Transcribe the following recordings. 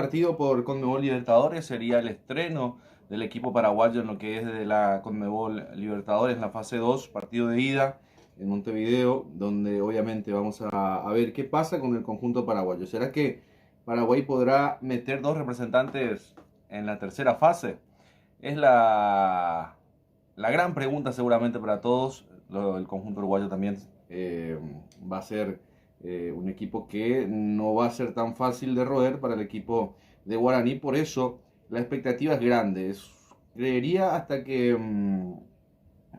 partido por Conmebol Libertadores sería el estreno del equipo paraguayo en lo que es de la Conmebol Libertadores, en la fase 2, partido de ida en Montevideo, donde obviamente vamos a ver qué pasa con el conjunto paraguayo. ¿Será que Paraguay podrá meter dos representantes en la tercera fase? Es la gran pregunta seguramente para todos. El conjunto uruguayo también va a ser un equipo que no va a ser tan fácil de roer para el equipo de Guaraní. Por eso la expectativa es grande. Creería hasta que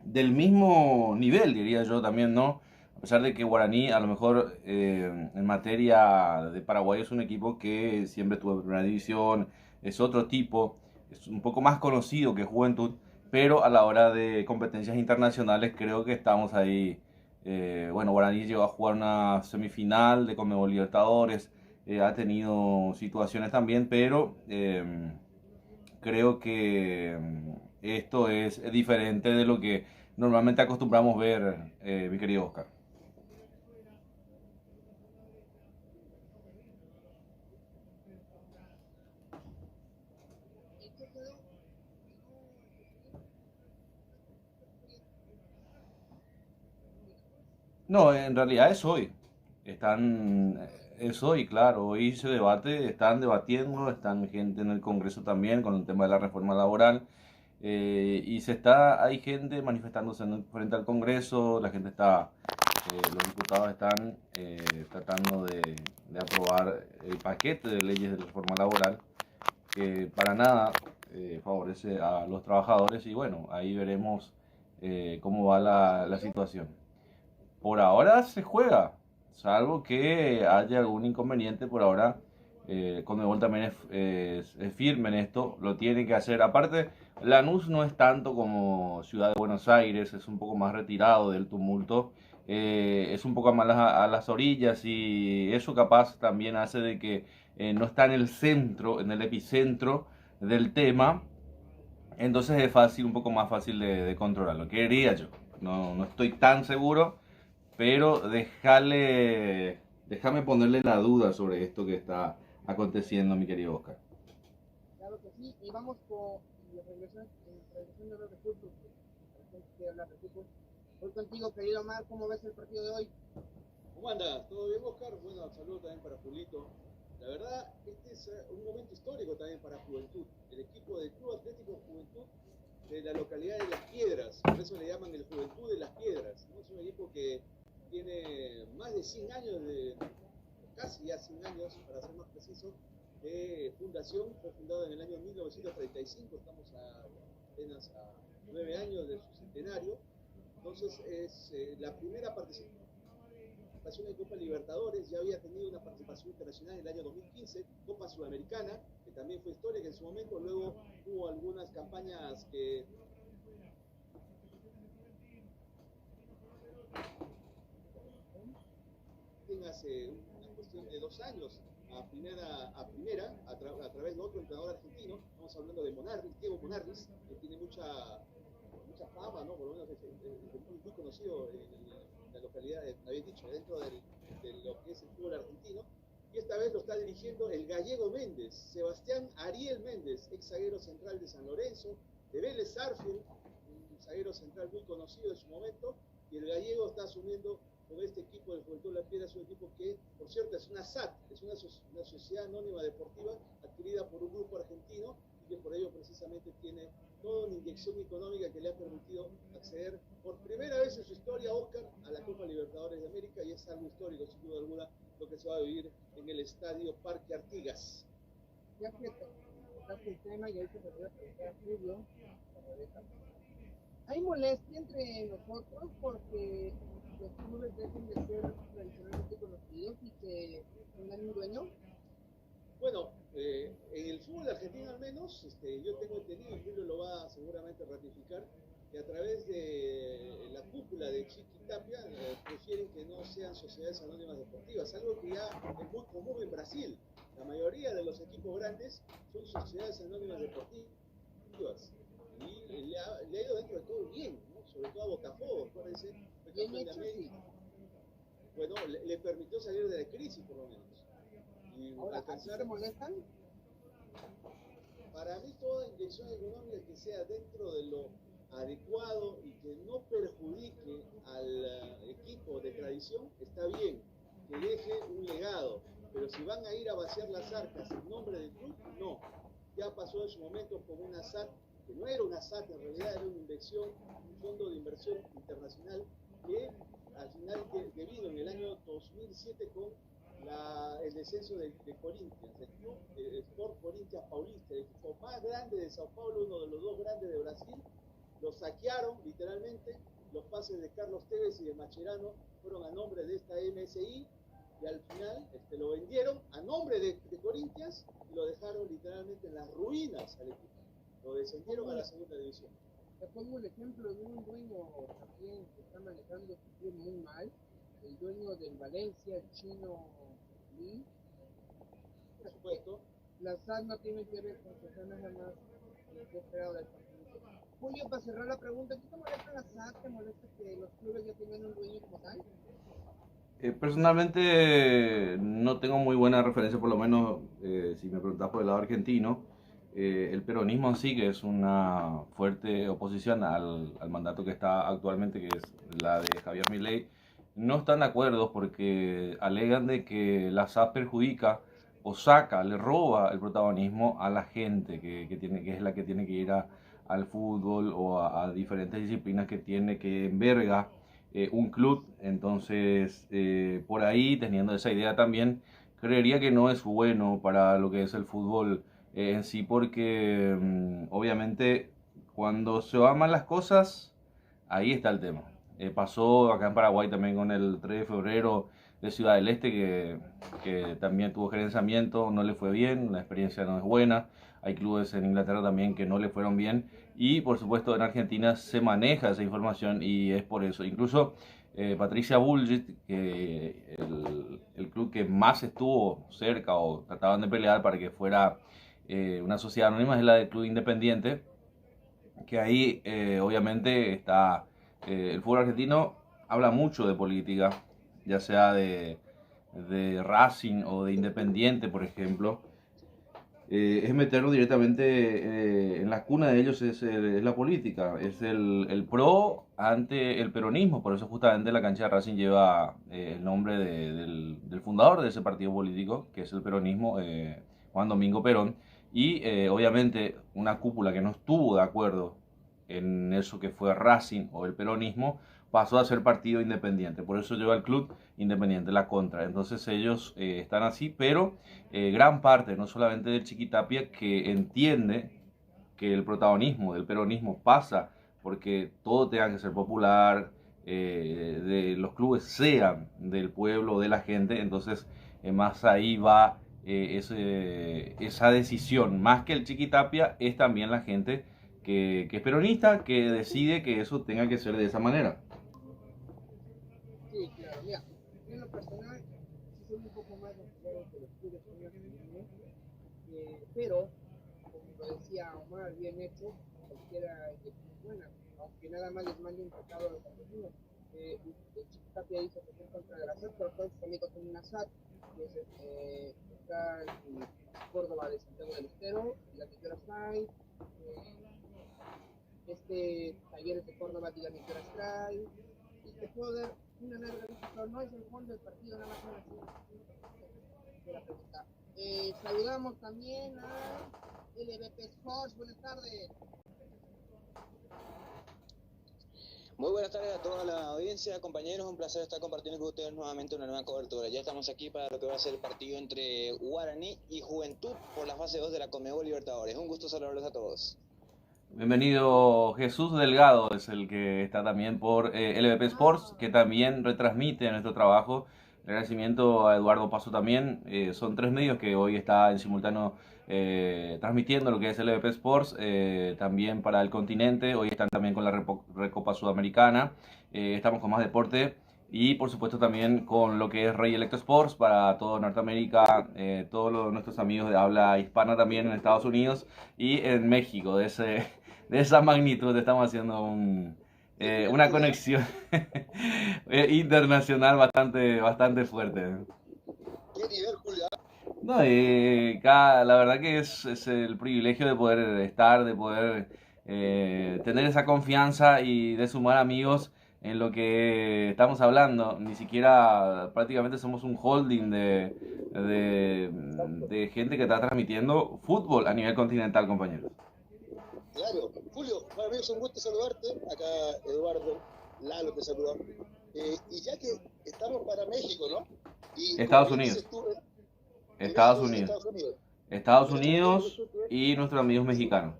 del mismo nivel, diría yo también, ¿no? A pesar de que Guaraní a lo mejor en materia de Paraguay es un equipo que siempre estuvo en primera división, es otro tipo, es un poco más conocido que Juventud, pero a la hora de competencias internacionales creo que estamos ahí. Bueno, Guaraní llegó a jugar una semifinal de Conmebol Libertadores, ha tenido situaciones también, pero creo que esto es diferente de lo que normalmente acostumbramos ver, mi querido Oscar. No, en realidad es hoy. Es hoy, claro. Hoy se debate, están debatiendo, están gente en el Congreso también con el tema de la reforma laboral. Hay gente manifestándose frente al Congreso, los diputados están tratando de aprobar el paquete de leyes de reforma laboral que para nada favorece a los trabajadores y bueno, ahí veremos cómo va la situación. Por ahora se juega, salvo que haya algún inconveniente por ahora. Conmebol también es firme en esto, lo tiene que hacer. Aparte, Lanús no es tanto como Ciudad de Buenos Aires, es un poco más retirado del tumulto, es un poco más a las orillas y eso capaz también hace de que no está en el centro, en el epicentro del tema, entonces es fácil, un poco más fácil de controlarlo. ¿Qué diría yo? No, no estoy tan seguro, pero déjame ponerle la duda sobre esto que está aconteciendo, mi querido Oscar. Claro que sí, y vamos con la regresión de los recursos, que hablar de fútbol. Voy contigo, querido Omar, ¿cómo ves el partido de hoy? ¿Cómo andas? ¿Todo bien, Oscar? Bueno, saludos también para Julito. La verdad, este es un momento histórico también para Juventud. El equipo del Club Atlético Juventud de la localidad de Las Piedras, por eso le llaman el Juventud de Las Piedras, ¿no? Es un equipo que tiene más de 100 años, casi ya 100 años, para ser más preciso, de fundación. Fue fundado en el año 1935, estamos apenas a 9 años de su centenario. Entonces es la primera participación en Copa Libertadores, ya había tenido una participación internacional en el año 2015, Copa Sudamericana, que también fue histórica en su momento. Luego hubo algunas campañas que hace una cuestión de 2 años a través de otro entrenador argentino. Estamos hablando de Monarris, Diego Monarris, que tiene mucha fama, ¿no? Por lo menos es muy conocido en la localidad, habéis dicho, dentro de lo que es el fútbol argentino. Y esta vez lo está dirigiendo el gallego Méndez, Sebastián Ariel Méndez, ex zaguero central de San Lorenzo, de Vélez Sarsfield, un zaguero central muy conocido en su momento, y el gallego está asumiendo con este equipo del Juventud La Piedra. Es un equipo que, por cierto, es una SAT, es una sociedad anónima deportiva adquirida por un grupo argentino y que por ello precisamente tiene toda una inyección económica que le ha permitido acceder por primera vez en su historia, Oscar, a la Copa Libertadores de América, y es algo histórico, sin duda alguna, lo que se va a vivir en el Estadio Parque Artigas. Ya que tocaste el tema y ahorita me voy a preguntar a Julio, hay molestia entre nosotros porque los clubes dejen de ser tradicionalmente conocidos y que tengan un dueño. Bueno, en el fútbol argentino al menos, yo tengo entendido, y Julio lo va a seguramente ratificar, que a través de la cúpula de Chiqui Tapia prefieren que no sean sociedades anónimas deportivas, algo que ya es muy común en Brasil. La mayoría de los equipos grandes son sociedades anónimas deportivas y le ha ido dentro de todo bien, ¿no? Sobre todo a Botafogo, acuérdense, fue campeón de América. Bueno, le permitió salir de la crisis por lo menos. Y ahora, ¿así alcanzar. se molestan? proyección económica que sea dentro de lo adecuado y que no perjudique al equipo de tradición, está bien, que deje un legado, pero si van a ir a vaciar las arcas en nombre del club, no. Ya pasó en su momento con una SAT, que no era una SAT, en realidad era una inversión, un fondo de inversión internacional que al final devino en el año 2007 con el descenso de Corinthians, el club Sport Corinthians Paulista, el equipo más grande de Sao Paulo, uno de los dos grandes de Brasil. Lo saquearon literalmente, los pases de Carlos Tevez y de Mascherano fueron a nombre de esta MSI y al final lo vendieron a nombre de Corinthians y lo dejaron literalmente en las ruinas al equipo. Lo descendieron a la segunda división. Te pongo un ejemplo de un dueño también que está manejando su club muy mal, el dueño del Valencia, el chino Lee. Por supuesto. La SAD no tiene que ver con que sea nada más lo que he esperado del partido. Julio, para cerrar la pregunta, ¿qué te molesta la SAD? ¿Te molesta que los clubes ya tengan un dueño como tal? Personalmente no tengo muy buena referencia, por lo menos si me preguntas por el lado argentino. El peronismo en sí, que es una fuerte oposición al mandato que está actualmente, que es la de Javier Milei, no están de acuerdo porque alegan de que la SAD perjudica o saca, le roba el protagonismo a la gente que es la que tiene que ir al fútbol o a diferentes disciplinas que tiene, que enverga un club. Entonces, por ahí, teniendo esa idea también, creería que no es bueno para lo que es el fútbol en sí, porque obviamente cuando se van mal las cosas, ahí está el tema. Pasó acá en Paraguay también con el 3 de febrero de Ciudad del Este, que también tuvo gerenciamiento, no le fue bien, la experiencia no es buena. Hay clubes en Inglaterra también que no le fueron bien y por supuesto en Argentina se maneja esa información y es por eso. Incluso Patricia Bullrich, que el club que más estuvo cerca o trataban de pelear para que fuera una sociedad anónima es la del Club Independiente, que ahí obviamente está el fútbol argentino habla mucho de política, ya sea de Racing o de Independiente, por ejemplo. Es meterlo directamente en la cuna de ellos, es la política, es el pro ante el peronismo. Por eso justamente la cancha de Racing lleva el nombre del fundador de ese partido político, que es el peronismo, Juan Domingo Perón. Y obviamente una cúpula que no estuvo de acuerdo en eso que fue Racing o el peronismo, pasó a ser partido independiente. Por eso lleva el club Independiente la contra. Entonces ellos están así, pero gran parte, no solamente del Chiquitapia, que entiende que el protagonismo del peronismo pasa porque todo tenga que ser popular, de los clubes sean del pueblo, de la gente. Entonces más ahí va esa decisión. Más que el Chiquitapia, es también la gente que es peronista, que decide que eso tenga que ser de esa manera. Sí, claro, mira, en lo personal, sí soy un poco más de que los clubes son argentinos, pero, como lo decía Omar, bien hecho, cualquiera es buena, aunque nada más les mande un recado a los argentinos. El Chiquitapia dice que está en contra de la SAT, pero todos sus amigos son una SAT, que está en Córdoba de Santiago del Estero, la Misiones Trae, Talleres de Córdoba, diga Misiones Trae, y te puedo dar una larga lista, pero no es el fondo del partido, nada más de la pregunta. Saludamos también a LVP Sports, buenas tardes. Muy buenas tardes a toda la audiencia, compañeros, un placer estar compartiendo con ustedes nuevamente una nueva cobertura. Ya estamos aquí para lo que va a ser el partido entre Guaraní y Juventud por la fase 2 de la Conmebol Libertadores. Un gusto saludarlos a todos. Bienvenido. Jesús Delgado es el que está también por LVP Sports, que también retransmite nuestro trabajo. Agradecimiento a Eduardo Paso también. Son 3 medios que hoy está en simultáneo transmitiendo lo que es LVP Sports, también para el continente. Hoy están también con la Recopa Sudamericana. Estamos con más deporte y por supuesto también con lo que es Rey Electro Sports para toda Norteamérica, todos nuestros amigos de habla hispana también en Estados Unidos y en México. De esa magnitud estamos haciendo una conexión internacional bastante fuerte. ¿Qué nivel, Julia? No, la verdad que es el privilegio de poder estar, de poder tener esa confianza y de sumar amigos en lo que estamos hablando. Ni siquiera prácticamente somos un holding de gente que está transmitiendo fútbol a nivel continental, compañeros. Claro, Julio, para mí es un gusto saludarte. Acá Eduardo, Lalo te saluda. Y ya que estamos para México, ¿no? Y como Estados bien dices Unidos, tú, en Estados México y en Unidos, Estados Unidos. Estados Pero como bien dices Unidos tú, y nuestros amigos mexicanos.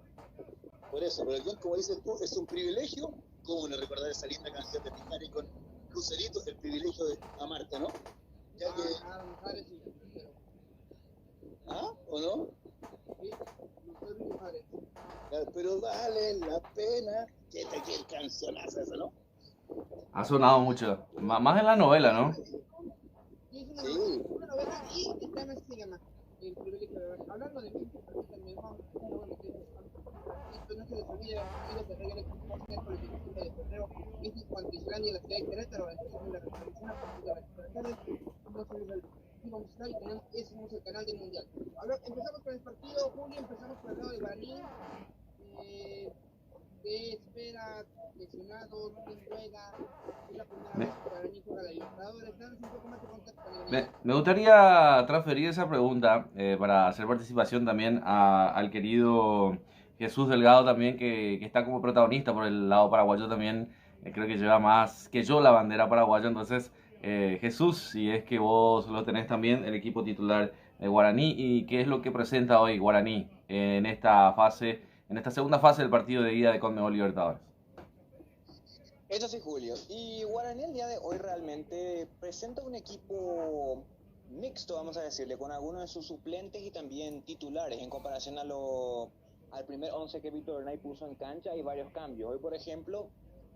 por eso, pero yo, como dices tú, es un privilegio, como no recordar esa linda canción de Picari con Lucerito, el privilegio de amarte, ¿no? Ya que, Mujeres y pero ¿ah? ¿O no? sí, mujeres y mujeres. Pero vale la pena. Que te cancionazo esa, ¿no? Ha sonado mucho, más en la novela, ¿no? Sí, es Sí. una novela y el tema se llama El privilegio de ver. Hablando de México, permítanme, vamos a meternos esto no se les olvide, amigos de Reggae, el miércoles 25 de febrero, México ante Islandia, la ciudad de Querétaro, a las 3 de la retransmisión a partir de las 4 de la tarde. No se les olvide, vamos a estar y tenemos, ese es el canal del Mundial. Empezamos con el partido, Julio, empezamos con el lado de Baní. ¿Qué espera? Lesionados, quién juega, es la primera Me, vez que Guaraní juega la Libertadores, danos un poco más de contacto con el me gustaría transferir esa pregunta para hacer participación también al querido Jesús Delgado también, que está como protagonista por el lado paraguayo también. Creo que lleva más que yo la bandera paraguaya. Entonces, Jesús, si es que vos lo tenés también, el equipo titular de Guaraní, y qué es lo que presenta hoy Guaraní en esta fase, en esta segunda fase del partido de ida de Conmebol Libertadores. Eso sí, Julio. Y Guaraní el día de hoy realmente presenta un equipo mixto, vamos a decirle, con algunos de sus suplentes y también titulares en comparación al primer 11 que Víctor Bernay puso en cancha. Hay varios cambios. Hoy, por ejemplo,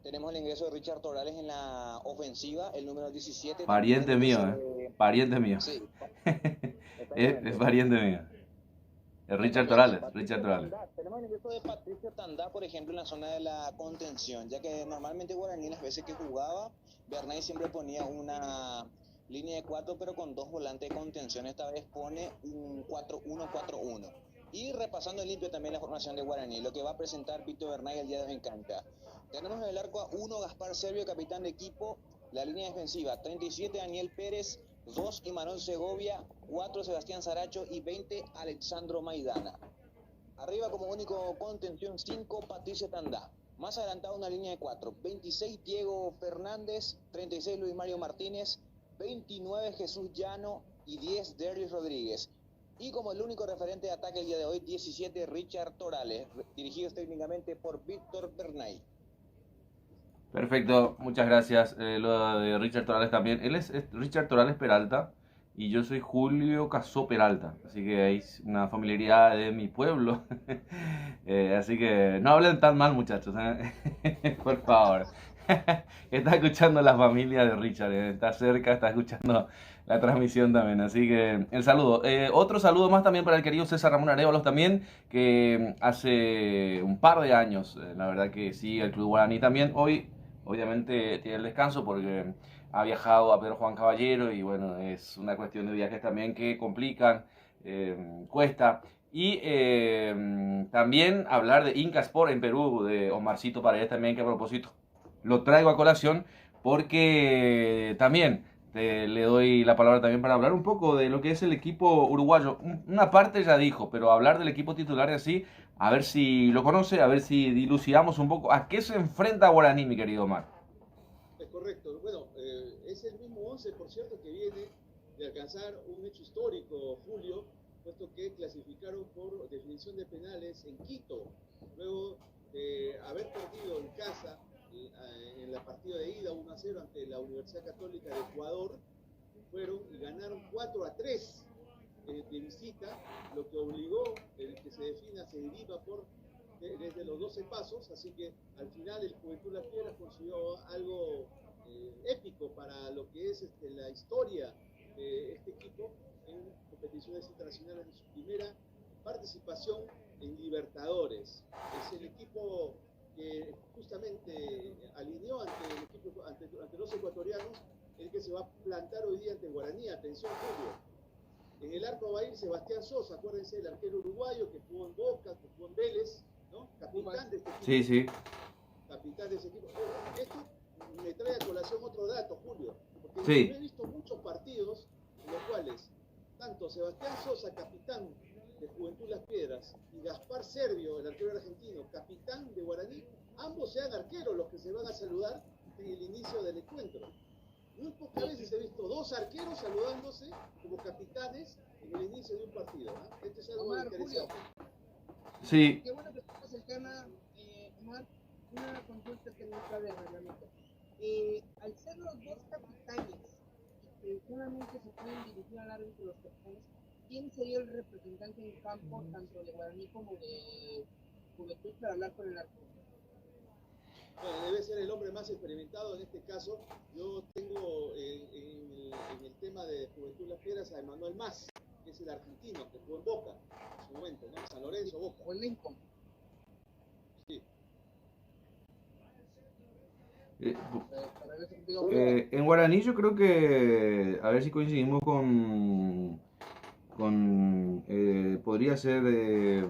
tenemos el ingreso de Richard Torales en la ofensiva, el número 17. También el Pariente mío, ingreso de... pariente mío. Sí, Es exactamente. pariente mío. Richard Exactamente, Torales, Richard Patricio Torales. Tandá. Tenemos el ingreso de Patricio Tandá, por ejemplo, en la zona de la contención, ya que normalmente Guaraní las veces que jugaba, Bernay siempre ponía una línea de 4, pero con 2 volantes de contención. Esta vez pone un 4-1-4-1. Y repasando en limpio también la formación de Guaraní, lo que va a presentar Víctor Bernay el día de hoy en cancha. Tenemos en el arco a 1 Gaspar Servio, capitán de equipo. La línea defensiva, 37 Daniel Pérez, 2 Imanol Segovia, 4 Sebastián Saracho y 20 Alexandro Maidana. Arriba como único contención 5 Patricio Tandá. Más adelantado una línea de 4, 26 Diego Fernández, 36 Luis Mario Martínez, 29 Jesús Llano y 10 Derlis Rodríguez. Y como el único referente de ataque el día de hoy, 17 Richard Torales, dirigidos técnicamente por Víctor Bernay. Perfecto, muchas gracias. Lo de Richard Torales también. Él es Richard Torales Peralta y yo soy Julio Casó Peralta. Así que hay una familiaridad de mi pueblo. Así que no hablen tan mal, muchachos. Por favor. Está escuchando la familia de Richard. Está cerca, está escuchando la transmisión también. Así que el saludo. Otro saludo más también para el querido César Ramón Arévalos también, que hace un par de años, la verdad que sí, el Club Guaraní también. Hoy obviamente tiene el descanso porque ha viajado a Pedro Juan Caballero y bueno, es una cuestión de viajes también que complican, cuesta. Y también hablar de Inca Sport en Perú, de Omarcito Paredes también, que a propósito lo traigo a colación porque también le doy la palabra también para hablar un poco de lo que es el equipo uruguayo. Una parte ya dijo, pero hablar del equipo titular así, a ver si lo conoce, a ver si dilucidamos un poco a qué se enfrenta Guaraní, mi querido Omar. Es correcto. Bueno, es el mismo 11, por cierto, que viene de alcanzar un hecho histórico, Julio, puesto que clasificaron por definición de penales en Quito, luego de haber perdido en casa en la partida de ida 1-0 ante la Universidad Católica de Ecuador, fueron y ganaron 4-3 de visita, lo que obligó el que se defina, se deriva desde los 12 pasos, así que al final el Juventud La Piedra consiguió algo épico para lo que es la historia de este equipo en competiciones internacionales, en su primera participación en Libertadores. Es el equipo que justamente alineó ante los ecuatorianos, el que se va a plantar hoy día ante Guaraní. Atención, Julio. En el arco va a ir Sebastián Sosa, acuérdense, el arquero uruguayo que jugó en Boca, que jugó en Vélez, ¿no? Capitán de este equipo. Sí, sí. Capitán de ese equipo. Esto me trae a colación otro dato, Julio, porque Sí. yo he visto muchos partidos en los cuales tanto Sebastián Sosa, capitán de Juventud Las Piedras, y Gaspar Servio, el arquero argentino, capitán de Guaraní, ambos sean arqueros los que se van a saludar en el inicio del encuentro. Muy pocas veces he visto dos arqueros saludándose como capitanes en el inicio de un partido, ¿no? Esto es algo Omar, interesante. Sí. Qué bueno que tocas el tema, Omar. Una consulta que no cabe en el reglamento. Al ser los dos capitanes y que solamente se pueden dirigir al árbitro los capitanes, ¿quién sería el representante en campo tanto de Guaraní como de Juventud para hablar con el árbitro? Bueno, debe ser el hombre más experimentado en este caso. Yo tengo en el tema de Juventud Las Piedras a Emanuel Mas, que es el argentino, que jugó en Boca en su momento, ¿no? San Lorenzo, Boca. O el Lincoln. Sí. En Guaraní yo creo que, a ver si coincidimos podría ser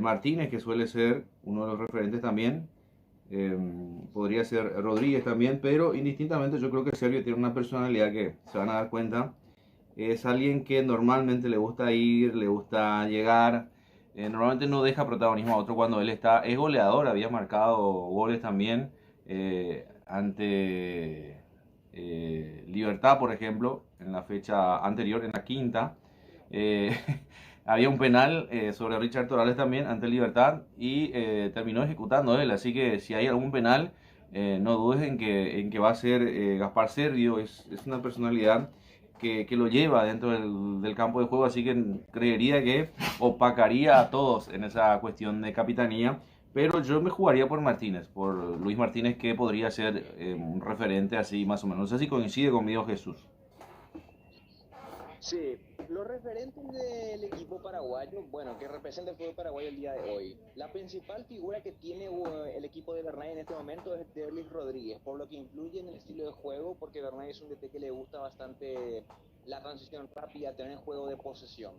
Martínez, que suele ser uno de los referentes también. Podría ser Rodríguez también, pero indistintamente yo creo que Servio tiene una personalidad que se van a dar cuenta. Es alguien que normalmente le gusta ir, le gusta llegar. Normalmente no deja protagonismo a otro cuando él está. Es goleador, había marcado goles también ante Libertad, por ejemplo, en la fecha anterior, en la quinta. Había un penal sobre Richard Torales también ante Libertad y terminó ejecutando él. Así que si hay algún penal, no dudes en que va a ser Gaspar Servio. Es una personalidad que lo lleva dentro del campo de juego, así que creería que opacaría a todos en esa cuestión de capitanía. Pero yo me jugaría por Martínez, por Luis Martínez, que podría ser un referente así más o menos. No sé si coincide conmigo Jesús. Sí, los referentes del equipo paraguayo, bueno, que representa el fútbol paraguayo el día de hoy. La principal figura que tiene el equipo de Bernay en este momento es Derlis Rodríguez, por lo que influye en el estilo de juego, porque Bernay es un DT que le gusta bastante la transición rápida, tener juego de posesión.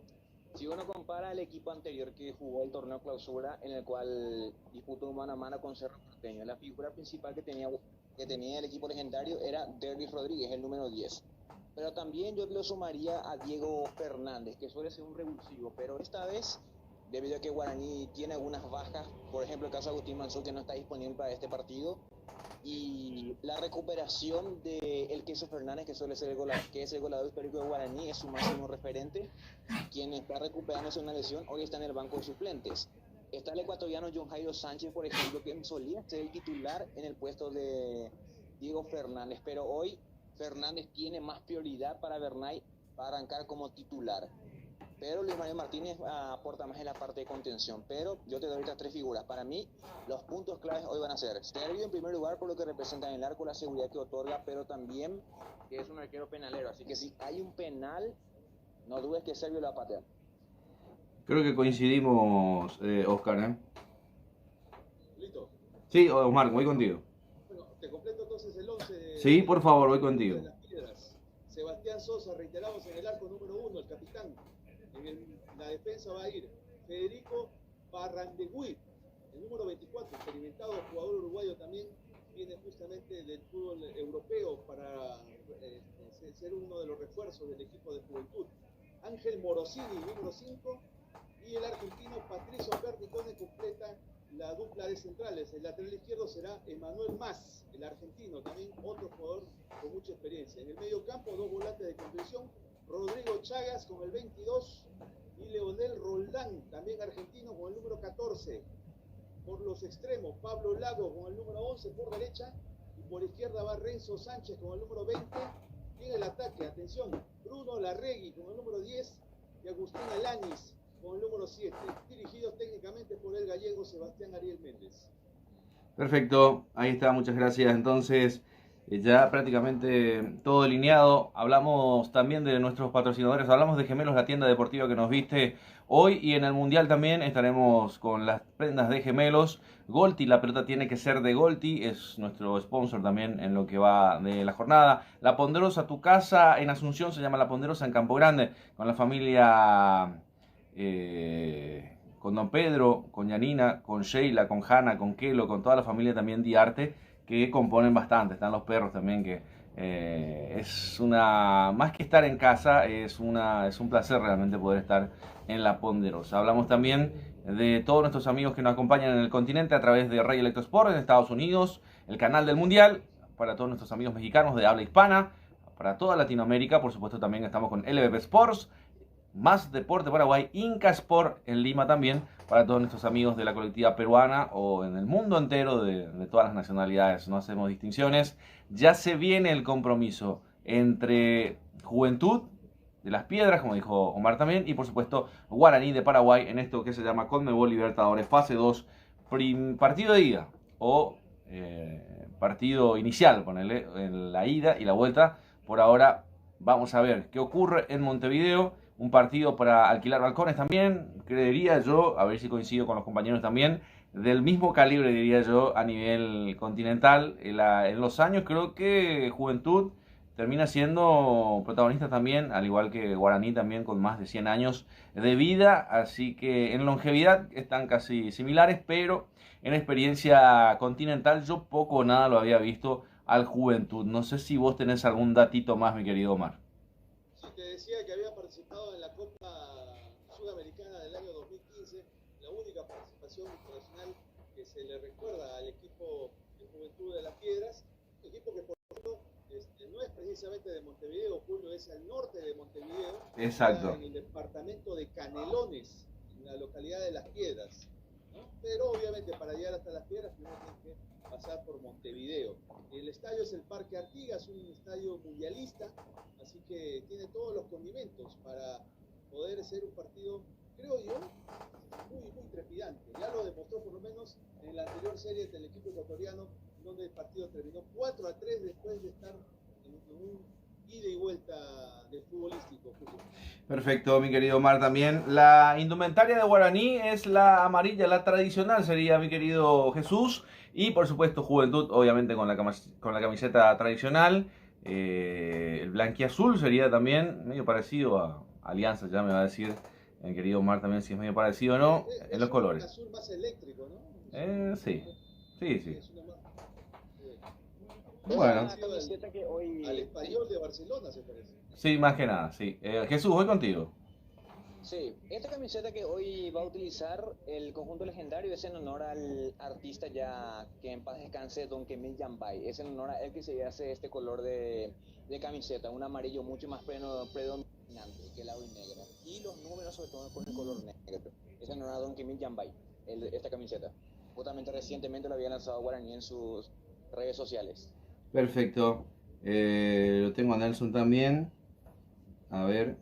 Si uno compara el equipo anterior que jugó el torneo clausura, en el cual disputó mano a mano con Cerro Porteño, la figura principal que tenía el equipo legendario era Derlis Rodríguez, el número 10. Pero también yo lo sumaría a Diego Fernández, que suele ser un revulsivo, pero esta vez, debido a que Guaraní tiene algunas bajas, por ejemplo el caso de Agustín Mansur, que no está disponible para este partido, y la recuperación de el Queso Fernández, que suele ser que es el goleador histórico de Guaraní, es su máximo referente, quien está recuperándose una lesión, hoy está en el banco de suplentes. Está el ecuatoriano John Jairo Sánchez, por ejemplo, que solía ser el titular en el puesto de Diego Fernández, pero hoy Fernández tiene más prioridad para Bernay para arrancar como titular. Pero Luis Manuel Martínez aporta más en la parte de contención. Pero yo te doy estas tres figuras. Para mí, los puntos claves hoy van a ser Servio en primer lugar, por lo que representa en el arco, la seguridad que otorga, pero también que es un arquero penalero. Así que si hay un penal, no dudes que Servio lo va a patear. Creo que coincidimos, Oscar, ¿eh? ¿Listo? Sí, Omar, voy contigo. Bueno, te completo entonces el 11 de... Sí, por favor, voy contigo. De Las Piedras. Sebastián Sosa, reiterados en el arco número 1, el capitán. En la defensa va a ir Federico Barrandegui, el número 24, experimentado jugador uruguayo también, viene justamente del fútbol europeo para ser uno de los refuerzos del equipo de Juventud. Ángel Morosini, número 5, y el argentino Patricio Pernicone completa la dupla de centrales. El lateral izquierdo será Emanuel Mas, el argentino, también otro jugador con mucha experiencia. En el medio campo, dos volantes de contención, Rodrigo Chagas con el 22 y Leonel Roldán, también argentino, con el número 14. Por los extremos, Pablo Lago con el número 11 por derecha y por izquierda va Renzo Sánchez con el número 20. Y en el ataque, atención, Bruno Larregui con el número 10 y Agustín Alanis con el número 7, dirigidos técnicamente por el gallego Sebastián Ariel Méndez. Perfecto, ahí está, muchas gracias. Entonces, ya prácticamente todo delineado. Hablamos también de nuestros patrocinadores, hablamos de Gemelos, la tienda deportiva que nos viste hoy, y en el Mundial también estaremos con las prendas de Gemelos. Golti, la pelota tiene que ser de Golti, es nuestro sponsor también en lo que va de la jornada. La Ponderosa, tu casa en Asunción se llama La Ponderosa en Campo Grande, con la familia, con Don Pedro, con Yanina, con Sheila, con Hanna, con Kelo, con toda la familia también de arte, que componen bastante. Están los perros también, que es una, más que estar en casa, es un placer realmente poder estar en La Ponderosa. Hablamos también de todos nuestros amigos que nos acompañan en el continente a través de Rey Electro Sport en Estados Unidos, el canal del Mundial, para todos nuestros amigos mexicanos de habla hispana, para toda Latinoamérica. Por supuesto también estamos con LVP Sports, Más Deporte Paraguay, Inca Sport en Lima también, para todos nuestros amigos de la colectiva peruana o en el mundo entero de todas las nacionalidades. No hacemos distinciones. Ya se viene el compromiso entre Juventud de las Piedras, como dijo Omar también, y por supuesto Guaraní de Paraguay en esto que se llama Conmebol Libertadores fase 2, partido de ida o partido inicial, ponele, en la ida y la vuelta. Por ahora vamos a ver qué ocurre en Montevideo. Un partido para alquilar balcones también, creería yo, a ver si coincido con los compañeros también, del mismo calibre, diría yo, a nivel continental. En los años creo que Juventud termina siendo protagonista también, al igual que Guaraní también, con más de 100 años de vida, así que en longevidad están casi similares, pero en experiencia continental yo poco o nada lo había visto al Juventud. No sé si vos tenés algún datito más, mi querido Omar. Sí, te decía que había participado en la Copa Sudamericana del año 2015, la única participación internacional que se le recuerda al equipo de Juventud de las Piedras, equipo que por cierto no es precisamente de Montevideo, Julio, es al norte de Montevideo. Exacto. En el departamento de Canelones, en la localidad de Las Piedras, ¿no? Pero obviamente para llegar hasta Las Piedras primero tiene que pasar por Montevideo. El estadio es el Parque Artigas, un estadio mundialista, así que tiene todos los condimentos para poder ser un partido, creo yo, muy trepidante. Ya lo demostró por lo menos en la anterior serie del equipo ecuatoriano, donde el partido terminó 4-3 después de estar en un ida y vuelta del futbolístico. Perfecto, mi querido Omar también. La indumentaria de Guaraní es la amarilla, la tradicional sería, mi querido Jesús. Y por supuesto Juventud, obviamente con la camiseta tradicional. El blanquiazul sería también medio parecido a Alianza, ya me va a decir el querido Omar también si es medio parecido o no, en los colores. Es un azul más eléctrico, ¿no? Sí. Bueno, al Español de Barcelona se parece. Sí, más que nada, sí. Jesús, voy contigo. Sí, esta camiseta que hoy va a utilizar el conjunto legendario es en honor al artista ya que en paz descanse, Don Kemil Jambay. Es en honor a él que se hace este color de camiseta, un amarillo mucho más predominante que el agua negra. Y los números sobre todo con el color negro. Es en honor a Don Kemil Jambay, esta camiseta. Justamente recientemente lo había lanzado Guaraní en sus redes sociales. Perfecto. Lo tengo a Nelson también. A ver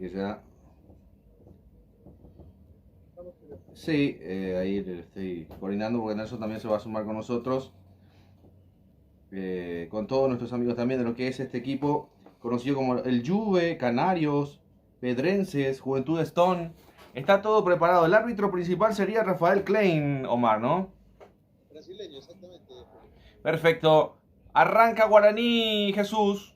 que ya. Sí, ahí le estoy coordinando porque Nelson también se va a sumar con nosotros. Con todos nuestros amigos también de lo que es este equipo, conocido como el Juve, Canarios, Pedrenses, Juventud Stone. Está todo preparado. El árbitro principal sería Rafael Klein, Omar, ¿no? Brasileño, exactamente. Perfecto. Arranca Guaraní, Jesús.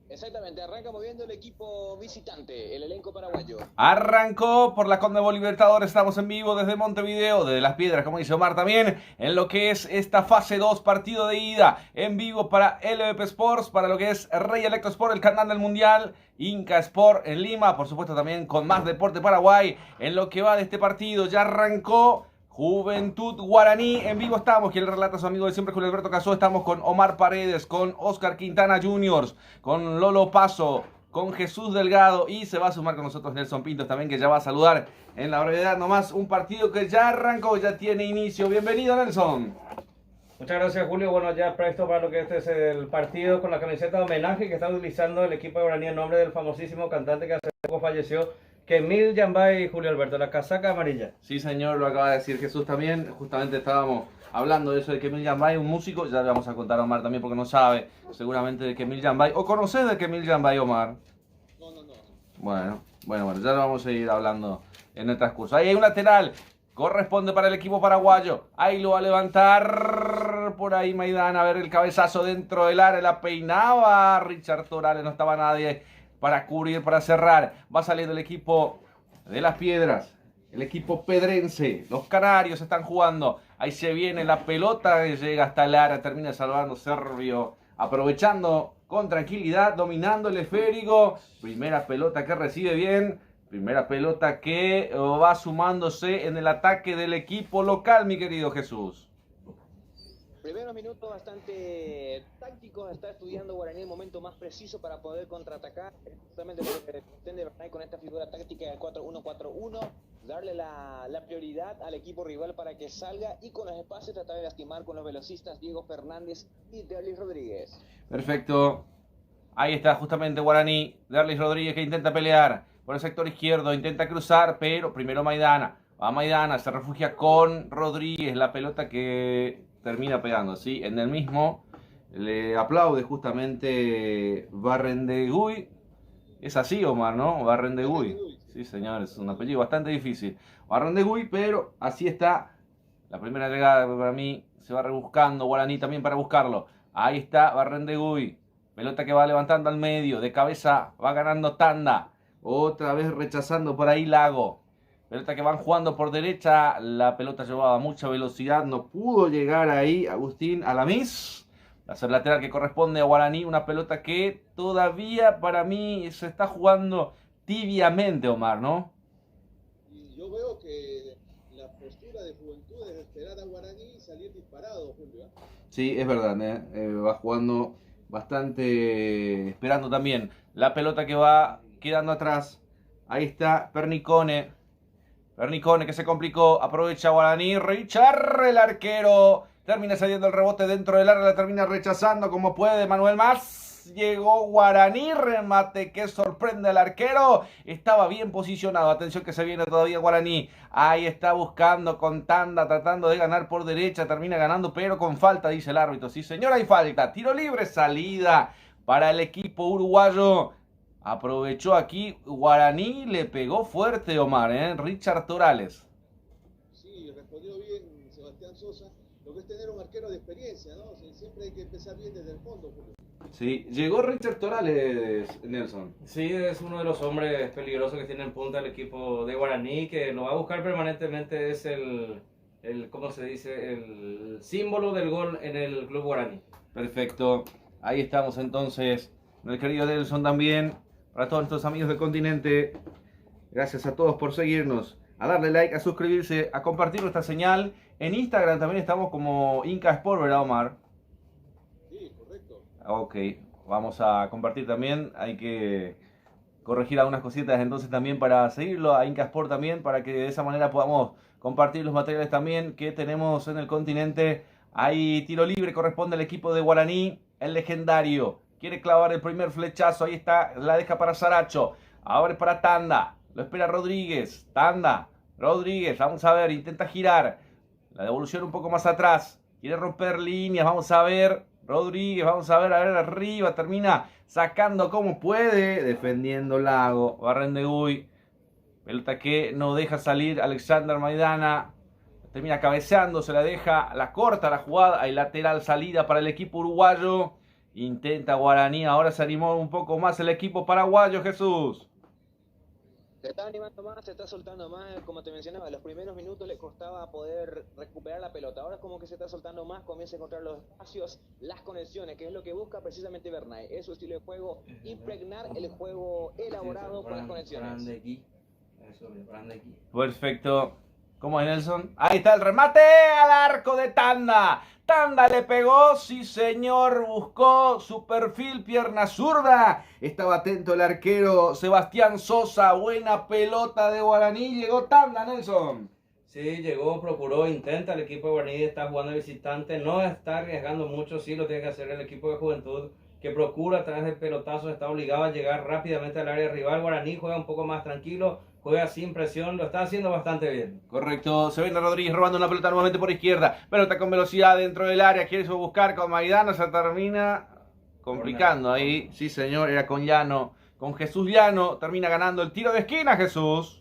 Exactamente, arranca moviendo el equipo visitante, el elenco paraguayo. Arrancó por la Conmebol Libertadores, estamos en vivo desde Montevideo, desde Las Piedras, como dice Omar también, en lo que es esta fase 2, partido de ida, en vivo para LVP Sports, para lo que es Rey Electro Sport, el canal del Mundial, Inca Sport en Lima, por supuesto también con Más Deporte Paraguay, en lo que va de este partido, ya arrancó Juventud Guaraní, en vivo estamos, quien le relata a su amigo de siempre, Julio Alberto Casó, estamos con Omar Paredes, con Oscar Quintana Jr., con Lolo Paso, con Jesús Delgado, y se va a sumar con nosotros Nelson Pintos también, que ya va a saludar en la brevedad nomás, un partido que ya arrancó, ya tiene inicio. Bienvenido, Nelson. Muchas gracias, Julio. Bueno, ya presto para lo que este es el partido con la camiseta de homenaje que está utilizando el equipo de Guaraní en nombre del famosísimo cantante que hace poco falleció, Kemil Yambay y Julio Alberto, la casaca amarilla. Sí, señor, lo acaba de decir Jesús también. Justamente estábamos hablando de eso de Kemil Yambay, un músico. Ya le vamos a contar a Omar también porque no sabe seguramente de Kemil Yambay. ¿O conoces de Kemil Yambay, Omar? No. Bueno, ya lo vamos a ir hablando en el transcurso. Ahí hay un lateral. Corresponde para el equipo paraguayo. Ahí lo va a levantar por ahí Maidana. A ver el cabezazo dentro del área. La peinaba Richard Torales. No estaba nadie para cubrir, para cerrar. Va a salir el equipo de Las Piedras. El equipo pedrense. Los canarios están jugando. Ahí se viene la pelota que llega hasta el área. Termina salvando Servio. Aprovechando con tranquilidad. Dominando el esférico. Primera pelota que recibe bien. Primera pelota que va sumándose en el ataque del equipo local, mi querido Jesús. Primeros minutos bastante tácticos, está estudiando Guaraní el momento más preciso para poder contraatacar. Justamente lo que pretende Bernay con esta figura táctica del 4-1-4-1, darle la prioridad al equipo rival para que salga y con los espacios tratar de lastimar con los velocistas Diego Fernández y Derlis Rodríguez. Perfecto. Ahí está justamente Guaraní, Derlis Rodríguez que intenta pelear por el sector izquierdo, intenta cruzar, pero primero Maidana. Va Maidana, se refugia con Rodríguez, la pelota que termina pegando, ¿sí? En el mismo le aplaude justamente Barrendegui. Es así, Omar, ¿no? Barrendegui. Sí, señor, es un apellido bastante difícil. Barrendegui, pero así está. La primera llegada para mí se va rebuscando, Guaraní también para buscarlo. Ahí está Barrendegui. Pelota que va levantando al medio, de cabeza va ganando Tanda. Otra vez rechazando por ahí Lago. Pelota que van jugando por derecha. La pelota llevaba mucha velocidad. No pudo llegar ahí Agustín Alamis. Hacer lateral que corresponde a Guaraní. Una pelota que todavía para mí se está jugando tibiamente, Omar, ¿no? Y yo veo que la postura de Juventud es esperar a Guaraní y salir disparado, Julio. Sí, es verdad, va jugando bastante, esperando también. La pelota que va quedando atrás. Ahí está Pernicone. Pernicone que se complicó. Aprovecha Guaraní. Richard, el arquero. Termina saliendo el rebote dentro del área. La termina rechazando como puede Manuel Más. Llegó Guaraní. Remate que sorprende al arquero. Estaba bien posicionado. Atención que se viene todavía Guaraní. Ahí está buscando con Tanda. Tratando de ganar por derecha. Termina ganando pero con falta, dice el árbitro. Sí, señor, hay falta. Tiro libre. Salida para el equipo uruguayo. Aprovechó aquí Guaraní, le pegó fuerte Omar, Richard Torales. Sí, respondió bien Sebastián Sosa. Lo que es tener un arquero de experiencia, ¿no? Siempre hay que empezar bien desde el fondo, Julio. Sí, llegó Richard Torales, Nelson. Sí, es uno de los hombres peligrosos que tiene en punta el equipo de Guaraní, que lo va a buscar permanentemente, es el ¿cómo se dice? El símbolo del gol en el club Guaraní. Perfecto, ahí estamos entonces, el querido Nelson también. Para todos nuestros amigos del continente, gracias a todos por seguirnos, a darle like, a suscribirse, a compartir nuestra señal. En Instagram también estamos como Inca Sport, ¿verdad, Omar? Sí, correcto. Ok, vamos a compartir también, hay que corregir algunas cositas entonces también para seguirlo a Inca Sport también, para que de esa manera podamos compartir los materiales también que tenemos en el continente. Hay tiro libre, corresponde al equipo de Guaraní, el legendario. Quiere clavar el primer flechazo. Ahí está. La deja para Saracho. Ahora es para Tanda. Lo espera Rodríguez. Tanda. Rodríguez. Vamos a ver. Intenta girar. La devolución un poco más atrás. Quiere romper líneas. Vamos a ver. Rodríguez. Vamos a ver arriba. Termina sacando como puede. Defendiendo Lago. Barrendegui. Pelota que no deja salir Alexander Maidana. Termina cabeceando. Se la deja. La corta la jugada. Hay lateral salida para el equipo uruguayo. Intenta Guaraní, ahora se animó un poco más el equipo paraguayo, Jesús. Se está animando más, se está soltando más, como te mencionaba, los primeros minutos le costaba poder recuperar la pelota. Ahora como que se está soltando más, comienza a encontrar los espacios, las conexiones, que es lo que busca precisamente Bernay. Es su estilo de juego, impregnar el juego elaborado por las conexiones. Perfecto. ¿Cómo es, Nelson? Ahí está el remate al arco de Tanda. Tanda le pegó, sí señor, buscó su perfil, pierna zurda. Estaba atento el arquero Sebastián Sosa. Buena pelota de Guaraní. Llegó Tanda, Nelson. Sí, llegó, procuró, intenta. El equipo de Guaraní está jugando de visitante. No está arriesgando mucho, sí lo tiene que hacer el equipo de Juventud. que procura a través del pelotazo, está obligado a llegar rápidamente al área rival. Guaraní juega un poco más tranquilo, juega sin presión, lo está haciendo bastante bien. Correcto, se viene Rodríguez robando una pelota nuevamente por izquierda, pelota con velocidad dentro del área, quiere buscar con Maidana, se termina complicando ahí, sí señor, era con Llano, con Jesús Llano, termina ganando el tiro de esquina Jesús.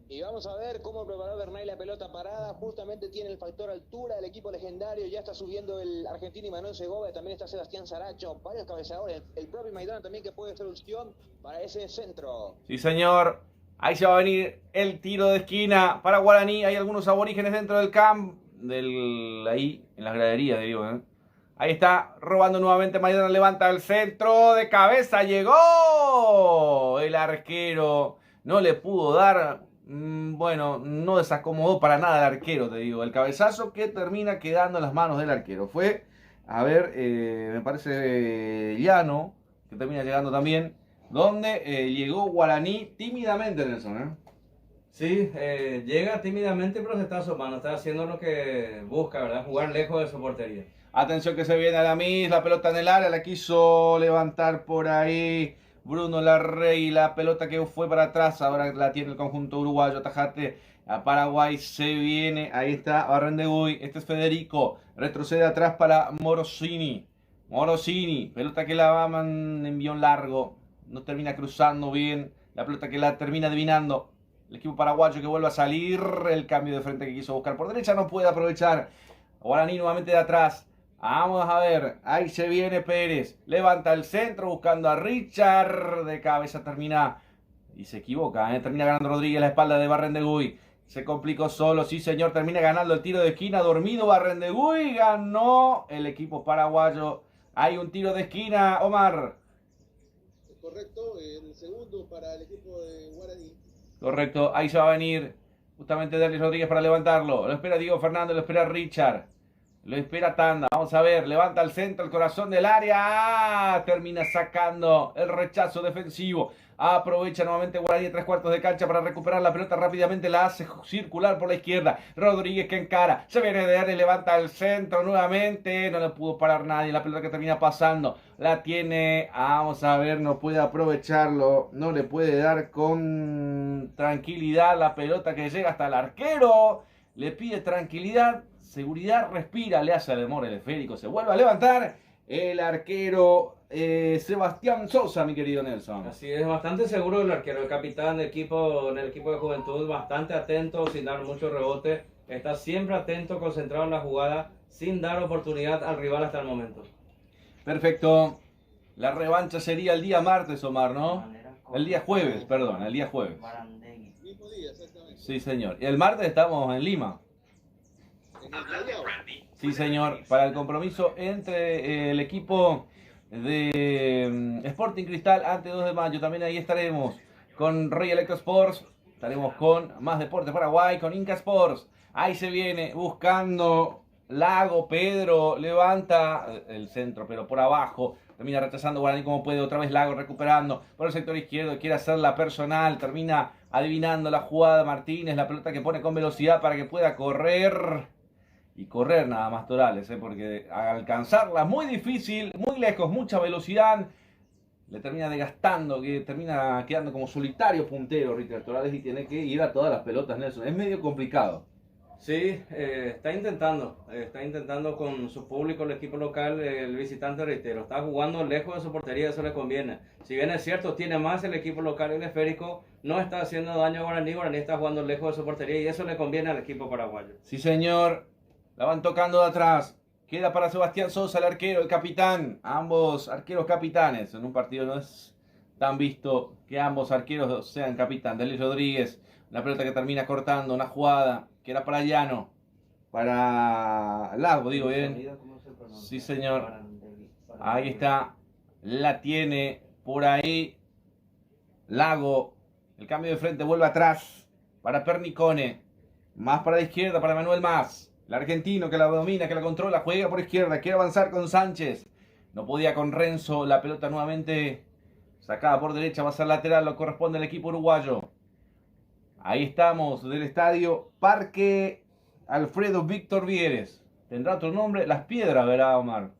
Y vamos a ver cómo preparó Bernay la pelota parada. Justamente tiene el factor altura del equipo legendario. Ya está subiendo el argentino Manuel Segovia. También está Sebastián Saracho. Varios cabezadores. El propio Maidana también, que puede ser opción para ese centro. Sí señor, ahí se va a venir el tiro de esquina para Guaraní. Hay algunos aborígenes dentro del camp, ahí en las graderías, digo, ¿eh? Ahí está, robando nuevamente Maidana, levanta el centro de cabeza, llegó el arquero, no le pudo dar, bueno, no desacomodó para nada el arquero, te digo, el cabezazo que termina quedando en las manos del arquero. Fue, a ver, me parece Llano, que termina llegando también, donde llegó Guaraní tímidamente, Nelson, ¿eh? Sí, llega tímidamente, pero se está asomando, está haciendo lo que busca, ¿verdad? Jugar lejos de su portería. Atención que se viene a la misma, la pelota en el área, la quiso levantar por ahí Bruno Larrey, la pelota que fue para atrás, ahora la tiene el conjunto uruguayo, Tajate a Paraguay, se viene, ahí está Barrendegui, este es Federico, retrocede atrás para Morosini, pelota que la va envió en largo, no termina cruzando bien, la pelota que la termina adivinando, el equipo paraguayo que vuelve a salir, el cambio de frente que quiso buscar por derecha, no puede aprovechar, Guaraní nuevamente de atrás. Vamos a ver, ahí se viene Pérez, levanta el centro buscando a Richard, de cabeza termina, y se equivoca, termina ganando Rodríguez la espalda de Barrendegui, se complicó solo, sí señor, termina ganando el tiro de esquina, dormido Barrendegui, ganó el equipo paraguayo, hay un tiro de esquina, Omar. Correcto, el segundo para el equipo de Guaraní. Correcto, ahí se va a venir justamente Derlis Rodríguez para levantarlo, lo espera Diego Fernández, lo espera Richard. Lo espera Tanda, vamos a ver, levanta el centro, el corazón del área, termina sacando el rechazo defensivo, aprovecha nuevamente Guaraní 3/4 de cancha para recuperar la pelota rápidamente, la hace circular por la izquierda, Rodríguez que encara, se viene de área, levanta el centro nuevamente, no le pudo parar nadie, la pelota que termina pasando, la tiene, vamos a ver, no puede aprovecharlo, no le puede dar con tranquilidad la pelota que llega hasta el arquero, le pide tranquilidad, seguridad, respira, le hace al demora el esférico, se vuelve a levantar el arquero Sebastián Sosa, mi querido Nelson. Así es, bastante seguro el arquero, el capitán del equipo, en el equipo de Juventud, bastante atento, sin dar mucho rebote, está siempre atento, concentrado en la jugada, sin dar oportunidad al rival hasta el momento. Perfecto, la revancha sería el día martes, Omar, ¿no? El día jueves, perdón, el día jueves. Mismo día, exactamente. Sí, señor. Y el martes estamos en Lima. Sí, señor, para el compromiso entre el equipo de Sporting Cristal ante 2 de mayo. También ahí estaremos con Rey Electro Sports, estaremos con Más Deporte Paraguay, con Inca Sports. Ahí se viene buscando Lago, Pedro, levanta el centro, pero por abajo. Termina rechazando Guaraní como puede, otra vez Lago recuperando por el sector izquierdo, quiere hacerla personal, termina adivinando la jugada Martínez, la pelota que pone con velocidad para que pueda correr. Y correr nada más Torales, porque alcanzarla muy difícil, muy lejos, mucha velocidad, le termina desgastando, que termina quedando como solitario puntero Ritter Torales y tiene que ir a todas las pelotas, Nelson. Es medio complicado. Sí, está intentando con su público, el equipo local, el visitante, reitero, está jugando lejos de su portería, eso le conviene. Si bien es cierto, tiene más el equipo local, el esférico, no está haciendo daño a Guaraní está jugando lejos de su portería y eso le conviene al equipo paraguayo. Sí, señor. La van tocando de atrás. Queda para Sebastián Sosa, el arquero, el capitán. Ambos arqueros capitanes. En un partido no es tan visto que ambos arqueros sean capitán. Derlis Rodríguez, la pelota que termina cortando, una jugada que era para Llano. Para Lago, digo bien. Sí, señor. Ahí está. La tiene por ahí Lago. El cambio de frente vuelve atrás para Pernicone. Más para la izquierda para Manuel Más. El argentino que la domina, que la controla, juega por izquierda, quiere avanzar con Sánchez. No podía con Renzo, la pelota nuevamente sacada por derecha, va a ser lateral, lo corresponde al equipo uruguayo. Ahí estamos, del estadio Parque Alfredo Víctor Vieres. ¿Tendrá otro nombre? Las Piedras, verá Omar.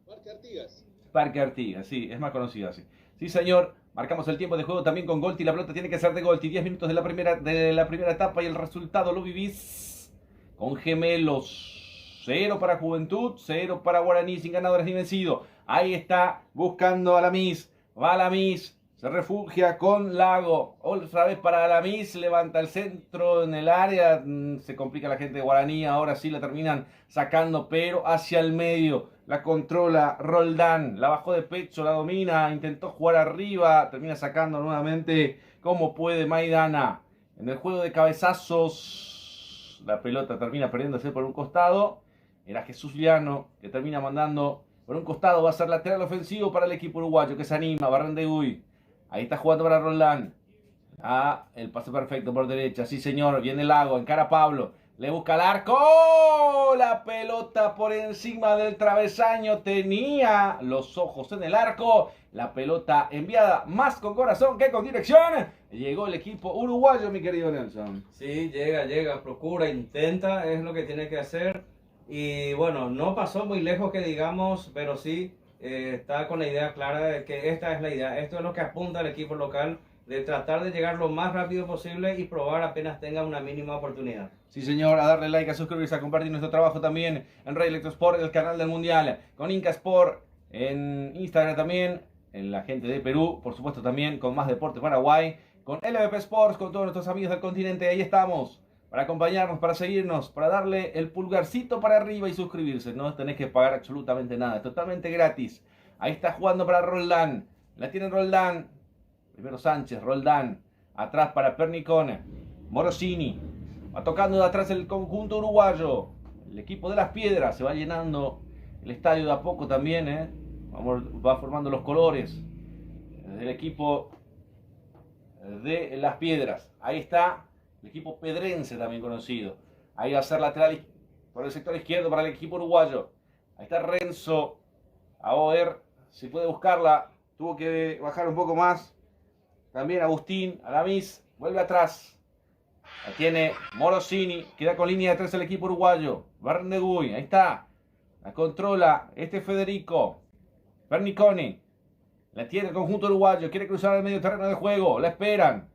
Parque Parque Artigas. Parque Artigas, sí, es más conocido así. Sí, señor. Marcamos el tiempo de juego también con Golti. La pelota tiene que ser de Golti. 10 minutos de la primera etapa y el resultado lo vivís con gemelos. 0 para Juventud, 0 para Guaraní, sin ganadores ni vencido. Ahí está, buscando a Alamis. Va Alamis, se refugia con Lago. Otra vez para Alamis, levanta el centro en el área. Se complica la gente de Guaraní. Ahora sí la terminan sacando, pero hacia el medio. La controla Roldán, la bajó de pecho, la domina, intentó jugar arriba, termina sacando nuevamente como puede Maidana. En el juego de cabezazos, la pelota termina perdiéndose por un costado. Era Jesús Llano que termina mandando por un costado. Va a ser lateral ofensivo para el equipo uruguayo que se anima. Barrendegui. Ahí está jugando para Roldán. El pase perfecto por derecha. Sí, señor. Viene Lago. Encara a Pablo. Le busca el arco. La pelota por encima del travesaño. Tenía los ojos en el arco. La pelota enviada más con corazón que con dirección. Llegó el equipo uruguayo, mi querido Nelson. Sí, llega, procura, intenta, es lo que tiene que hacer. Y bueno, no pasó muy lejos que digamos, pero sí está con la idea clara de que esta es la idea. Esto es lo que apunta al equipo local, de tratar de llegar lo más rápido posible y probar apenas tenga una mínima oportunidad. Sí, señor, a darle like, a suscribirse, a compartir nuestro trabajo también en Red Electrosport, el canal del Mundial, con Inca Sport, en Instagram también, en la gente de Perú, por supuesto también, con Más Deporte Paraguay, con LVP Sports, con todos nuestros amigos del continente. Ahí estamos, para acompañarnos, para seguirnos, para darle el pulgarcito para arriba y suscribirse. No tenés que pagar absolutamente nada, es totalmente gratis. Ahí está jugando para Roldán, la tiene Roldán, primero Sánchez, Roldán, atrás para Pernicone, Morosini, va tocando de atrás el conjunto uruguayo, el equipo de las Piedras, se va llenando el estadio de a poco también, va formando los colores del equipo de las Piedras. Ahí está el equipo pedrense también conocido. Ahí va a ser lateral por el sector izquierdo para el equipo uruguayo. Ahí está Renzo, a ver si puede buscarla, tuvo que bajar un poco más. También Agustín, Alamis, vuelve atrás. La tiene Morosini, queda con línea de 3 el equipo uruguayo. Barrendegui, ahí está. La controla Federico. Perniconi, la tiene el conjunto uruguayo, quiere cruzar el medio terreno de juego. La esperan,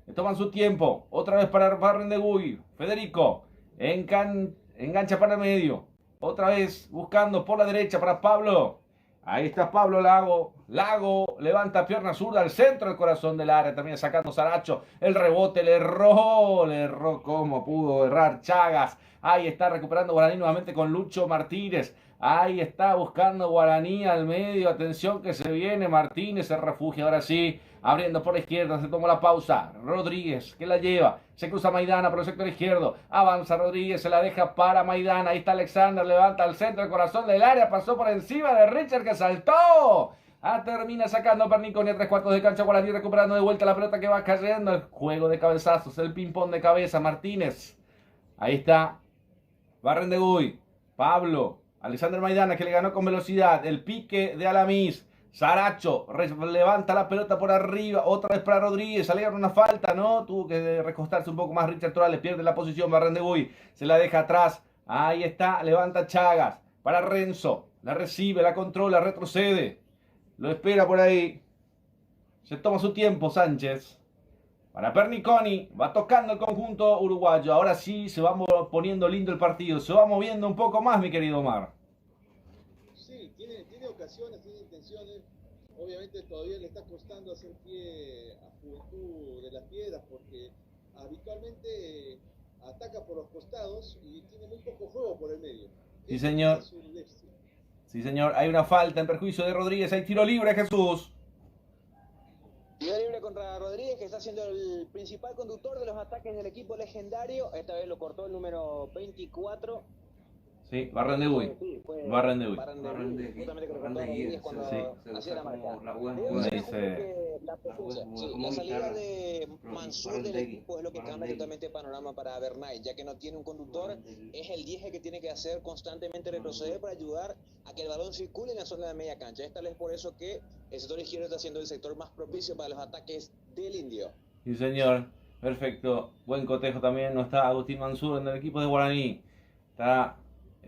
le toman su tiempo. Otra vez para Barrendegui. Federico, engancha para el medio. Otra vez buscando por la derecha para Pablo. Ahí está Pablo Lago. Lago levanta pierna zurda al centro del corazón del área. Termina sacando Saracho. El rebote le erró como pudo errar Chagas. Ahí está recuperando Guaraní nuevamente con Lucho Martínez. Ahí está buscando Guaraní al medio. Atención que se viene. Martínez se refugia ahora sí. Abriendo por la izquierda. Se tomó la pausa. Rodríguez que la lleva. Se cruza Maidana por el sector izquierdo. Avanza Rodríguez. Se la deja para Maidana. Ahí está Alexander. Levanta al centro del corazón del área. Pasó por encima de Richard que saltó. Termina sacando Perniconi a 3/4 de cancha. Guaraní recuperando de vuelta la pelota que va cayendo. El juego de cabezazos. El ping-pong de cabeza. Martínez. Ahí está. Barrendegui. Pablo. Alexander Maidana que le ganó con velocidad. El pique de Alamis. Saracho levanta la pelota por arriba. Otra vez para Rodríguez. Alegan una falta, ¿no? Tuvo que recostarse un poco más. Richard Torales pierde la posición. Barrendegui se la deja atrás. Ahí está. Levanta Chagas. Para Renzo. La recibe, la controla, retrocede. Lo espera por ahí. Se toma su tiempo Sánchez. Para Perniconi. Va tocando el conjunto uruguayo. Ahora sí se va poniendo lindo el partido. Se va moviendo un poco más, mi querido Omar. Sí, tiene ocasiones, tiene intenciones. Obviamente todavía le está costando hacer pie a Juventud de las Piedras porque habitualmente ataca por los costados y tiene muy poco juego por el medio. Sí, señor. Sí, señor. Hay una falta en perjuicio de Rodríguez. Hay tiro libre, Jesús. Tiro libre contra Rodríguez, que está siendo el principal conductor de los ataques del equipo legendario. Esta vez lo cortó el número 24. Sí, Barrendegui. Sí, Barrendegui. Justamente que lo cortó Rodríguez cuando hacía la marca. La salida de Mansur del equipo es lo que cambia totalmente el panorama para Bernay, ya que no tiene un conductor, es el 10 que tiene que hacer constantemente retroceder para ayudar a que el balón circule en la zona de media cancha. Esta vez por eso que el sector izquierdo está siendo el sector más propicio para los ataques del Indio. Sí, señor. Perfecto. Buen cotejo también. No está Agustín Mansur en el equipo de Guaraní. Está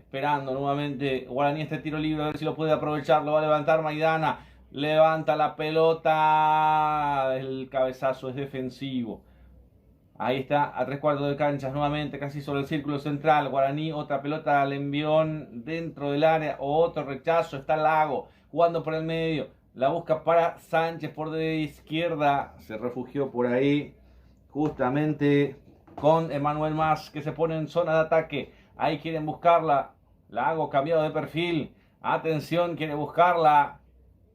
esperando nuevamente Guaraní este tiro libre, a ver si lo puede aprovechar, lo va a levantar Maidana, levanta la pelota, el cabezazo es defensivo. Ahí está, a 3/4 de canchas nuevamente, casi sobre el círculo central. Guaraní, otra pelota al envión dentro del área, otro rechazo, está Lago jugando por el medio, la busca para Sánchez por de izquierda, se refugió por ahí, justamente con Emanuel Mas, que se pone en zona de ataque. Ahí quieren buscarla, Lago cambiado de perfil, atención, quiere buscarla.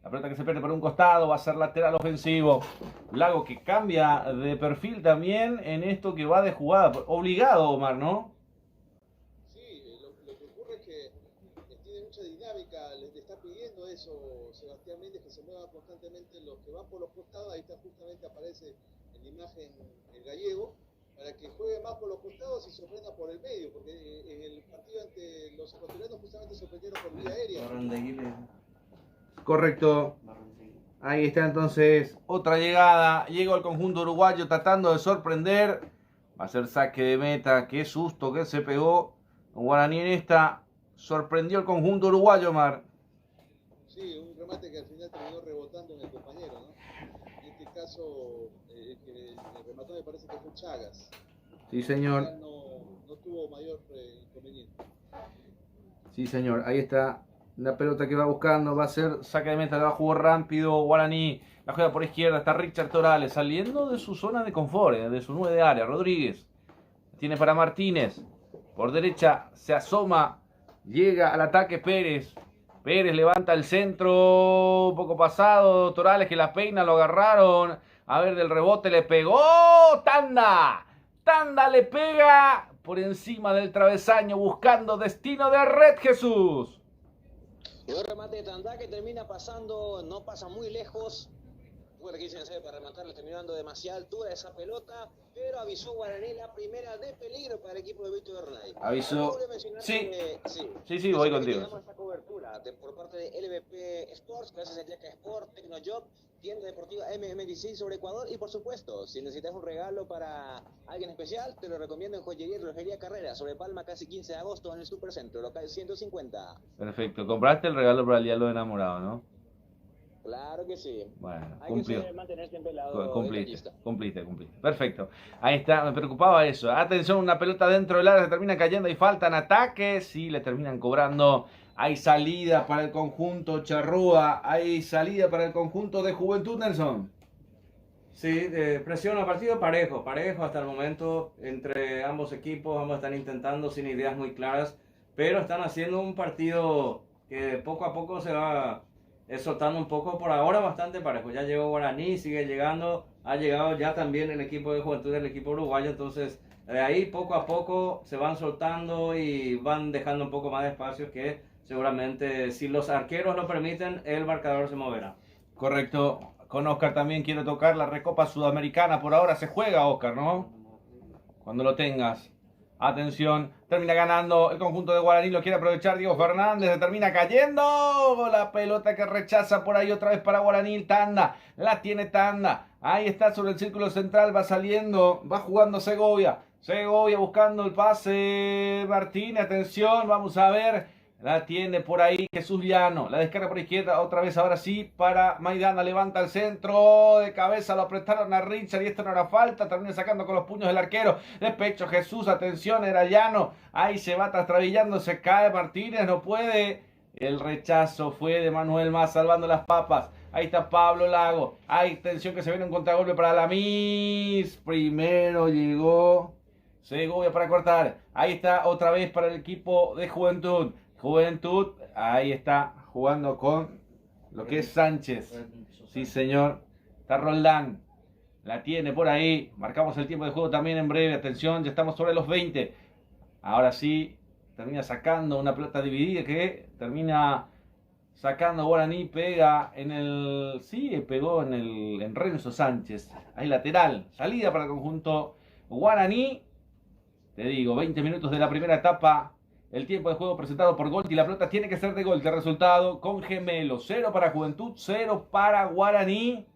La pelota que se pierde por un costado va a ser lateral ofensivo. Lago que cambia de perfil también en esto que va de jugada. Obligado, Omar, ¿no? Sí, lo que ocurre es que tiene mucha dinámica, le está pidiendo eso Sebastián Méndez, que se mueva constantemente los que van por los costados. Ahí está, justamente aparece en la imagen el gallego, para que juegue más por los costados y sorprenda por el medio, porque en el partido ante los ecuatorianos justamente sorprendieron por vía aérea. Correcto. Ahí está entonces otra llegada. Llegó el conjunto uruguayo tratando de sorprender. Va a ser saque de meta. Qué susto que se pegó Guaraní en esta. Sorprendió el conjunto uruguayo, Omar. Sí, un remate que al final terminó rebotando en el compañero, ¿no? En este caso, el que remató me parece que fue Chagas. Sí, señor. No tuvo mayor inconveniente. Sí, señor. Ahí está. La pelota que va buscando va a ser saque de meta, la va a jugar rápido Guaraní, la juega por izquierda, está Richard Torales saliendo de su zona de confort, de su 9 de área. Rodríguez tiene para Martínez, por derecha se asoma, llega al ataque Pérez, Pérez levanta el centro, un poco pasado, Torales que la peina, lo agarraron, a ver del rebote le pegó, Tanda le pega por encima del travesaño buscando destino de red, Jesús. Y un remate de Tandá que termina pasando, no pasa muy lejos. Bueno, aquí se hace para rematar, le terminó dando demasiada altura esa pelota, pero avisó Guaraní la primera de peligro para el equipo de Víctor Bernay. Avisó. Sí, voy contigo. Esta cobertura por parte de LVP Sports, gracias a Yaca Sport, Tecnojob, tienda deportiva MM16 sobre Ecuador, y por supuesto, si necesitas un regalo para alguien especial, te lo recomiendo en Joyería y Relojería Carrera, sobre Palma, casi 15 de agosto, en el Supercentro, local 150. Perfecto, compraste el regalo para el día de los enamorados, ¿no? Claro que sí. Bueno, hay cumplió. que mantener siempre el lado Cumpliste. Perfecto. Ahí está, me preocupaba eso. Atención, una pelota dentro del área, se termina cayendo y faltan ataques. Sí, le terminan cobrando. Hay salida para el conjunto Charrúa. Hay salida para el conjunto de Juventud, Nelson. Sí, presiona partido parejo hasta el momento entre ambos equipos. Ambos están intentando sin ideas muy claras, pero están haciendo un partido que poco a poco se va soltando un poco. Por ahora bastante parejo. Ya llegó Guaraní, sigue llegando, ha llegado ya también el equipo de Juventud, el equipo uruguayo. Entonces de ahí poco a poco se van soltando y van dejando un poco más de espacio, que seguramente, si los arqueros lo permiten, el marcador se moverá. Correcto. Con Oscar también quiero tocar la Recopa Sudamericana. Por ahora se juega, Oscar, ¿no? Cuando lo tengas. Atención, termina ganando el conjunto de Guaraní, lo quiere aprovechar Diego Fernández, se termina cayendo, la pelota que rechaza por ahí otra vez para Guaraní, Tanda, la tiene Tanda, ahí está sobre el círculo central, va saliendo, va jugando Segovia buscando el pase, Martínez, atención, vamos a ver, la tiene por ahí Jesús Llano, la descarga por izquierda, otra vez ahora sí para Maidana, levanta el centro, de cabeza lo apretaron a Richard y esto no era falta, termina sacando con los puños del arquero, de pecho Jesús, atención, era Llano, ahí se va trastabillando, se cae Martínez, no puede, el rechazo fue de Manuel Mas salvando las papas. Ahí está Pablo Lago, hay atención que se viene un contragolpe para la Miss, primero llegó Segovia para cortar, ahí está otra vez para el equipo de Juventud, ahí está jugando con lo que es Sánchez. Sí, señor. Está Roldán. La tiene por ahí. Marcamos el tiempo de juego también en breve. Atención, ya estamos sobre los 20. Ahora sí, termina sacando una pelota dividida que termina sacando Guaraní. Pega en el... Sí, pegó en Renzo Sánchez. Ahí lateral. Salida para el conjunto Guaraní. Te digo, 20 minutos de la primera etapa. El tiempo de juego presentado por Golti. La pelota tiene que ser de Golti. El resultado con gemelo. 0 para Juventud, 0 para Guaraní.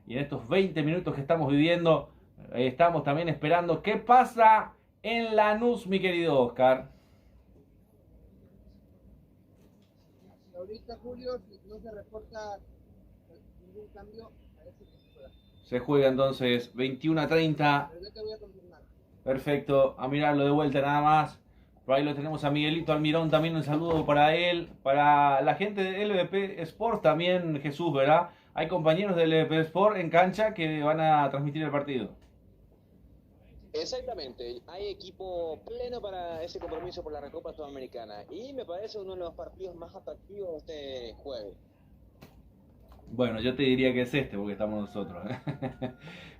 Y en estos 20 minutos que estamos viviendo, estamos también esperando qué pasa en Lanús, mi querido Oscar. ahorita, Julio, si no se reporta ningún cambio, parece que se juega. Se juega entonces 21:30. Pero yo te voy a confirmar. Perfecto, a mirarlo de vuelta nada más. Por ahí lo tenemos a Miguelito Almirón, también un saludo para él, para la gente de LVP Sport también, Jesús, ¿verdad? Hay compañeros de LVP Sport en cancha que van a transmitir el partido. Exactamente, hay equipo pleno para ese compromiso por la Recopa Sudamericana y me parece uno de los partidos más atractivos de este jueves. Bueno, yo te diría que es este porque estamos nosotros.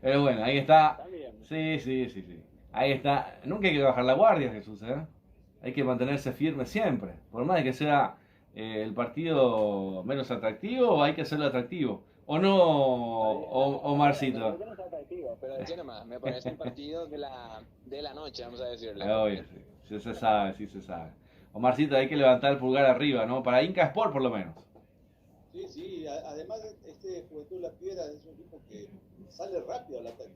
Pero bueno, ahí está. También. Sí. Ahí está. Nunca hay que bajar la guardia, Jesús, ¿eh? Hay que mantenerse firme siempre. Por más de que sea el partido menos atractivo, hay que hacerlo atractivo. ¿O no, Omarcito? No está atractivo, pero decía nomás, me parece el partido de la noche, vamos a decirle. Obvio, sí se sabe, sí se sabe. Omarcito, hay que levantar el pulgar arriba, ¿no? Para Inca Sport, por lo menos. Sí, además Juventud La Piedra es un equipo que sale rápido al ataque.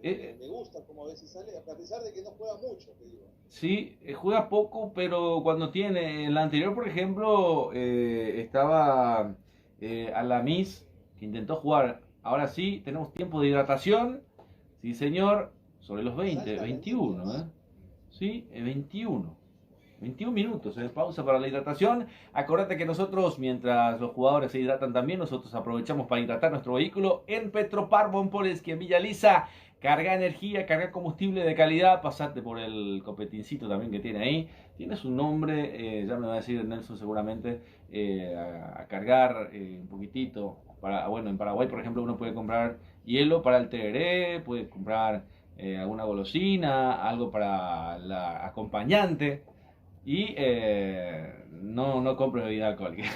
Me gusta como a veces sale, a pesar de que no juega mucho, te digo. Sí, juega poco, pero cuando tiene, en la anterior, por ejemplo, estaba Alamis, que intentó jugar. Ahora sí, tenemos tiempo de hidratación, sí señor, sobre los 20, 21, ¿eh? Sí, 21 minutos, pausa para la hidratación. Acordate que nosotros, mientras los jugadores se hidratan también, nosotros aprovechamos para hidratar nuestro vehículo en Petropar Bonpoleski, en Villa Lisa. Carga energía, carga combustible de calidad, pasate por el copetincito también que tiene ahí. Tiene su nombre, ya me va a decir Nelson seguramente, a cargar un poquitito. Bueno, en Paraguay, por ejemplo, uno puede comprar hielo para el tereré, puede comprar alguna golosina, algo para la acompañante. Y no compres bebida alcohólica.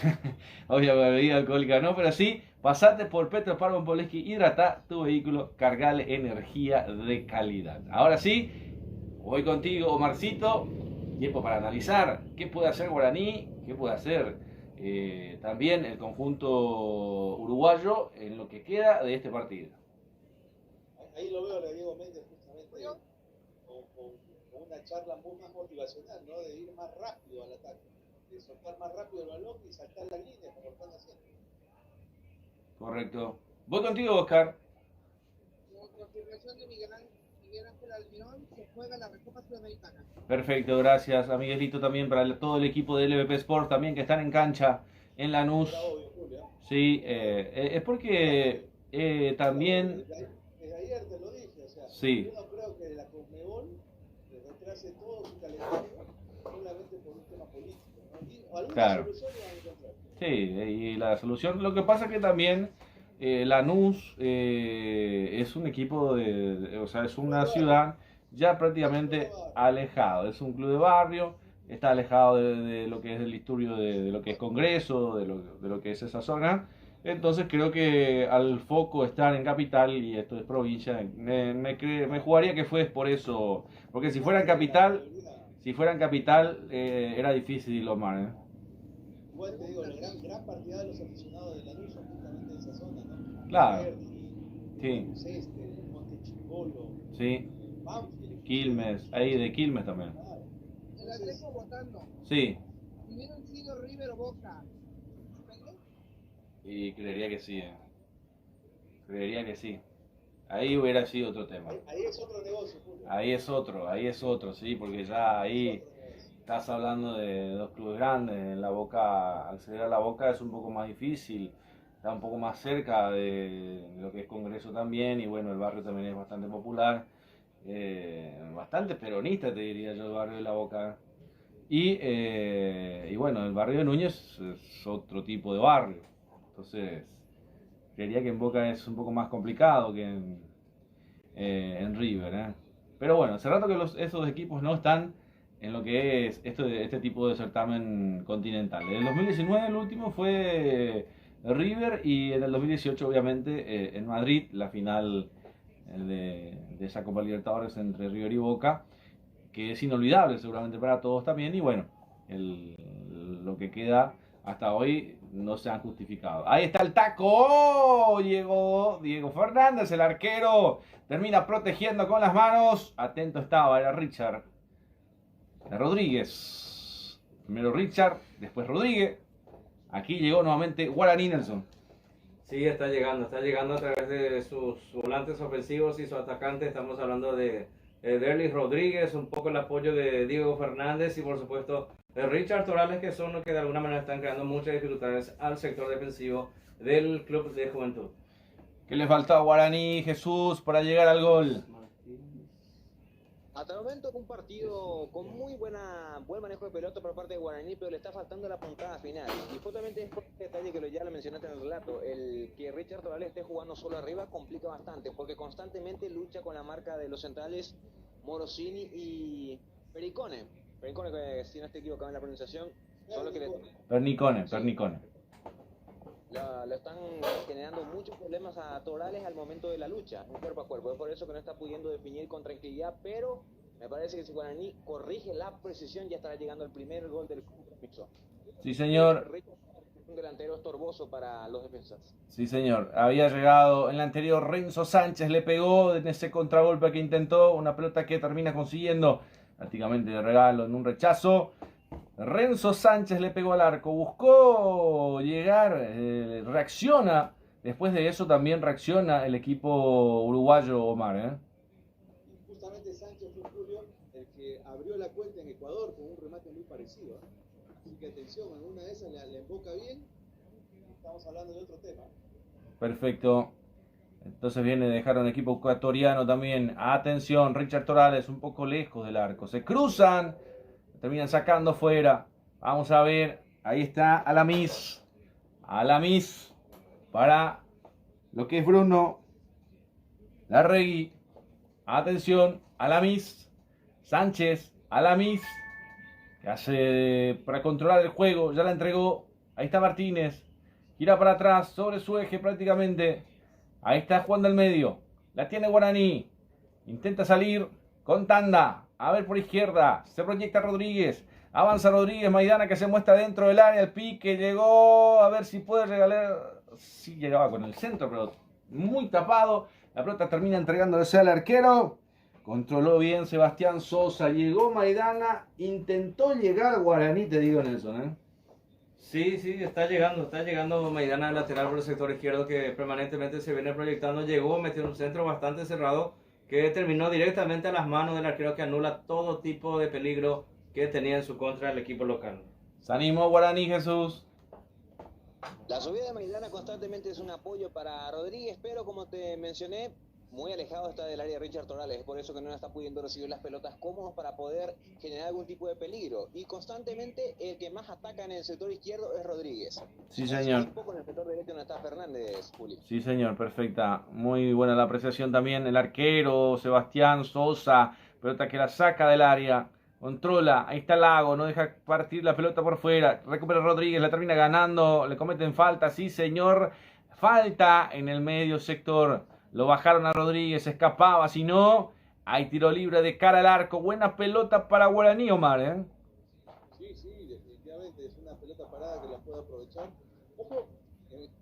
Obvio, bebida alcohólica no, pero sí, pasate por Petropar Bonpoleski, hidrata tu vehículo, cargale energía de calidad. Ahora sí, voy contigo, Omarcito. Tiempo para analizar qué puede hacer Guaraní, qué puede hacer también el conjunto uruguayo en lo que queda de este partido. Ahí lo veo a Diego Méndez justamente con una charla muy más motivacional, ¿no? De ir más rápido al ataque, de soltar más rápido el balón y saltar la línea como están haciendo. Correcto. Voy contigo, Oscar. Con confirmación de Miguel Ángel Almirón, se juega la Recopa Sudamericana. Perfecto, gracias a Miguelito también, para todo el equipo de LVP Sport también que están en cancha en Lanús. Sí, es porque también... Desde ayer te lo dije, o sea, sí. yo no creo que la Conmebol retrase todo su calendario solamente por un tema político, ¿no? Y alguna claro. Solución van a encontrar. Sí, y la solución, lo que pasa que también Lanús es un equipo o sea, es una ciudad ya prácticamente alejado, es un club de barrio, está alejado de lo que es el disturbio de lo que es Congreso, de lo que es esa zona. Entonces creo que al foco estar en capital, y esto es provincia, me jugaría que fue por eso, porque si fuera en capital era difícil, Omar, Igual te digo, la gran partida de los aficionados de Lanús son justamente de esa zona, ¿no? Claro. Sí. Monte Chingolo. Sí. Banfield. Quilmes, ahí de Quilmes también. Claro. El Atlético votando. Sí. Si hubieran sido River o Boca, Y creería que sí, Creería que sí. Ahí hubiera sido otro tema. Ahí es otro negocio, Julio. Ahí es otro, sí, porque ya ahí estás hablando de dos clubes grandes. En la Boca, acceder a la Boca es un poco más difícil, está un poco más cerca de lo que es Congreso también, y bueno, el barrio también es bastante popular, bastante peronista, te diría yo, el barrio de la Boca. Y bueno, el barrio de Núñez es otro tipo de barrio. Entonces, creería que en Boca es un poco más complicado que en River, Pero bueno, hace rato que esos equipos no están en lo que es este tipo de certamen continental. En el 2019 el último fue River, y en el 2018 obviamente en Madrid la final de esa Copa Libertadores entre River y Boca, que es inolvidable seguramente para todos también, y bueno, lo que queda hasta hoy no se han justificado. Ahí está el taco. ¡Oh! Llegó Diego Fernández, el arquero. Termina protegiendo con las manos. Atento estaba, era Richard Rodríguez. Primero Richard, después Rodríguez. Aquí llegó nuevamente Guaraní, Nelson. Sí, está llegando a través de sus volantes ofensivos y sus atacantes. Estamos hablando de Derlis Rodríguez, un poco el apoyo de Diego Fernández y por supuesto de Richard Torales, que son los que de alguna manera están creando muchas dificultades al sector defensivo del Club de Juventud. ¿Qué le faltaba a Guaraní, Jesús, para llegar al gol? Hasta el momento un partido con buen manejo de pelota por parte de Guaraní, pero le está faltando la puntada final. Y justamente es por este detalle que ya lo mencionaste en el relato, el que Richard Torales esté jugando solo arriba complica bastante, porque constantemente lucha con la marca de los centrales Morosini y Pericone. Pericone, que si no estoy equivocado en la pronunciación, solo que Pernicone. le están generando muchos problemas a Torales al momento de la lucha, un cuerpo a cuerpo. Es por eso que no está pudiendo definir con tranquilidad, pero me parece que si Guaraní corrige la precisión, ya estará llegando el primer gol del compromiso. Sí, señor. Un delantero estorboso para los defensas. Sí, señor. Había llegado en la anterior Renzo Sánchez, le pegó en ese contragolpe que intentó, una pelota que termina consiguiendo prácticamente de regalo en un rechazo. Renzo Sánchez le pegó al arco, buscó llegar, reacciona. Después de eso también reacciona el equipo uruguayo, Omar. Justamente Sánchez fue Julio el que abrió la cuenta en Ecuador con un remate muy parecido. Así que atención, en una de esas le emboca bien. Estamos hablando de otro tema. Perfecto. Entonces dejaron equipo ecuatoriano también. Atención, Richard Torales un poco lejos del arco. Se cruzan. Terminan sacando fuera. Vamos a ver. Ahí está Alamis. Alamis para lo que es Bruno Larregui. Atención. Alamis. Sánchez. Alamis. Que hace para controlar el juego. Ya la entregó. Ahí está Martínez. Gira para atrás. Sobre su eje prácticamente. Ahí está jugando al medio. La tiene Guaraní. Intenta salir con tanda. A ver por izquierda, se proyecta Rodríguez, avanza Rodríguez, Maidana que se muestra dentro del área, el pique llegó, a ver si puede regalar, sí llegaba con el centro, pero muy tapado, la pelota termina entregándose al arquero, controló bien Sebastián Sosa, llegó Maidana, intentó llegar Guaraní, te digo Nelson, Sí, está llegando Maidana al lateral por el sector izquierdo que permanentemente se viene proyectando, llegó, metió un centro bastante cerrado, que terminó directamente a las manos del arquero que anula todo tipo de peligro que tenía en su contra el equipo local. Se animó Guaraní, Jesús. La subida de Maidana constantemente es un apoyo para Rodríguez, pero como te mencioné, muy alejado está del área de Richard Torales, es por eso que no está pudiendo recibir las pelotas cómodos para poder generar algún tipo de peligro. Y constantemente el que más ataca en el sector izquierdo es Rodríguez. Sí, señor. Un poco en el sector derecho no está Fernández, Juli. Sí, señor, perfecta. Muy buena la apreciación también. El arquero, Sebastián Sosa, pelota que la saca del área. Controla, ahí está Lago, no deja partir la pelota por fuera. Recupera Rodríguez, la termina ganando. Le cometen falta, sí, señor. Falta en el medio sector. Lo bajaron a Rodríguez, escapaba, si no, hay tiro libre de cara al arco. Buena pelota para Guaraní, Omar, Sí, definitivamente es una pelota parada que la puede aprovechar. Ojo,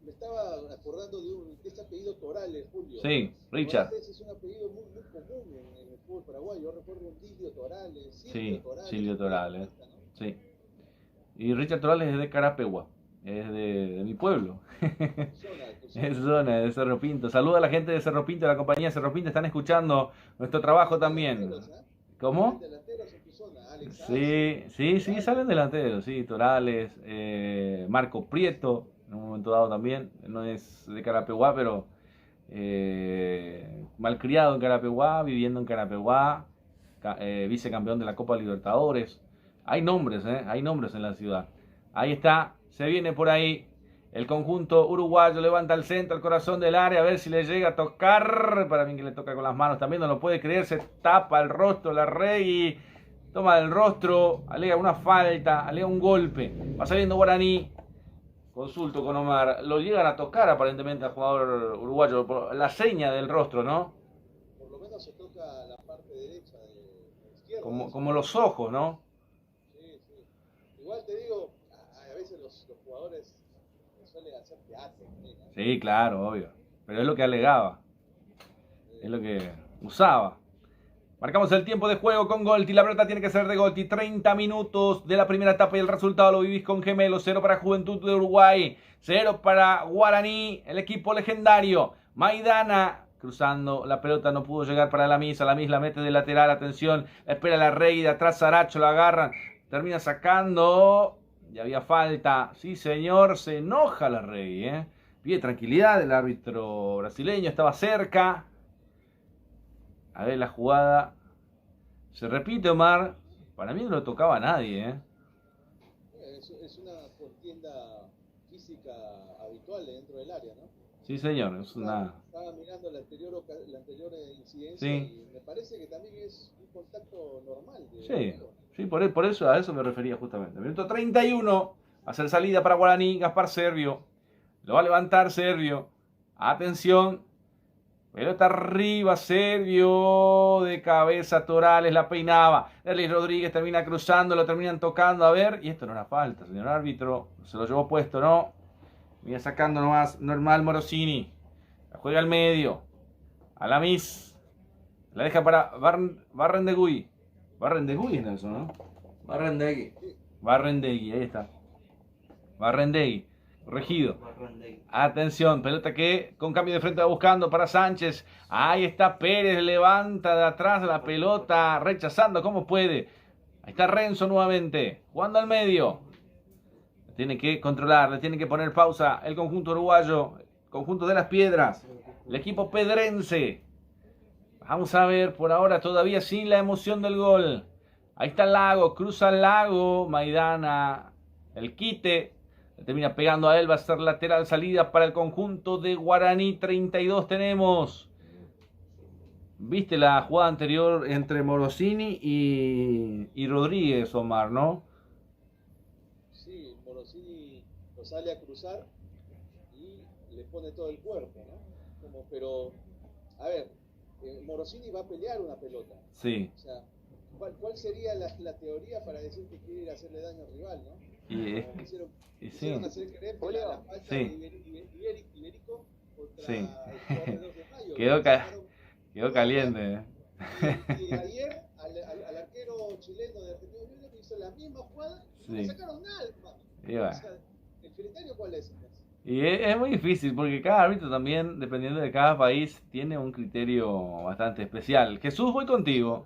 me estaba acordando de este apellido Torales, Julio. Sí, Richard. Torales es un apellido muy común en el fútbol paraguayo. Yo recuerdo un Silvio Torales. Silvio Torales. ¿No? Sí. Y Richard Torales es de Carapegua. Es de mi pueblo. Es zona de Cerro Pinto. Saluda a la gente de Cerro Pinto, la compañía de Cerro Pinto. Están escuchando nuestro trabajo también. ¿Cómo? Sí, salen delanteros. Sí, Torales, Marco Prieto, en un momento dado también. No es de Carapeguá, pero malcriado en Carapeguá, viviendo en Carapeguá, vicecampeón de la Copa Libertadores. Hay nombres en la ciudad. Ahí está, se viene por ahí el conjunto uruguayo, levanta el centro, el corazón del área, a ver si le llega a tocar. Para mí que le toca con las manos, también no lo puede creer, se tapa el rostro Larregui, toma el rostro, alega una falta, alega un golpe. Va saliendo Guaraní, consulto con Omar, lo llegan a tocar aparentemente al jugador uruguayo, por la seña del rostro, ¿no? Por lo menos se toca la parte derecha de la izquierda. Como los ojos, ¿no? Sí. Igual te digo, a veces los jugadores suelen hacer teatro. ¿No? Sí, claro, obvio. Pero es lo que alegaba. Es lo que usaba. Marcamos el tiempo de juego con Golti. La pelota tiene que ser de Golti. 30 minutos de la primera etapa y el resultado lo vivís con Gemelos. 0 para Juventud de Uruguay. 0 para Guaraní, el equipo legendario. Maidana cruzando la pelota, no pudo llegar para la misa. La mete de lateral. Atención, espera la Rey. De atrás Saracho, la agarran. Termina sacando. Ya había falta. Sí, señor. Se enoja la Rey. Pide tranquilidad. El árbitro brasileño estaba cerca. A ver la jugada. Se repite, Omar. Para mí no lo tocaba a nadie. Es una contienda física habitual dentro del área, ¿no? Sí, señor. Estaba mirando la anterior incidencia, sí. Y me parece que también es un contacto normal. Sí, por eso a eso me refería justamente. Minuto 31. Hacer salida para Guaraní. Gaspar Servio. Lo va a levantar Servio. Atención. Pelota arriba, Servio, de cabeza, Torales la peinaba. Erlis Rodríguez termina cruzando, lo terminan tocando. A ver, y esto no era falta, señor árbitro. Se lo llevó puesto, ¿no? Viene sacando nomás, normal Morosini. La juega al medio. A la Miss. La deja para Barrendegui. Barrendegui es Nelson, ¿no? Barrendegui, ahí está. Barrendegui. Corregido. Atención, pelota que con cambio de frente va buscando para Sánchez. Ahí está Pérez, levanta de atrás la pelota, rechazando como puede. Ahí está Renzo nuevamente, jugando al medio. Tiene que controlar, le tiene que poner pausa el conjunto uruguayo, conjunto de las Piedras, el equipo pedrense. Vamos a ver, por ahora todavía sin la emoción del gol. Ahí está Lago, cruza Lago, Maidana, el quite. Termina pegando a él, va a ser lateral salida para el conjunto de Guaraní. 32 tenemos. Viste la jugada anterior entre Morosini y Rodríguez, Omar, ¿no? Sí, Morosini lo sale a cruzar y le pone todo el cuerpo, ¿no? Pero, a ver, Morosini va a pelear una pelota. Sí. O sea, ¿cuál sería la teoría para decir que quiere ir a hacerle daño al rival, ¿no? Hicieron hacer creer que la falta de Ibérico contra el jugador de 2 de mayo. Quedó caliente. Y ayer al arquero chileno de Argentino Juniors hizo la misma jugada y le sacaron nada. O sea, ¿el criterio cuál es? Y es muy difícil porque cada árbitro también, dependiendo de cada país, tiene un criterio bastante especial. Jesús, voy contigo.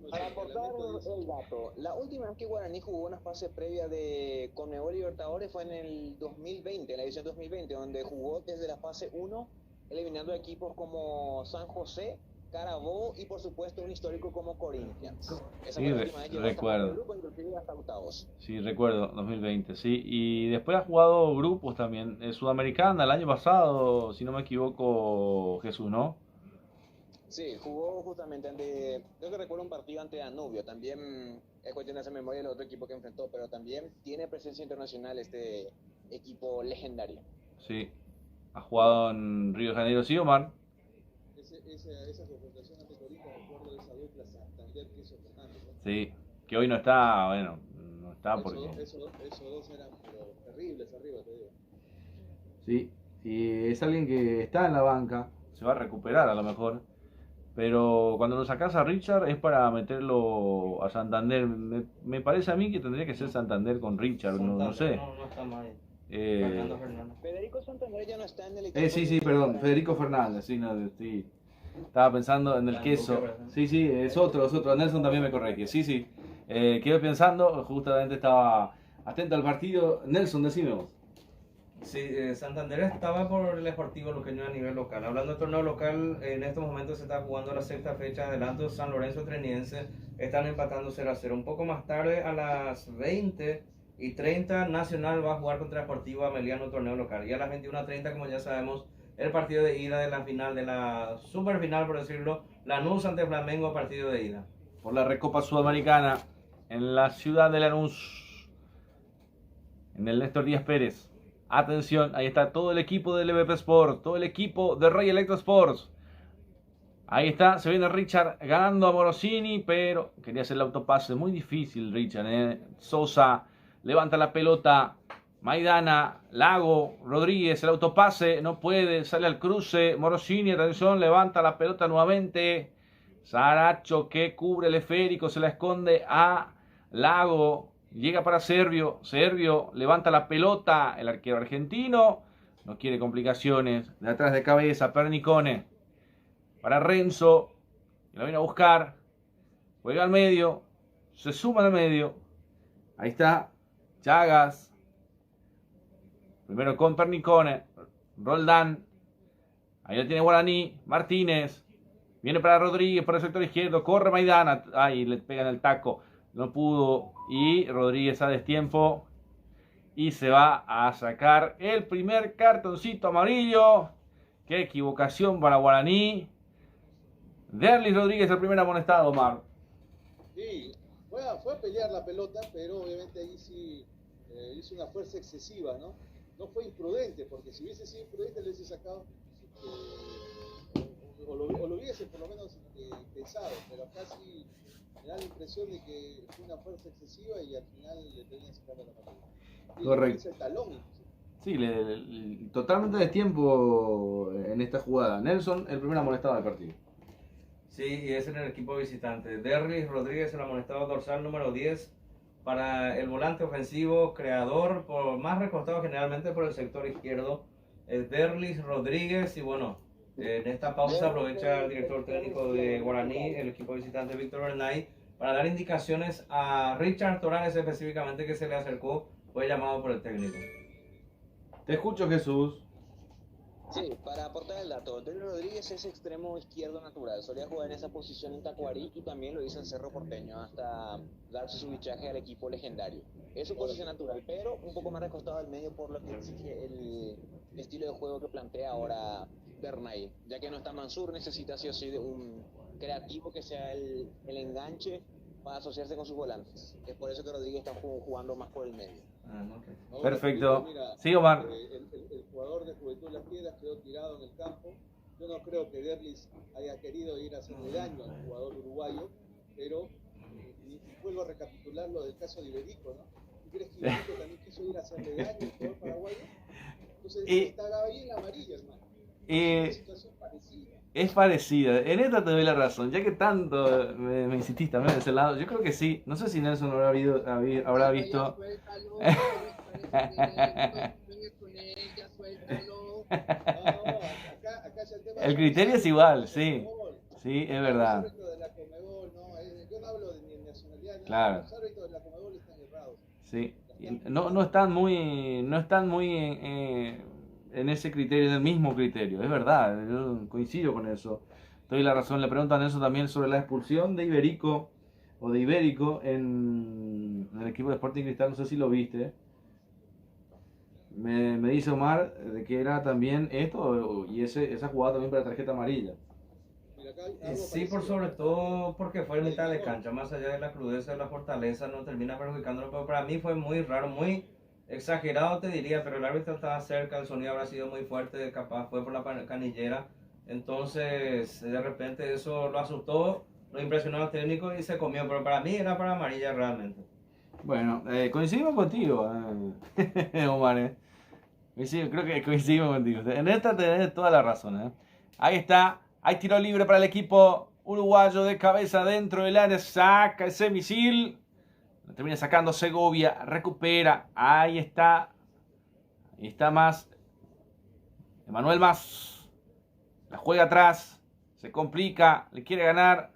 Para aportar el dato, la última vez que Guaraní jugó una fase previa de Conmebol Libertadores fue en el 2020, en la edición 2020, donde jugó desde la fase 1, eliminando equipos como San José, Carabobo y por supuesto un histórico como Corinthians. Esa fue la última vez que recuerdo. El grupo, inclusive hasta octavos. Sí, recuerdo, 2020, sí. Y después ha jugado grupos también. Sudamericana el año pasado, si no me equivoco, Jesús, ¿no? Sí, jugó justamente ante, creo que recuerdo un partido ante Danubio, también es cuestión de hacer memoria del otro equipo que enfrentó, pero también tiene presencia internacional este equipo legendario. Sí, ha jugado en Río de Janeiro, ¿sí, Omar? Esa confrontación ante Corinthians, recuerdo de esa dupla Santander que hizo Fernández, ¿no? Sí, que hoy no está, bueno, no está porque... Esos dos eran pero terribles arriba, te digo. Sí, y es alguien que está en la banca, se va a recuperar a lo mejor. Pero cuando lo sacas a Richard es para meterlo a Santander. Me parece a mí que tendría que ser Santander con Richard, no sé. No está mal. Federico Santander ya no está en el equipo. Sí, perdón, Federico Fernández, sí, estaba pensando en el queso. Sí, es otro. Nelson también me corrige. Sí. Quedé pensando, justamente estaba atento al partido. Nelson, decime vos. Sí, Santander estaba por el Sportivo Luqueño a nivel local. Hablando de torneo local, en estos momentos se está jugando la sexta fecha. Adelanto San Lorenzo Treniense. Están empatando 0-0. Un poco más tarde, a las 20:30, Nacional va a jugar contra Sportivo Ameliano, torneo local. Y a las 21:30, como ya sabemos, el partido de ida de la final, de la superfinal, por decirlo, Lanús ante Flamengo, partido de ida. Por la Recopa Sudamericana, en la ciudad de Lanús, en el Néstor Díaz Pérez. Atención, ahí está todo el equipo del LVP Sport, todo el equipo de Rey Electro Sports. Ahí está, se viene Richard ganando a Morosini, pero quería hacer el autopase, muy difícil Richard, Sosa levanta la pelota, Maidana, Lago, Rodríguez, el autopase, no puede, sale al cruce, Morosini, atención, levanta la pelota nuevamente, Saracho que cubre el esférico, se la esconde a Lago. Llega para Servio. Servio levanta la pelota. El arquero argentino no quiere complicaciones. De atrás de cabeza, Pernicone. Para Renzo. La viene a buscar. Juega al medio. Se suma al medio. Ahí está. Chagas. Primero con Pernicone. Roldán. Ahí lo tiene Guaraní. Martínez. Viene para Rodríguez por el sector izquierdo. Corre Maidana. Ahí le pegan el taco. No pudo. Y Rodríguez a destiempo. Y se va a sacar el primer cartoncito amarillo. Qué equivocación para Guaraní. Derlis Rodríguez, el primer amonestado, Omar. Sí, fue a pelear la pelota, pero obviamente ahí sí hizo una fuerza excesiva, ¿no? No fue imprudente, porque si hubiese sido imprudente le hubiese sacado, o lo hubiese por lo menos pensado, pero acá sí me da la impresión de que fue una fuerza excesiva y al final le tenían sacando la pelota. Correcto. El talón, Sí, totalmente de tiempo en esta jugada. Nelson, el primer amonestado del partido. Sí, y es en el equipo visitante. Derlis Rodríguez, el amonestado dorsal número 10 para el volante ofensivo, creador, más recostado generalmente por el sector izquierdo. Es Derlis Rodríguez y bueno, en esta pausa aprovecha el director técnico de Guaraní, el equipo visitante Víctor Bernay, para dar indicaciones a Richard Torales específicamente, que se le acercó, fue llamado por el técnico. Te escucho, Jesús. Sí, para aportar el dato, Derlis Rodríguez es extremo izquierdo natural, solía jugar en esa posición en Tacuarí y también lo hizo en Cerro Porteño hasta darse su fichaje al equipo legendario. Es su posición natural, pero un poco más recostado al medio por lo que exige el estilo de juego que plantea ahora Bernay. Ya que no está Mansur, necesita sí o sí de un creativo que sea el enganche para asociarse con sus volantes. Es por eso que Rodríguez está jugando más por el medio. Okay. Perfecto. Mira, sí, Omar. El jugador de Juventud de las Piedras quedó tirado en el campo. Yo no creo que Derlis haya querido ir a hacerle daño al jugador uruguayo, pero vuelvo a recapitular lo del caso de Iberico, ¿no? ¿Tú crees que Iberico también quiso ir a hacerle daño al jugador paraguayo? Entonces estaba ahí en la amarilla, hermano. Es una situación parecida. Es parecida. En esta te doy la razón. Ya que tanto me insistís también de ese lado, yo creo que sí. No sé si Nelson habrá visto. El criterio es igual, sí. Sí, es verdad. Yo no hablo de mi nacionalidad. Claro. Los árbitros de la Conmebol están errados. Sí. No están muy en ese criterio, en el mismo criterio. Es verdad, yo coincido con eso. Te doy la razón. Le preguntan eso también sobre la expulsión de Iberico en el equipo de Sporting Cristal. No sé si lo viste. Me dice Omar de que era también esto y esa jugada también para tarjeta amarilla. Sí, por sobre todo porque fue en mitad de cancha, más allá de la crudeza de la fortaleza, no termina perjudicándolo, pero para mí fue muy raro, muy exagerado te diría, pero el árbitro estaba cerca, el sonido habrá sido muy fuerte, capaz fue por la canillera, entonces de repente eso lo asustó, lo impresionó al técnico y se comió, pero para mí era para amarilla realmente. Bueno, coincidimos contigo, Omar. Creo que coincidimos contigo. En esta tenés toda la razón. Ahí está. Hay tiro libre para el equipo uruguayo de cabeza dentro del área. Saca ese misil. Lo termina sacando Segovia. Recupera. Ahí está. Ahí está más. Emanuel Más. La juega atrás. Se complica. Le quiere ganar.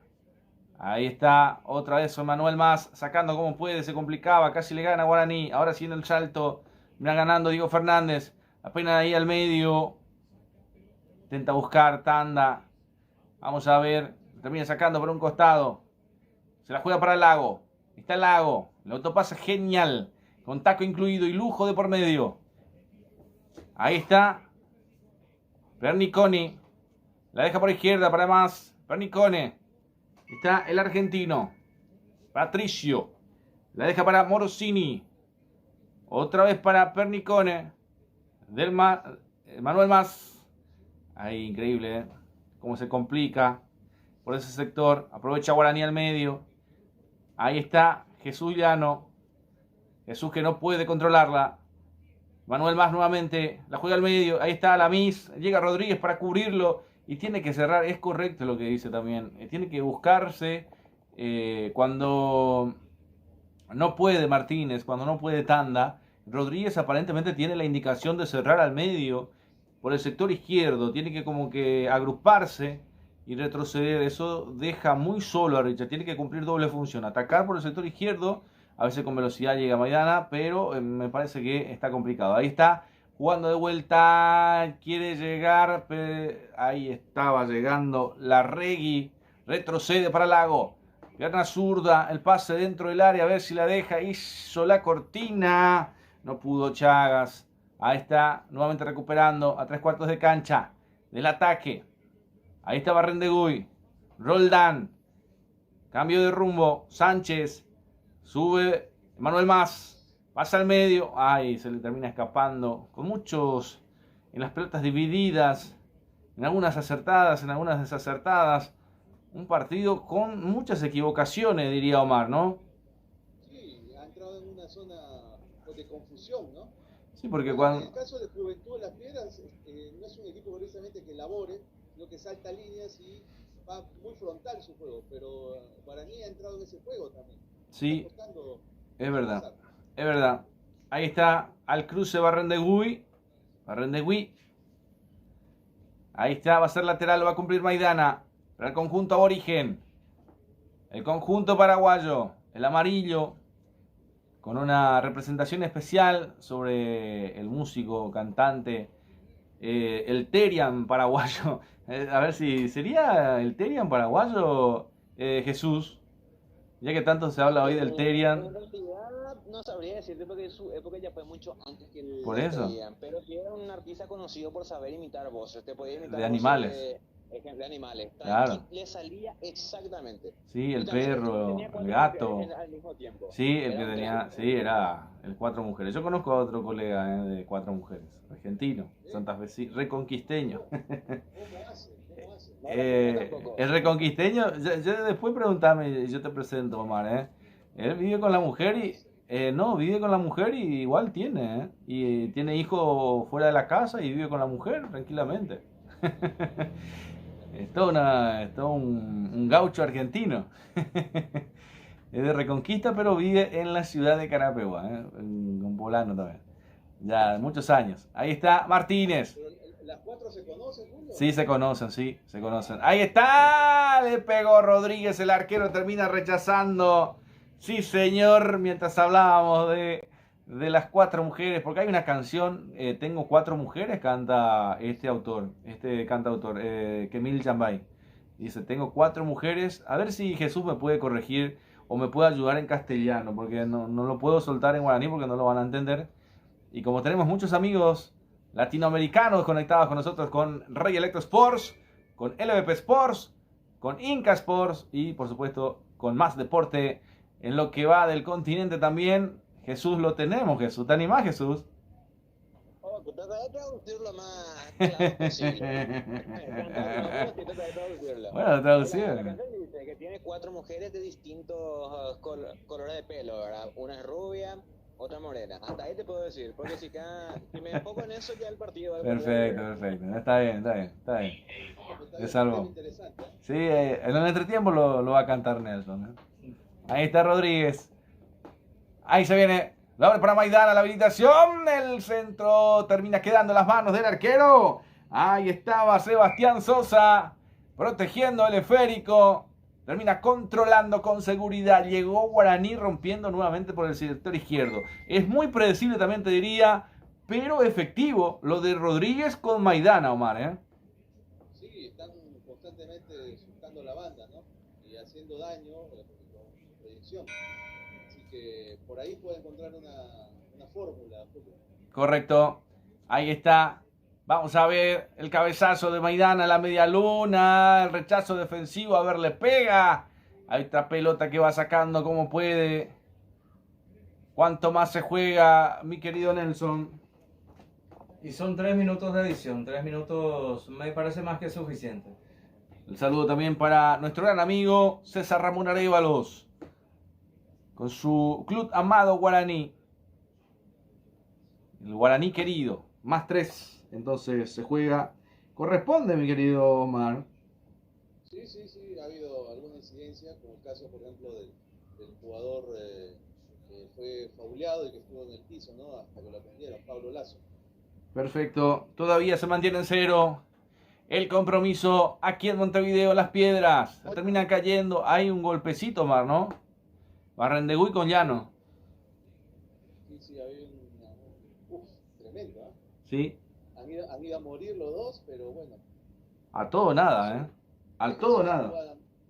Ahí está. Otra vez Emanuel Más. Sacando como puede. Se complicaba. Casi le gana a Guaraní. Ahora sí en el salto. Mira ganando Diego Fernández. Apenas ahí al medio. Intenta buscar tanda. Vamos a ver. Termina sacando por un costado. Se la juega para el Lago. Está el Lago. El autopase genial. Con taco incluido y lujo de por medio. Ahí está. Pernicone. La deja por izquierda para más. Pernicone. Está el argentino. Patricio. La deja para Morosini. Otra vez para Pernicone. Manuel Más. Ahí, increíble, cómo se complica por ese sector. Aprovecha Guaraní al medio. Ahí está Jesús Llano. Jesús que no puede controlarla. Manuel Más nuevamente. La juega al medio. Ahí está la Miss. Llega Rodríguez para cubrirlo. y tiene que cerrar. Es correcto lo que dice también. Tiene que buscarse cuando no puede Martínez, cuando no puede Tanda. Rodríguez aparentemente tiene la indicación de cerrar al medio por el sector izquierdo. Tiene que como que agruparse y retroceder. Eso deja muy solo a Richard. Tiene que cumplir doble función. Atacar por el sector izquierdo. A veces con velocidad llega Maidana, pero me parece que está complicado. Ahí está, jugando de vuelta. Quiere llegar. Ahí estaba llegando Larregui. Retrocede para Lago. Pierna zurda. El pase dentro del área. A ver si la deja. Hizo la cortina. No pudo Chagas. Ahí está, nuevamente recuperando a 3/4 de cancha del ataque. Ahí está Barrendegui. Roldán. Cambio de rumbo. Sánchez. Sube Manuel Mas. Pasa al medio. Ay, se le termina escapando. Con muchos en las pelotas divididas. En algunas acertadas, en algunas desacertadas. Un partido con muchas equivocaciones, diría Omar, ¿no? Sí, ha entrado en una zona de confusión, ¿no? Sí, porque En cuando... el caso de Juventud de las Piedras, no es un equipo precisamente que elabore, sino que salta líneas y va muy frontal su juego, pero Guaraní ha entrado en ese juego también. Sí, es verdad, es verdad. Ahí está, al cruce Barrendegui. Ahí está, va a ser lateral, va a cumplir Maidana. Para el conjunto aborigen. El conjunto paraguayo, el amarillo, con una representación especial sobre el músico, cantante, el Terian paraguayo. A ver si sería el Terian paraguayo, Jesús, ya que tanto se habla hoy del Terian. En realidad no sabría decirte porque su época ya fue mucho antes que el Por eso. Terian, pero sí era un artista conocido por saber imitar voces. Te podía imitar De voces animales. de animales. Claro. Y le salía exactamente. Sí, el Y también perro, tenía el cuatro gato. mujeres al mismo tiempo. Sí, el que Era un tenía, clásico. sí, era el 4 mujeres. Yo conozco a otro colega de 4 mujeres, argentino, santafesino, reconquisteño. ¿Cómo hace? El reconquisteño, yo después preguntame, yo te presento, Omar, Él vive con la mujer y, no, vive con la mujer y igual tiene, y tiene hijos fuera de la casa y vive con la mujer tranquilamente. Es todo un gaucho argentino. Es de Reconquista, pero vive en la ciudad de Carapeguá, un polano también. Ya muchos años. Ahí está Martínez. Pero las cuatro se conocen, Julio. Sí, se conocen, sí, se conocen. Ahí está, le pegó Rodríguez, el arquero termina rechazando. Sí, señor, mientras hablábamos de las 4 mujeres, porque hay una canción, Tengo 4 mujeres, canta este autor, este cantautor, Kemil Jambay. Dice, tengo 4 mujeres, a ver si Jesús me puede corregir o me puede ayudar en castellano, porque no lo puedo soltar en guaraní porque no lo van a entender. Y como tenemos muchos amigos latinoamericanos conectados con nosotros, con Rey Electro Sports, con LVP Sports, con Inca Sports y por supuesto con más deporte en lo que va del continente también. Jesús, lo tenemos, Jesús. ¿Te animás, Jesús? Oh, trata de traducirlo lo más claro posible. Trata de traducirlo. Bueno, traducir. La canción dice que tiene 4 mujeres de distintos colores de pelo, ¿verdad? Una es rubia, otra morena. Hasta ahí te puedo decir, porque si me enfoco en eso ya el partido va a Perfecto, perfecto. Está bien, está bien, está bien. Te salvo. Interesante. Sí, en el entretiempo lo va a cantar Nelson. Ahí está Rodríguez. Ahí se viene. La abre para Maidana, la habilitación. El centro termina quedando en las manos del arquero. Ahí estaba Sebastián Sosa protegiendo el esférico. Termina controlando con seguridad. Llegó Guaraní rompiendo nuevamente por el sector izquierdo. Es muy predecible también te diría, pero efectivo lo de Rodríguez con Maidana, Omar, Sí, están constantemente soltando la banda, ¿no? Y haciendo daño con su proyección. Así que por ahí puede encontrar una fórmula. Correcto. Ahí está. Vamos a ver el cabezazo de Maidana, la media luna, el rechazo defensivo, a ver, le pega. Ahí está pelota que va sacando como puede. ¿Cuánto más se juega, mi querido Nelson? Y son 3 minutos de edición, 3 minutos me parece más que suficiente. El saludo también para nuestro gran amigo César Ramón Arévalos, con su club amado Guaraní. El Guaraní querido, +3. Entonces se juega corresponde, mi querido Omar. Sí, ha habido alguna incidencia, como el caso, por ejemplo, del jugador que fue fauleado y que estuvo en el piso, ¿no? Hasta que lo atendieron, Pablo Lazo. Perfecto, todavía se mantiene en cero el compromiso aquí en Montevideo, Las Piedras. Se termina cayendo, hay un golpecito, Omar, ¿no? Barrendegui con Llano. Sí, había tremendo, ¿eh? Sí. Han ido a morir los dos, pero bueno. A todo nada, ¿eh? Al todo nada.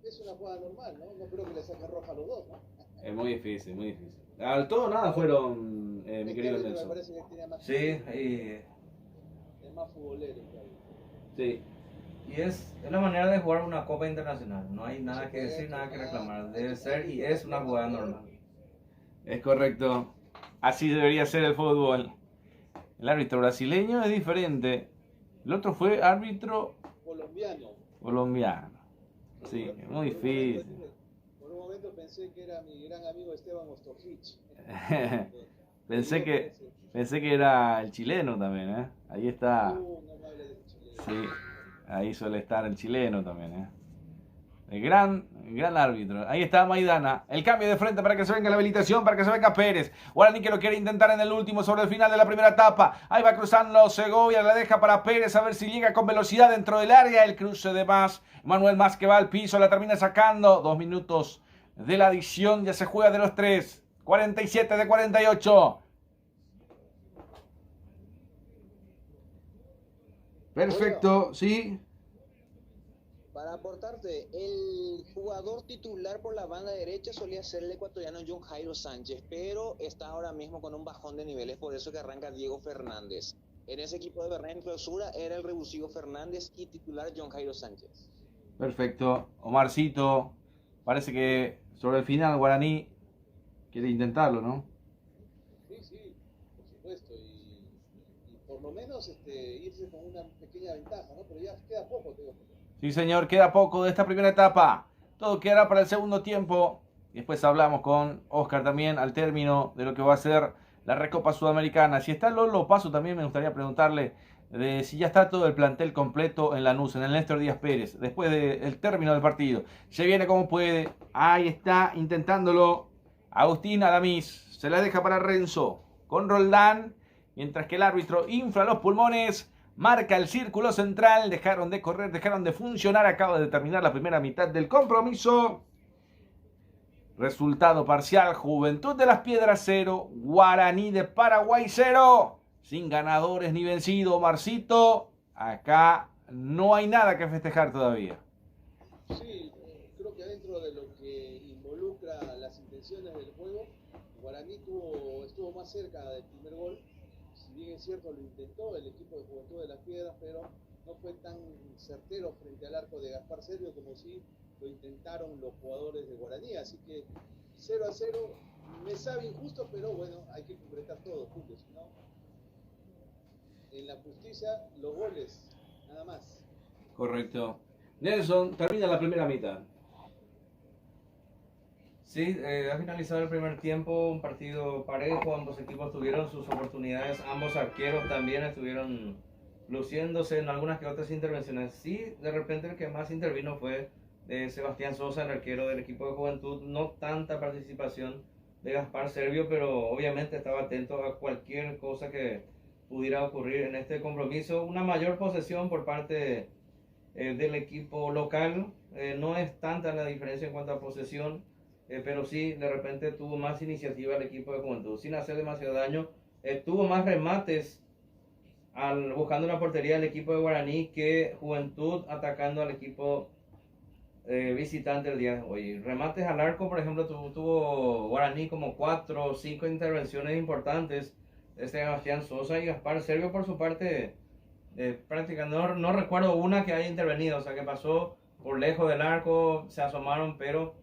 Es una jugada normal, ¿no? No creo que le saquen roja a los dos, ¿no? Es muy difícil, muy difícil. Al todo nada fueron, mi querido Me Nelson. parece que tiene más Sí, es más futbolero, claro. Sí. y es la manera de jugar una Copa Internacional. No hay nada que decir, nada que reclamar. Debe ser y es una jugada normal. Es correcto. Así debería ser el fútbol. El árbitro brasileño es diferente. El otro fue árbitro colombiano. Sí, es muy difícil. Por un momento pensé que era mi gran amigo Esteban Ostorrich. Pensé que era el chileno también, ¿eh? Ahí está. No me hables de chileno. Sí, ahí suele estar el chileno también, ¿eh? El gran árbitro. Ahí está Maidana. El cambio de frente para que se venga la habilitación, para que se venga Pérez. Guaraní que lo quiere intentar en el último, sobre el final de la primera etapa. Ahí va cruzando Segovia, la deja para Pérez, a ver si llega con velocidad dentro del área. El cruce de Más. Manuel Más que va al piso, la termina sacando. 2 minutos de la adición, ya se juega de los 3. 47 de 48. Perfecto, sí. Para aportarte, el jugador titular por la banda derecha solía ser el ecuatoriano John Jairo Sánchez, pero está ahora mismo con un bajón de niveles, por eso que arranca Diego Fernández. En ese equipo de Bernet en clausura era el revulsivo Fernández y titular John Jairo Sánchez. Perfecto. Omarcito, parece que sobre el final Guaraní quiere intentarlo, ¿no? Sí, por supuesto. Y por lo menos irse con una pequeña ventaja, ¿no? Pero ya queda poco, te digo. Sí, señor, queda poco de esta primera etapa. Todo quedará para el segundo tiempo. Después hablamos con Oscar también al término de lo que va a ser la Recopa Sudamericana. Si está Lolo Paso, también me gustaría preguntarle de si ya está todo el plantel completo en Lanús, en el Néstor Díaz Pérez, después del término del partido. Se viene como puede. Ahí está, intentándolo. Agustín Adamís se la deja para Renzo con Roldán, mientras que el árbitro infla los pulmones. Marca el círculo central, dejaron de correr, dejaron de funcionar, acaba de terminar la primera mitad del compromiso. Resultado parcial, Juventud de Las Piedras 0, Guaraní de Paraguay 0. Sin ganadores ni vencido, Marcito. Acá no hay nada que festejar todavía. Sí, creo que dentro de lo que involucra las intenciones del juego, Guaraní estuvo más cerca del primer gol. Si bien es cierto, lo intentó el equipo de Juventud de Las Piedras, pero no fue tan certero frente al arco de Gaspar Servio como si lo intentaron los jugadores de Guaraní. Así que 0-0 me sabe injusto, pero bueno, hay que concretar todo, Julio. Si no, en la justicia, los goles, nada más. Correcto. Nelson, termina la primera mitad. Sí, ha finalizado el primer tiempo, un partido parejo, ambos equipos tuvieron sus oportunidades, ambos arqueros también estuvieron luciéndose en algunas que otras intervenciones. Sí, de repente el que más intervino fue Sebastián Sosa, el arquero del equipo de Juventud, no tanta participación de Gaspar Servio, pero obviamente estaba atento a cualquier cosa que pudiera ocurrir en este compromiso. Una mayor posesión por parte del equipo local, no es tanta la diferencia en cuanto a posesión. Pero sí, de repente tuvo más iniciativa el equipo de Juventud, sin hacer demasiado daño. Tuvo más remates buscando una portería del equipo de Guaraní que Juventud atacando al equipo visitante el día de hoy. Remates al arco, por ejemplo, tuvo Guaraní como 4 o 5 intervenciones importantes. Sebastián Sosa y Gaspar Servio por su parte prácticamente no recuerdo una que haya intervenido, o sea que pasó por lejos del arco, se asomaron, pero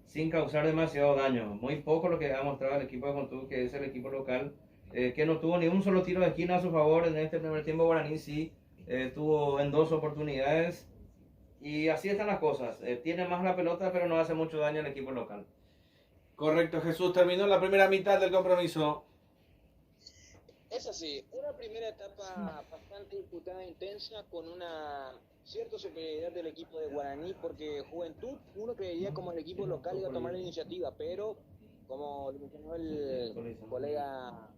sin causar demasiado daño. Muy poco lo que ha mostrado el equipo de Juventud, que es el equipo local, que no tuvo ni un solo tiro de esquina a su favor en este primer tiempo. Guaraní sí tuvo en 2 oportunidades, y así están las cosas. Tiene más la pelota, pero no hace mucho daño al equipo local. Correcto, Jesús. Terminó la primera mitad del compromiso. Es así, una primera etapa bastante disputada e intensa con una cierta superioridad del equipo de Guaraní, porque Juventud, uno creería como el equipo local iba a tomar la iniciativa, pero como lo mencionó el colega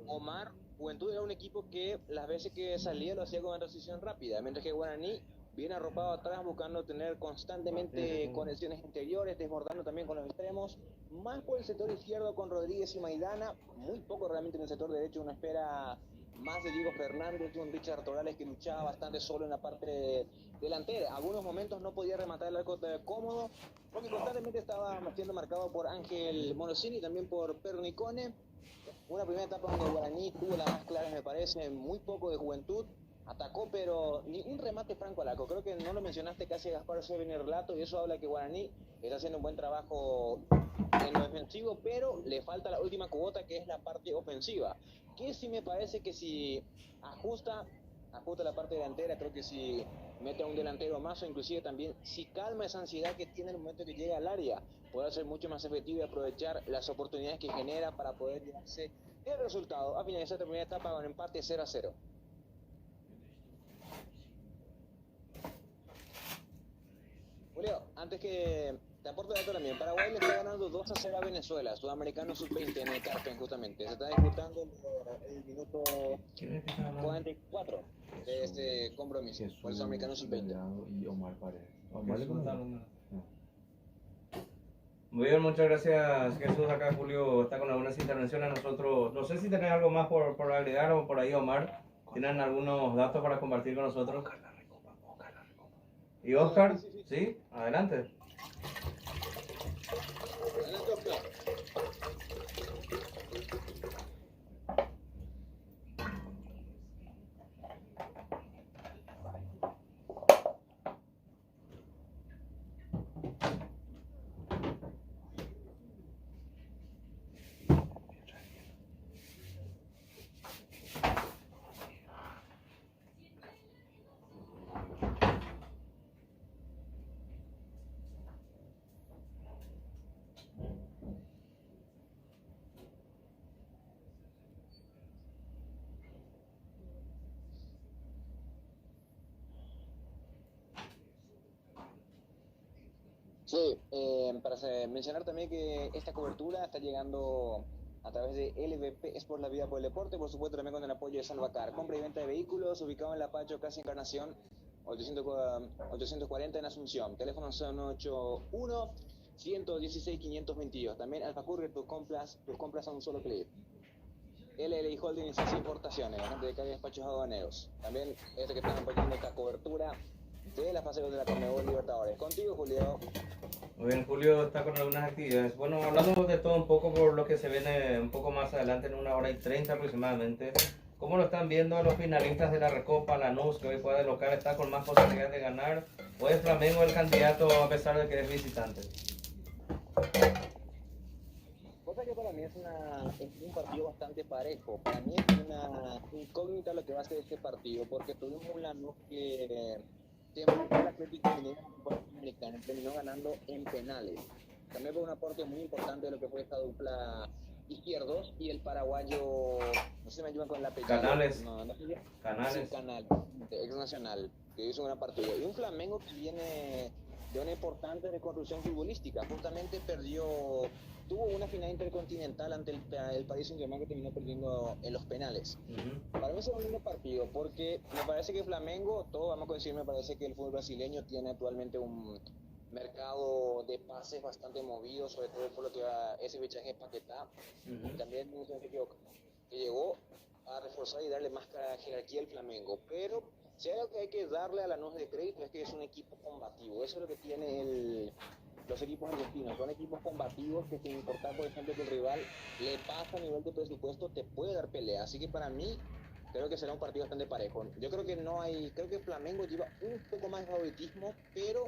Omar, Juventud era un equipo que las veces que salía lo hacía con una transición rápida, mientras que Guaraní viene arropado atrás buscando tener constantemente conexiones interiores, desbordando también con los extremos, más por el sector izquierdo con Rodríguez y Maidana, muy poco realmente en el sector derecho, uno espera más de Diego Fernández, un Richard Torales que luchaba bastante solo en la parte delantera. Algunos momentos no podía rematar el arco cómodo, porque constantemente estaba siendo marcado por Ángel Morosini y también por Pernicone. Una primera etapa donde Guaraní tuvo las más claras, me parece, muy poco de Juventud. Atacó, pero ni un remate franco al arco. Creo que no lo mencionaste casi, Gaspar, se viene el relato, y eso habla que Guaraní está haciendo un buen trabajo en lo defensivo, pero le falta la última cuota, que es la parte ofensiva. Que sí me parece que si ajusta la parte delantera, creo que si mete a un delantero más, o inclusive también si calma esa ansiedad que tiene en el momento que llega al área, podrá ser mucho más efectivo y aprovechar las oportunidades que genera para poder llevarse el resultado. A finalizar esta primera etapa con empate 0-0. Julio, antes que te aporto dato también, Paraguay le está ganando 2-0 a Venezuela, Sudamericano Sub-20 en el Carpen justamente. Se está disputando el minuto 44 de este compromiso por el Sudamericano Sub-20. Y Omar Paredes. Muy bien, muchas gracias Jesús. Acá Julio está con algunas intervenciones. Nosotros, no sé si tenés algo más por agregar o por ahí, Omar. ¿Tienen algunos datos para compartir con nosotros? ¿Y Oscar? ¿Sí? Adelante. Adelante, Oscar. Sí, para mencionar también que esta cobertura está llegando a través de LVP Sport, la vida por el deporte, por supuesto también con el apoyo de Salvacar. Compra y venta de vehículos, ubicado en La Pacho, Casa Encarnación, 840 en Asunción. Teléfono 981 116 522. También Alfa Courier, tus compras a un solo clic. LLI Holdings y Importaciones, agente de carga de despachos aduaneros. También que están apoyando esta cobertura de la fase 2 de la Conmebol Libertadores. Contigo, Julio. Muy bien, Julio está con algunas actividades. Bueno, hablando de todo un poco por lo que se viene un poco más adelante, en 1 hora y 30 aproximadamente. ¿Cómo lo están viendo a los finalistas de la Recopa, Lanús, que hoy juega de local, está con más posibilidades de ganar? ¿O es Flamengo el candidato a pesar de que es visitante? Cosa que para mí es un partido bastante parejo. Para mí es una incógnita lo que va a ser este partido, porque tuvimos un Lanús que el Atlético Mineiro terminó ganando en penales. También fue un aporte muy importante de lo que fue esta dupla izquierdos y el paraguayo, no sé si me ayudan con el apellido. Canales. Canales. Sí, Canal, ex nacional, que hizo una partida. Y un Flamengo que viene de una importante reconstrucción futbolística. Justamente tuvo una final intercontinental ante el Paris Saint-Germain, que terminó perdiendo en los penales. Para mí es un lindo partido, porque me parece que Flamengo, todo vamos a decir, me parece que el fútbol brasileño tiene actualmente un mercado de pases bastante movido, sobre todo por lo que va ese fichaje Paquetá. También que llegó a reforzar y darle más jerarquía al Flamengo, pero si hay algo que hay que darle a Lanús de crédito es que es un equipo combativo. Eso es lo que tiene los equipos argentinos. Son equipos combativos que, sin importar, por ejemplo, que el rival le pasa a nivel de presupuesto, te puede dar pelea. Así que para mí, creo que será un partido bastante parejo. Yo creo que creo que Flamengo lleva un poco más de favoritismo, pero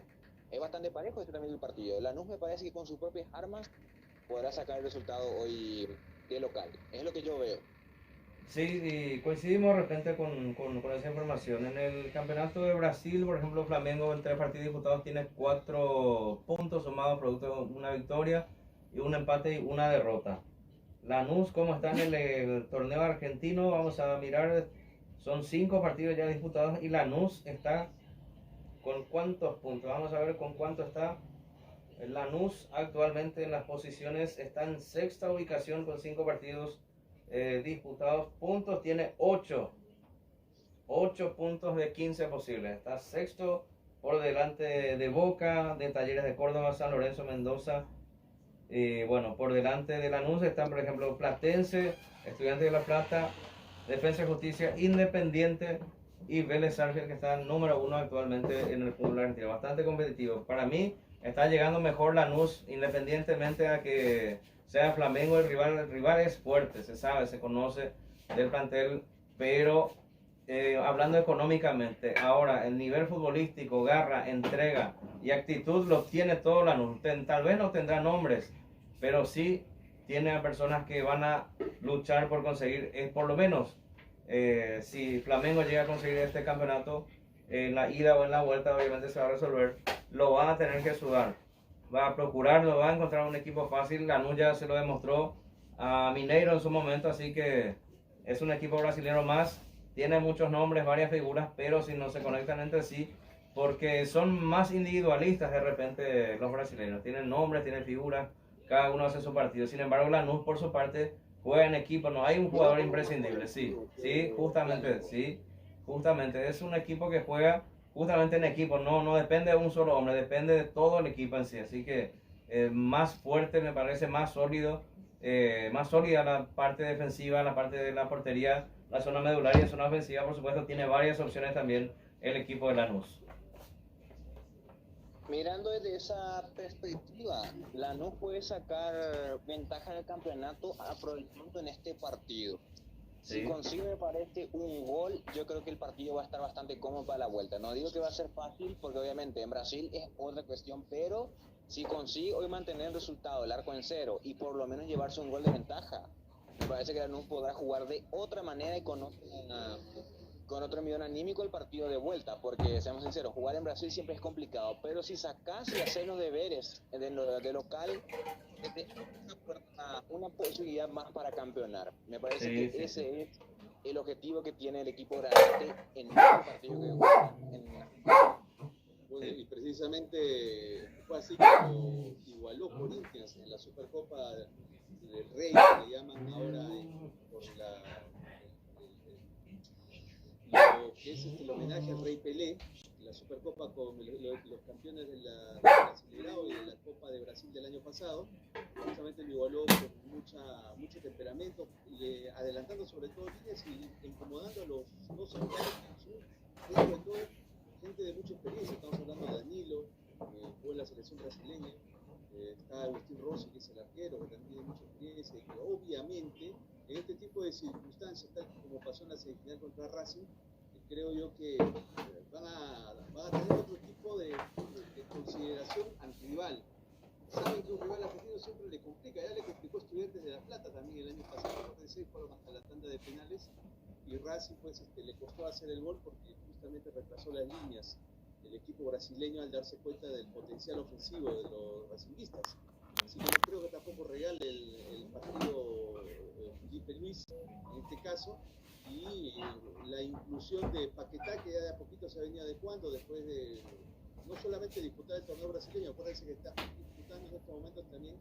es bastante parejo este también el partido. Lanús me parece que con sus propias armas podrá sacar el resultado hoy de local. Es lo que yo veo. Sí, y coincidimos de repente con esa información. En el campeonato de Brasil, por ejemplo, Flamengo en 3 partidos disputados tiene 4 puntos sumados producto de una victoria y un empate y una derrota. Lanús, ¿cómo está en el torneo argentino? Vamos a mirar, son 5 partidos ya disputados y Lanús está con cuántos puntos. Vamos a ver con cuánto está. Lanús actualmente en las posiciones está en sexta ubicación con 5 partidos disputados. Puntos tiene 8 puntos de 15 posibles. Está sexto por delante de Boca, de Talleres de Córdoba, San Lorenzo, Mendoza. Bueno, por delante de Lanús están, por ejemplo, Platense, Estudiantes de La Plata, Defensa y Justicia, Independiente y Vélez Sarsfield, que están número 1 actualmente en el fútbol argentino. Bastante competitivo. Para mí está llegando mejor Lanús, independientemente a que sea Flamengo el rival. El rival es fuerte, se sabe, se conoce del plantel, pero hablando económicamente, ahora el nivel futbolístico, garra, entrega y actitud los tiene todo Lanús. Tal vez no tendrá nombres, pero sí tiene a personas que van a luchar por conseguir, por lo menos, si Flamengo llega a conseguir este campeonato, en la ida o en la vuelta obviamente se va a resolver, lo van a tener que sudar. Va a procurarlo, va a encontrar un equipo fácil. Lanús ya se lo demostró a Mineiro en su momento, así que es un equipo brasileño más. Tiene muchos nombres, varias figuras, pero si no se conectan entre sí, porque son más individualistas de repente los brasileños. Tienen nombres, tienen figuras, cada uno hace su partido. Sin embargo, Lanús por su parte juega en equipo, no hay un jugador imprescindible. Sí, justamente es un equipo que juega justamente en equipo, no depende de un solo hombre, depende de todo el equipo en sí. Así que más fuerte, me parece, más sólido, más sólida la parte defensiva, la parte de la portería, la zona medular y la zona ofensiva, por supuesto, tiene varias opciones también el equipo de Lanús. Mirando desde esa perspectiva, Lanús puede sacar ventaja del campeonato aprovechando en este partido. Sí. Si consigue, me parece, un gol, yo creo que el partido va a estar bastante cómodo para la vuelta. No digo que va a ser fácil, porque obviamente en Brasil es otra cuestión, pero si consigue hoy mantener el resultado, el arco en 0, y por lo menos llevarse un gol de ventaja, me parece que Lanús podrá jugar de otra manera y con otro millón anímico el partido de vuelta, porque seamos sinceros, jugar en Brasil siempre es complicado, pero si sacas y hacer los deberes de local, te una posibilidad más para campeonar. Me parece que ese es el objetivo que tiene el equipo granate en el partido que juega. Bueno, y precisamente fue así como igualó Corinthians en la Supercopa del Rey, que le llaman ahora por lo que es el homenaje al Rey Pelé, la Supercopa con los campeones de la Brasileirao y de la Copa de Brasil del año pasado. Justamente lo igualó con mucho temperamento, adelantando sobre todo líneas y incomodando a los dos centrales, sobre todo gente de mucha experiencia. Estamos hablando de Danilo, que jugó en la selección brasileña, está Agustín Rossi, que es el arquero, que también tiene mucha experiencia y que obviamente en este tipo de circunstancias, tal como pasó en la semifinal contra Racing, creo yo que van a tener otro tipo de consideración al rival. Saben que un rival argentino siempre le complica, ya le complicó Estudiantes de La Plata también el año pasado, fueron hasta la tanda de penales y Racing pues le costó hacer el gol porque justamente retrasó las líneas el equipo brasileño al darse cuenta del potencial ofensivo de los racinguistas. Así que no creo que tampoco regale el partido Felipe Luis en este caso, y la inclusión de Paquetá, que ya de a poquito se venía adecuando después de no solamente disputar el torneo brasileño, acuérdense que está disputando en estos momentos también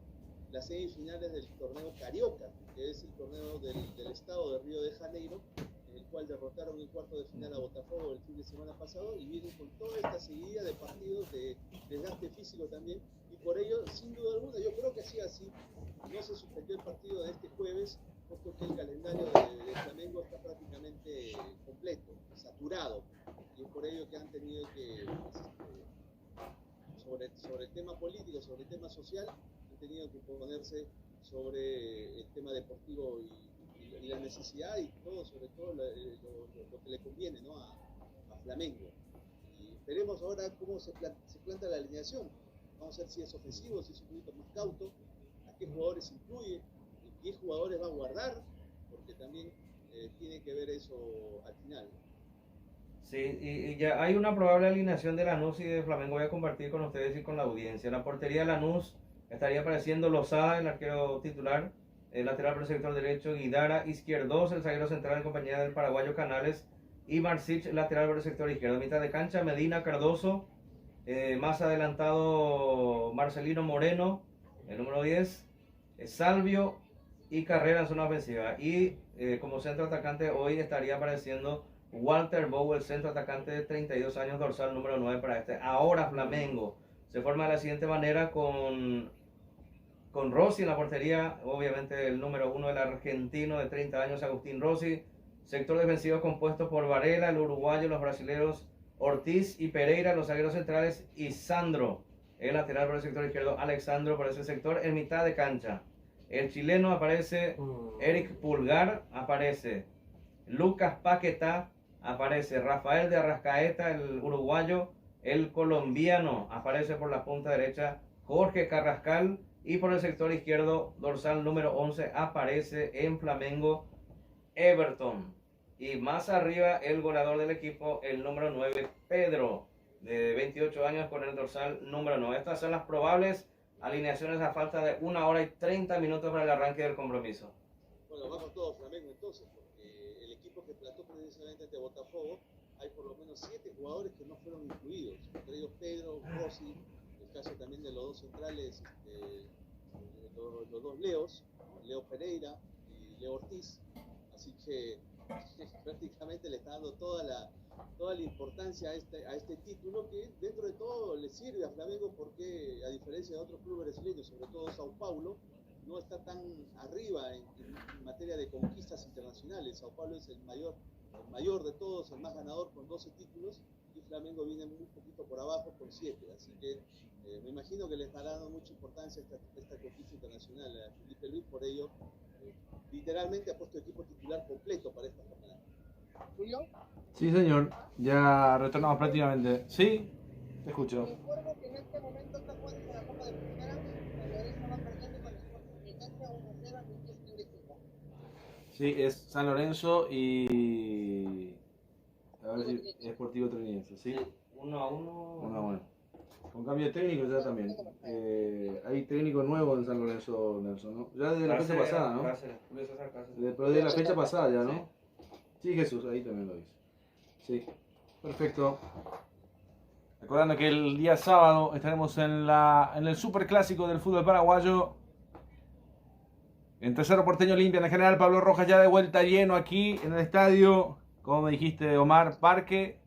las semifinales del torneo Carioca, que es el torneo del estado de Río de Janeiro, en el cual derrotaron en cuarto de final a Botafogo el fin de semana pasado y vienen con toda esta seguidilla de partidos de desgaste físico también, y por ello, sin duda alguna, yo creo que así no se suspendió el partido de este jueves, puesto que el calendario de Flamengo está prácticamente completo, saturado, y es por ello que han tenido que, sobre el tema político, sobre el tema social, han tenido que ponerse sobre el tema deportivo y la necesidad y todo, sobre todo lo que le conviene, ¿no? a Flamengo. Y veremos ahora cómo se planta la alineación. Vamos a ver si es ofensivo, si es un poquito más cauto, a qué jugadores incluye, qué jugadores va a guardar, porque también tiene que ver eso al final. Sí, y ya hay una probable alineación de Lanús y de Flamengo. Voy a compartir con ustedes y con la audiencia. La portería de Lanús estaría apareciendo Lozada, el arquero titular. el lateral por el sector derecho, Guidara, Izquierdos, el zaguero central en compañía del paraguayo Canales, y Marcich, lateral por el sector izquierdo. Mitad de cancha, Medina, Cardoso, más adelantado Marcelino Moreno, el número 10, Salvio y Carrera en zona ofensiva. Y como centro atacante hoy estaría apareciendo Walter Bow, el centro atacante de 32 años, dorsal número 9 para este. Ahora Flamengo se forma de la siguiente manera con Rossi en la portería, obviamente el número 1 del argentino de 30 años, Agustín Rossi. Sector defensivo compuesto por Varela, el uruguayo, los brasileños Ortiz y Pereira, los zagueros centrales, y Sandro, el lateral por el sector izquierdo, Alexandro por ese sector. En mitad de cancha, el chileno aparece Eric Pulgar, aparece Lucas Paquetá, aparece Rafael de Arrascaeta, el uruguayo, el colombiano, aparece por la punta derecha Jorge Carrascal, y por el sector izquierdo, dorsal número 11, aparece en Flamengo Everton. Y más arriba, el goleador del equipo, el número 9, Pedro, de 28 años, con el dorsal número 9. Estas son las probables alineaciones a falta de 1 hora y 30 minutos para el arranque del compromiso. Bueno, vamos todos Flamengo entonces, porque el equipo que trató precisamente ante Botafogo, hay por lo menos 7 jugadores que no fueron incluidos, entre ellos Pedro, Rossi, el caso también de los dos centrales, los dos Leos, Leo Pereira y Leo Ortiz, así que prácticamente le está dando toda la importancia a este título, que dentro de todo le sirve a Flamengo, porque a diferencia de otros clubes brasileños, sobre todo Sao Paulo, no está tan arriba en materia de conquistas internacionales. Sao Paulo es el mayor de todos, el más ganador con 12 títulos, y Flamengo viene un poquito por abajo con 7, así que me imagino que le estará dando mucha importancia esta conquista internacional a Felipe Luis. Por ello, literalmente ha puesto equipo titular completo para esta jornada. ¿Julio? Sí, señor. Ya retornamos prácticamente. ¿Sí? Te escucho. Recuerdo que en este momento está jugando en la Copa de Primera, San Lorenzo va perdiendo con el Sporting Cristal 1-0 al minuto 75. Sí, es San Lorenzo y... A ver si Sportivo Trinense, ¿sí? 1-1. 1-1. Con cambio de técnico ya también. Hay técnico nuevo en San Lorenzo, Nelson, ¿no? Ya desde la fecha pasada, ¿no? Pero de la fecha pasada ya, ¿no? Sí, Jesús, ahí también lo dice. Sí, perfecto. Recordando que el día sábado estaremos en el superclásico del fútbol paraguayo. Entre Cerro Porteño Olimpia, en el General Pablo Rojas, ya de vuelta lleno aquí en el estadio. Como me dijiste, Omar, Parque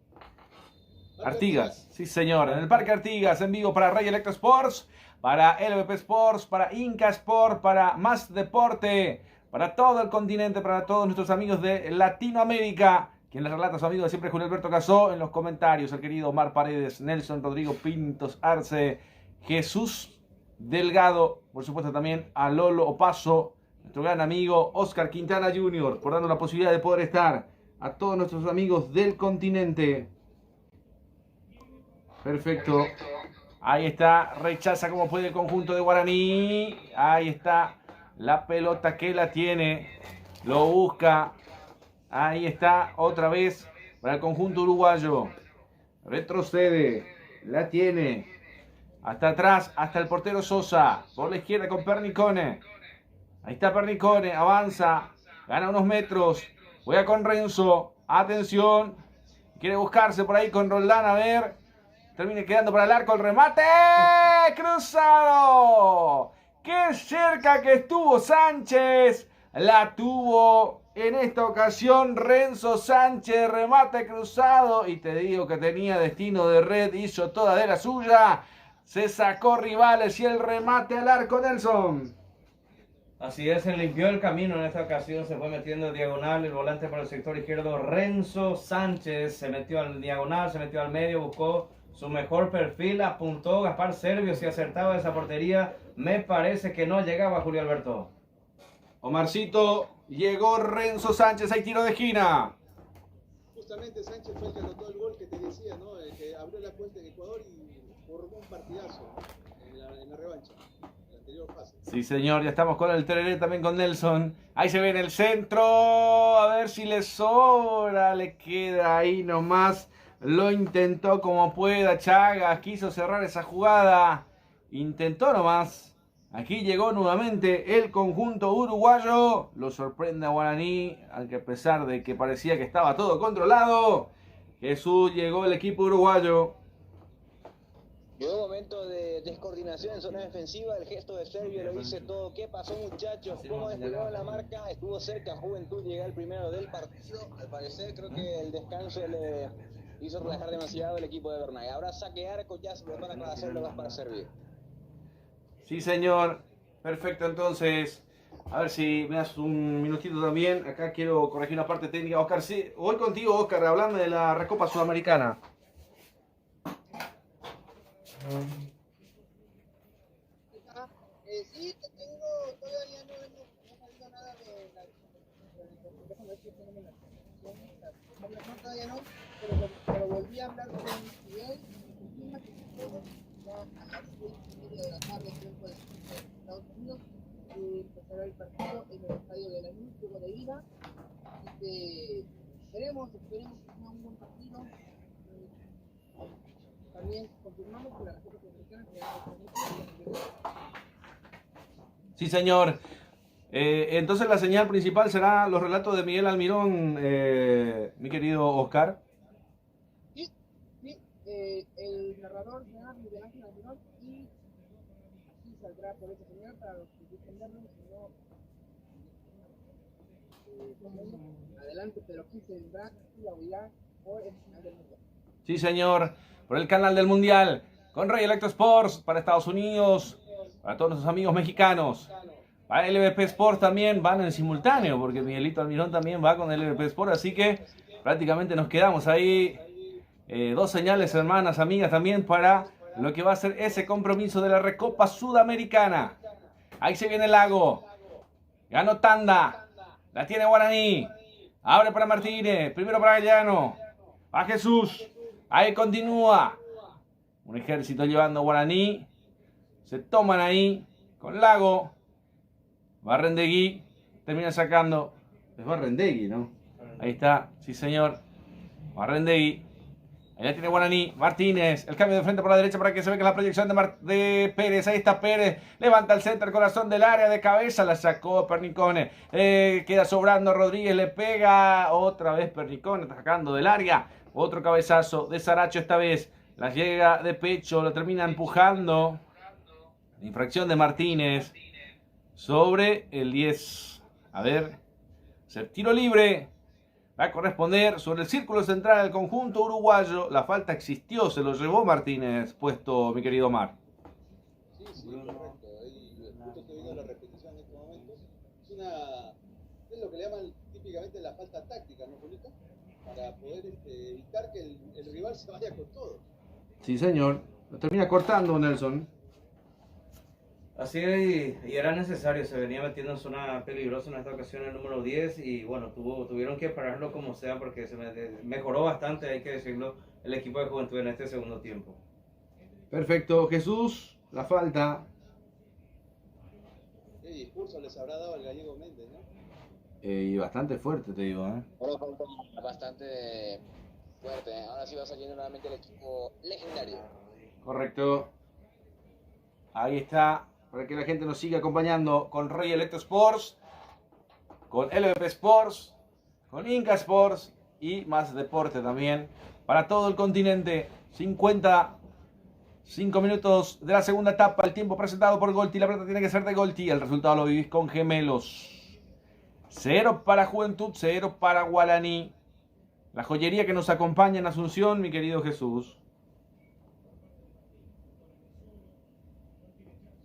Artigas. Sí, señor. En el Parque Artigas, en vivo para Rey Electro Sports, para LVP Sports, para Inca Sport, para Más Deporte, para todo el continente, para todos nuestros amigos de Latinoamérica. Quien les relata a su amigo de siempre, Julio Alberto Casó, en los comentarios, el querido Omar Paredes, Nelson Rodrigo Pintos Arce, Jesús Delgado, por supuesto también a Lolo Opaso, nuestro gran amigo Oscar Quintana Jr., por darnos la posibilidad de poder estar a todos nuestros amigos del continente. Perfecto. Ahí está, rechaza como puede el conjunto de Guaraní. Ahí está la pelota que la tiene. Lo busca. Ahí está, otra vez para el conjunto uruguayo. Retrocede. La tiene. Hasta atrás, hasta el portero Sosa. Por la izquierda con Pernicone. Ahí está Pernicone, avanza. Gana unos metros. Juega con Renzo. Atención. Quiere buscarse por ahí con Roldán. A ver. Termina quedando para el arco. El remate. Cruzado. Qué cerca que estuvo Sánchez. La tuvo en esta ocasión Renzo Sánchez. Remate cruzado. Y te digo que tenía destino de red. Hizo toda de la suya. Se sacó rivales y el remate al arco, Nelson. Así es, se limpió el camino en esta ocasión, se fue metiendo en diagonal el volante por el sector izquierdo, Renzo Sánchez, se metió al diagonal, se metió al medio, buscó su mejor perfil, apuntó Gaspar Servio, si acertaba esa portería, me parece que no llegaba Julio Alberto. Omarcito, llegó Renzo Sánchez, hay tiro de esquina. Justamente Sánchez fue el que anotó el gol que te decía, ¿no? El que abrió la cuenta en Ecuador y formó un partidazo en la revancha. Sí, señor, ya estamos con el tereré, también con Nelson. Ahí se ve en el centro. A ver si le sobra. Le queda ahí nomás. Lo intentó como pueda. Chagas quiso cerrar esa jugada. Intentó nomás. Aquí llegó nuevamente el conjunto uruguayo. Lo sorprende a Guaraní, aunque a pesar de que parecía que estaba todo controlado. Jesús, llegó el equipo uruguayo. Llegó un momento de descoordinación en zona defensiva, el gesto de Servio lo dice todo. ¿Qué pasó, muchachos? ¿Cómo descuidaron la marca? Estuvo cerca Juventud, llega el primero del partido. Al parecer creo que el descanso le hizo relajar demasiado el equipo de Bernay. Ahora saque arco, ya se prepara para hacer lo más para Servio. Sí, señor. Perfecto, entonces. A ver si me das un minutito también. Acá quiero corregir una parte técnica. Oscar, sí. Voy contigo, Oscar, hablando de la Recopa Sudamericana. Sí, te tengo, todavía no salido nada de la déjame ver si tenemos no, todavía no, pero volví a hablar con Miguel, ya a las 6:30 de la tarde, tiempo de Estados Unidos, empezará el partido en el estadio de la Lanús, juego de ida, así que esperemos que sea un buen partido. También confirmamos que la Recopa Sudamericana Sí, señor. Entonces la señal principal será los relatos de Miguel Almirón, mi querido Oscar. Sí, el narrador será Miguel Ángel Almirón y así saldrá por esa señal para los que gusten verlo, si no, adelante, pero aquí se vendrá y la oirá por el canal del Mundial. Sí, señor, por el canal del Mundial, con Rey Electro Sports para Estados Unidos, para todos nuestros amigos mexicanos. Para LVP Sports también van en simultáneo, porque Miguelito Almirón también va con el LVP Sports, así que prácticamente nos quedamos ahí. Dos señales, hermanas, amigas, también para lo que va a ser ese compromiso de la Recopa Sudamericana. Ahí se viene el Lago. Ganó tanda. La tiene Guaraní. Abre para Martínez. Primero para Gallano. Va Jesús. Ahí continúa. Un ejército llevando Guaraní. Se toman ahí con Lago. Barrendegui. Termina sacando. Es Barrendegui, ¿no? Ahí está. Sí, señor. Barrendegui. Allá tiene Guaraní, Martínez, el cambio de frente por la derecha para que se vea que la proyección de Pérez, ahí está Pérez, levanta el centro, el corazón del área de cabeza, la sacó Pernicone, queda sobrando Rodríguez, le pega otra vez Pernicone, sacando del área, otro cabezazo de Saracho esta vez, la llega de pecho, lo termina empujando, infracción de Martínez sobre el 10, a ver, tiro libre. Va a corresponder sobre el círculo central del conjunto uruguayo. La falta existió, se lo llevó Martínez puesto, mi querido Omar. Sí, correcto. Ahí justo estoy viendo la repetición en estos momentos. Es lo que le llaman típicamente la falta táctica, ¿no, Julito? Para poder evitar que el rival se vaya con todo. Sí, señor. Lo termina cortando Nelson. Así y era necesario, se venía metiendo en zona peligrosa en esta ocasión el número 10 y bueno, tuvieron que pararlo como sea porque se mejoró bastante, hay que decirlo, el equipo de Juventud en este segundo tiempo. Perfecto, Jesús, la falta. ¿Qué discurso les habrá dado el gallego Méndez, no? Y bastante fuerte, te digo, Bastante fuerte, ahora sí va saliendo nuevamente el equipo legendario. Correcto. Ahí está. Para que la gente nos siga acompañando con Rey Electro Sports, con LVP Sports, con Inca Sports y más deporte también para todo el continente. 55 minutos de la segunda etapa, el tiempo presentado por Golti. La plata tiene que ser de Golti, el resultado lo vivís con Gemelos. 0 para Juventud, 0 para Guaraní. La joyería que nos acompaña en Asunción, mi querido Jesús.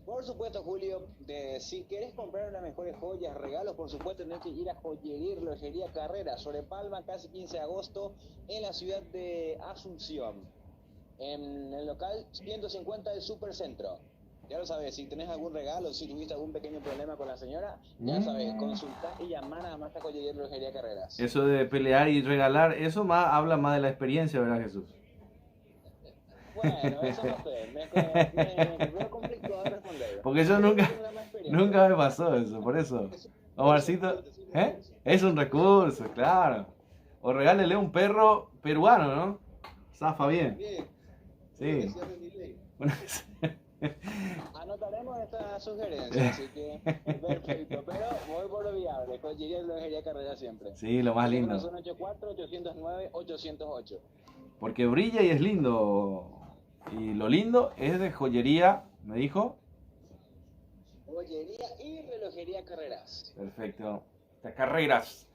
Por supuesto, Julio, si querés comprar las mejores joyas, regalos, por supuesto, tenés que ir a Joyería Carrera, sobre Palma, casi 15 de agosto, en la ciudad de Asunción, en el local 150 del Supercentro. Ya lo sabes, si tenés algún regalo, si tuviste algún pequeño problema con la señora, ya sabes, consultá y llamá nada más a Joyería Carreras. Eso de pelear y regalar, eso habla más de la experiencia, ¿verdad, Jesús? Bueno, eso no sé, me veo complicado de responder. Porque yo nunca me pasó eso, por eso. Omarcito, es un recurso, claro. O regálele un perro peruano, ¿no? Zafa bien. Sí. Anotaremos esta sugerencia, así que perfecto. Pero voy por lo viable. Joyería y relojería Carrera siempre. Sí, lo más lindo. Son 84-809-808. Porque brilla y es lindo. Y lo lindo es de joyería, me dijo. Joyería y relojería Carreras. Perfecto. Estas carreras.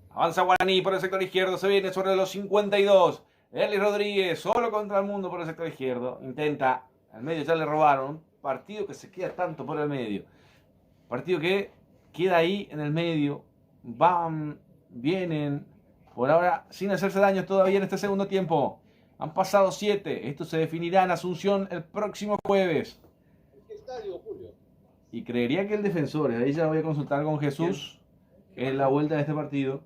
Avanza Guaraní por el sector izquierdo. Se viene sobre los 52. Eli Rodríguez solo contra el mundo por el sector izquierdo. Intenta. Al medio ya le robaron. Partido que se queda tanto por el medio. Partido que queda ahí en el medio. Van, vienen. Por ahora sin hacerse daño todavía en este segundo tiempo. Han pasado 7. Esto se definirá en Asunción el próximo jueves. ¿En qué estadio, Julio? Y creería que el Defensor. Ahí ya voy a consultar con Jesús. En la vuelta de este partido.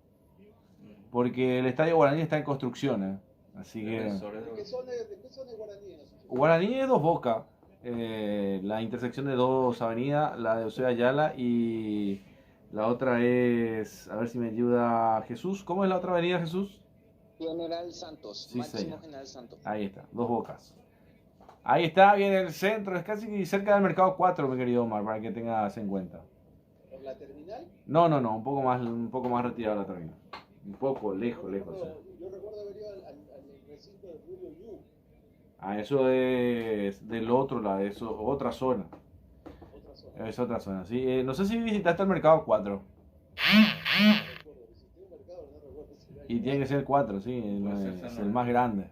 Porque el Estadio Guaraní está en construcción. Así que... ¿De qué zona es Guaraní? Guaraní es Dos Bocas. La intersección de dos avenidas. La de José Ayala y... La otra es... A ver si me ayuda Jesús. ¿Cómo es la otra avenida, Jesús? General Santos. Sí, Máximo señor. General Santos. Ahí está, Dos Bocas. Ahí está, viene el centro. Es casi cerca del Mercado 4, mi querido Omar, para que tengas en cuenta. ¿Por la terminal? No, un poco más retirado de la terminal. Un poco, lejos. Yo recuerdo haber ido al recinto de Julio Yu. Ah, eso es del otro lado, eso es otra zona. Otra zona. Es otra zona, sí. No sé si visitaste el Mercado 4. No recuerdo. Visité un mercado, no recuerdo si era Y tiene que ser el 4, sí, es el más grande.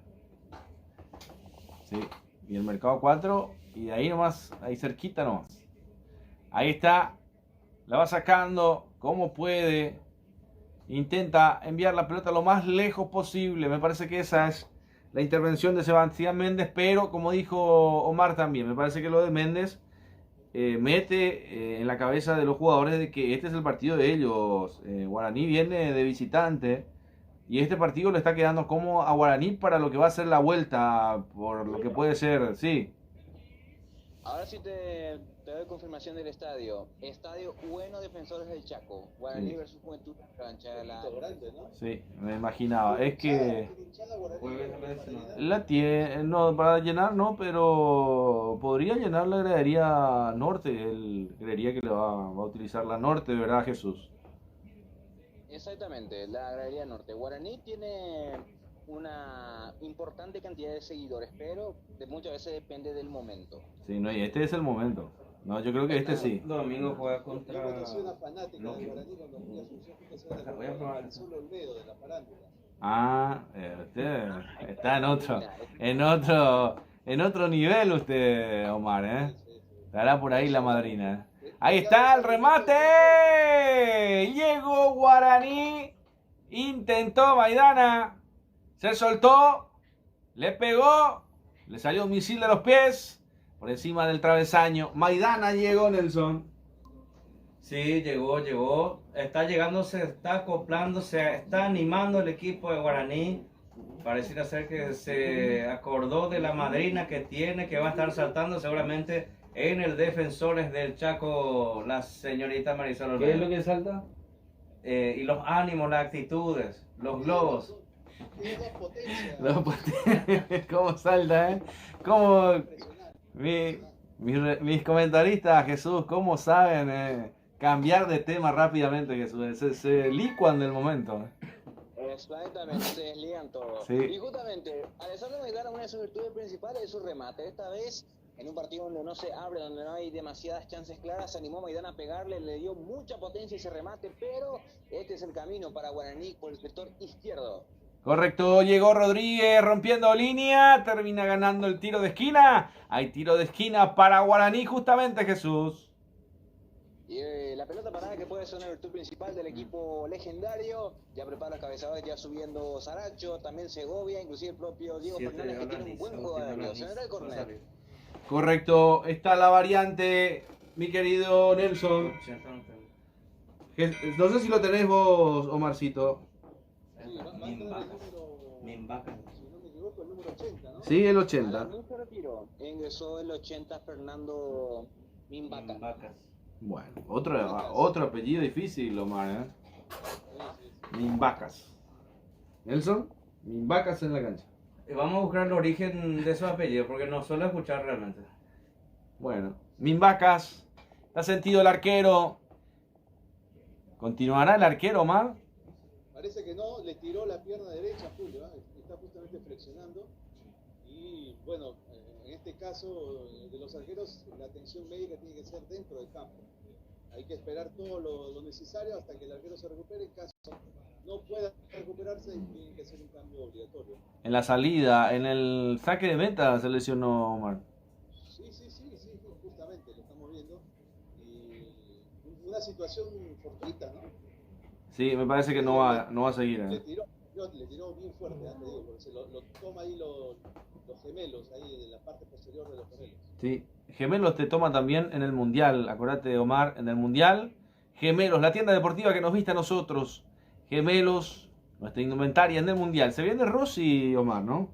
Sí, y el Mercado 4, y de ahí nomás, ahí cerquita nomás. Ahí está, la va sacando como puede. Intenta enviar la pelota lo más lejos posible. Me parece que esa es la intervención de Sebastián Méndez, pero como dijo Omar también, me parece que lo de Méndez mete en la cabeza de los jugadores de que este es el partido de ellos. Guaraní viene de visitante y este partido le está quedando como a Guaraní para lo que va a ser la vuelta, por lo que puede ser, sí. Ahora sí te doy confirmación del estadio. Estadio Bueno Defensores del Chaco. Guaraní Sí. versus Juventud. Cancha de la... grande, ¿no? Sí, me imaginaba. Es que Hinchada Guaraní, Jueves para llenar. la tiene, no, para llenar no, pero podría llenar la gradería norte. Él creería que va a utilizar la norte, ¿verdad, Jesús? Exactamente, la Gradería Norte. Guaraní tiene una importante cantidad de seguidores, pero muchas veces depende del momento. Sí, no, y este es el momento. No, yo creo que este sí. Domingo juega Yo contra... conocí una fanática No, de Guaraní cuando fui a Asunción, fui a hacer Voy a probar. el Azul Olmedo de la farándula. Ah, usted está en otro nivel usted, Omar, ¿eh? Estará por ahí la madrina. Ahí está el remate. Llegó Guaraní. Intentó Maidana. Se soltó. Le pegó. Le salió un misil de los pies. Por encima del travesaño. Maidana llegó, Nelson. Sí, llegó. Está llegando, se está acoplando, se está animando el equipo de Guaraní. Pareciera ser que se acordó de la madrina que tiene, que va a estar saltando seguramente en el Defensores del Chaco, la señorita Marisol Olmedo. ¿Qué es lo que salta? Y los ánimos, las actitudes, los globos. Tiene dos potencias. No, pues, ¿cómo salta, eh? ¿Cómo Impresionante. mis comentaristas, Jesús, cómo saben cambiar de tema rápidamente, Jesús? Se licuan del momento. Exactamente, se desligan todos. Sí. Y justamente, Alessandro Maidana, una de sus virtudes principales es su remate. Esta vez, en un partido donde no se abre, donde no hay demasiadas chances claras, se animó Maidana a pegarle, le dio mucha potencia ese remate, pero este es el camino para Guaraní por el sector izquierdo. Correcto, llegó Rodríguez rompiendo línea, termina ganando el tiro de esquina. Hay tiro de esquina para Guaraní justamente, Jesús. Y la pelota parada que puede ser una virtud principal del equipo legendario. Ya prepara los cabezadores, ya subiendo Saracho, también Segovia, inclusive el propio Diego Fernández, que tiene un buen juego aéreo. Se verá el córner. Correcto, está la variante, mi querido Nelson. No sé si lo tenés vos, Omarcito. Sí, va a entrar el número, Mimbaca. si no me equivoco, el número 80, ¿no? Sí, el A 80. la mucho retiro. Ingresó el 80 Fernando Mimbaca. Mimbacas. Bueno, otro apellido difícil, Omar, ¿eh? Mimbacas. Nelson, Mimbacas en la cancha. Vamos a buscar el origen de esos apellidos porque no suelo escuchar realmente. Bueno, Mimbacas, está sentido el arquero. ¿Continuará el arquero, Omar? Parece que no, le tiró la pierna derecha a Julio, está justamente flexionando. Y bueno, en este caso de los arqueros, la atención médica tiene que ser dentro del campo. Hay que esperar todo lo necesario hasta que el arquero se recupere. En caso no pueda recuperarse, tiene que hacer un cambio obligatorio. En la salida, en el saque de meta se lesionó Omar. Sí, justamente lo estamos viendo. Y una situación fortuita, ¿no? Sí, me parece que no va a seguir. Le tiró bien fuerte, te digo, porque se lo toma ahí los gemelos, ahí de la parte posterior de los gemelos. Sí, Gemelos te toma también en el Mundial, acordate de Omar, en el Mundial. Gemelos, la tienda deportiva que nos viste a nosotros. Gemelos, nuestra indumentaria en el Mundial. Se viene Rossi, Omar, ¿no?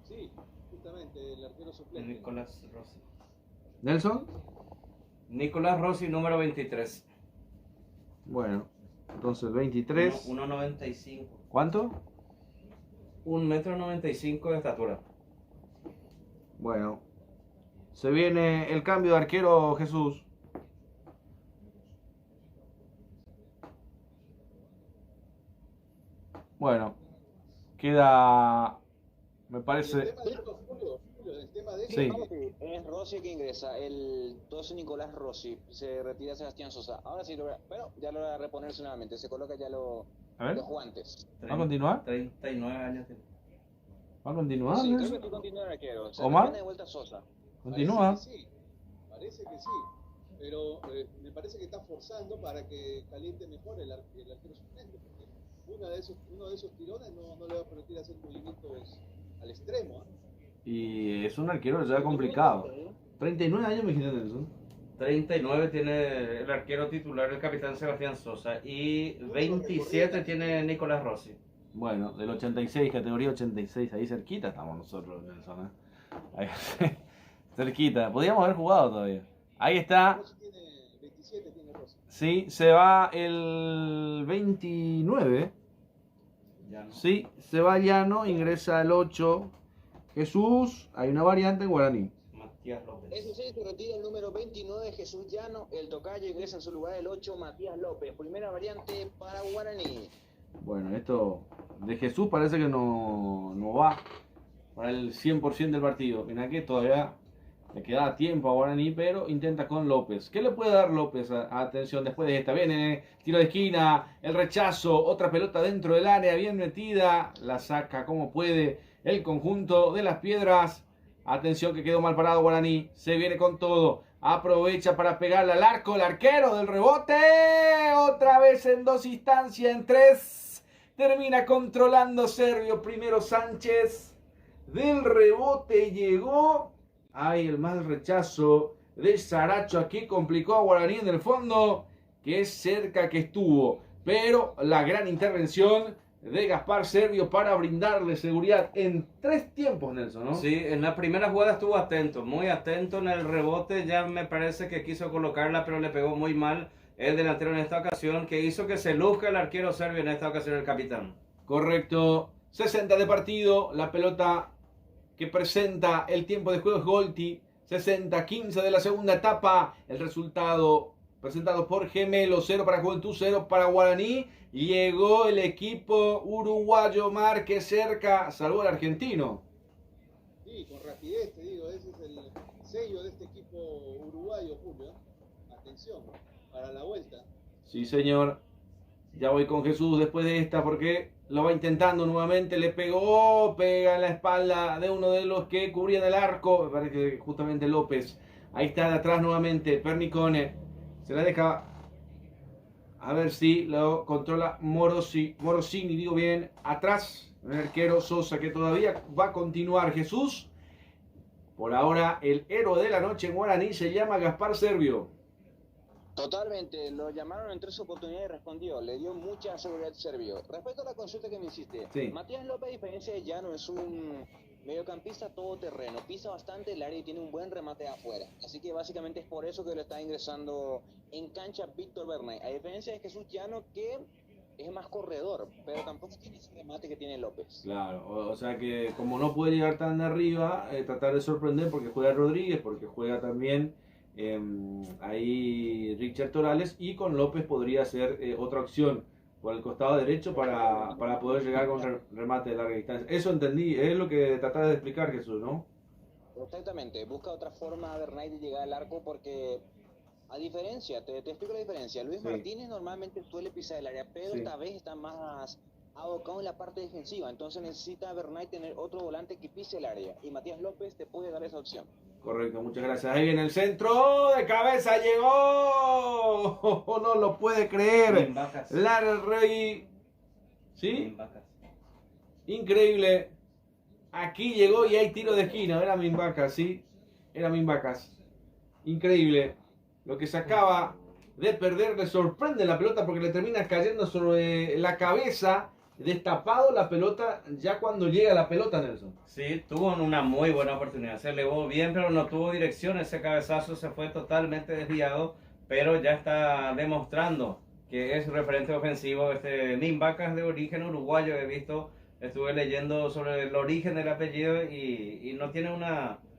Sí, justamente el arquero suplente. Nicolás Rossi. ¿Nelson? Nicolás Rossi, número 23. Bueno, entonces 23. 1,95. ¿Cuánto? 1,95 m de estatura. Bueno, se viene el cambio de arquero, Jesús. Bueno, queda, me parece... El tema de Sí. Es Rossi que ingresa, el 12 Nicolás Rossi, se retira Sebastián Sosa. Ahora sí, pero ya lo va a reponerse nuevamente, se coloca ya los guantes. ¿Va a continuar? 39 años tiene. ¿Va a continuar? Sí, creo Nelson? que continúa el arquero. Se ¿Omar? viene de vuelta Sosa. ¿Continúa? Parece que sí, pero me parece que está forzando para que caliente mejor el arquero suplente, porque uno de esos tirones no le va a permitir hacer movimientos al extremo. Y es un arquero ya complicado. 39 años, me dijiste, Nelson. 39 tiene el arquero titular, el capitán Sebastián Sosa. Y 27 tiene Nicolás Rossi. Bueno, del 86, categoría 86, ahí cerquita estamos nosotros, Nelson. Ahí, cerquita, podríamos haber jugado todavía. Ahí está. Rossi tiene 27, tiene Rossi. Sí, se va el 29. Llano. Sí, se va Llano, ingresa el 8. Jesús, hay una variante en guaraní. Matías López. Eso sí, se retira el número 29 Jesús Llano, el tocayo ingresa en su lugar el 8 Matías López. Primera variante para Guaraní. Bueno, esto de Jesús parece que no va para el 100% del partido. Mira que todavía le queda tiempo a Guaraní, pero intenta con López. ¿Qué le puede dar López? Atención, después de esta. Viene tiro de esquina, el rechazo, otra pelota dentro del área, bien metida. La saca como puede el conjunto de las Piedras. Atención que quedó mal parado Guaraní. Se viene con todo. Aprovecha para pegarle al arco el arquero del rebote. Otra vez en dos instancias, en tres. Termina controlando Servio. Primero Sánchez. Del rebote llegó. Ay, el mal rechazo de Saracho aquí complicó a Guaraní en el fondo. Que cerca que estuvo. Pero la gran intervención de Gaspar Servio para brindarle seguridad en tres tiempos, Nelson, ¿no? Sí, en la primera jugada estuvo atento, muy atento en el rebote. Ya me parece que quiso colocarla, pero le pegó muy mal el delantero en esta ocasión, que hizo que se luzca el arquero serbio en esta ocasión, el capitán. Correcto. 60 de partido. La pelota que presenta el tiempo de juego es Golti. 60-15 de la segunda etapa. El resultado presentado por Gemelo. 0 para Juventud, 0 para Guaraní. Llegó el equipo uruguayo, Marque cerca. Salvó al argentino. Sí, con rapidez, te digo, ese es el sello de este equipo uruguayo, Julio. Atención, para la vuelta. Sí, señor. Ya voy con Jesús después de esta porque lo va intentando nuevamente. Le pega en la espalda de uno de los que cubrían el arco. Me parece que justamente López. Ahí está de atrás nuevamente. Pernicone. Se la deja. A ver si lo controla Morosini, digo bien. Atrás, el arquero Sosa, que todavía va a continuar. Jesús, por ahora, el héroe de la noche en Guaraní se llama Gaspar Servio. Totalmente, lo llamaron en 3 oportunidades y respondió, le dio mucha seguridad Servio. Respecto a la consulta que me hiciste, Sí. Matías López, a diferencia de Llano, es un mediocampista todoterreno, pisa bastante el área y tiene un buen remate afuera. Así que básicamente es por eso que lo está ingresando en cancha Víctor Bernay. A diferencia de Jesús Llano, que es más corredor, pero tampoco tiene ese remate que tiene López. Claro, o sea que como no puede llegar tan de arriba, tratar de sorprender porque juega Rodríguez, porque juega también ahí Richard Torales, y con López podría ser otra opción por el costado derecho para poder llegar con remate de larga distancia. Eso entendí, es lo que trataba de explicar, Jesús, ¿no? Exactamente, busca otra forma Bernay de llegar al arco porque, a diferencia, te explico la diferencia. Luis Sí. Martínez normalmente suele pisar el área, pero Sí. esta vez está más abocado en la parte defensiva, entonces necesita Bernay tener otro volante que pise el área, y Matías López te puede dar esa opción. Correcto, muchas gracias. Ahí viene el centro, de cabeza llegó. No lo puede creer. Mimbacas. Larrey. ¿Sí? Mimbacas. Increíble. Aquí llegó y hay tiro de esquina. Era Mimbacas, ¿sí? Era Mimbacas. Increíble. Lo que se acaba de perder le sorprende la pelota porque le termina cayendo sobre la cabeza. Destapado la pelota ya cuando llega la pelota, Nelson. Sí, tuvo una muy buena oportunidad. Se elevó bien, pero no tuvo dirección. Ese cabezazo se fue totalmente desviado, pero ya está demostrando que es referente ofensivo. Mimbacas, de origen uruguayo, he visto, estuve leyendo sobre el origen del apellido y no tiene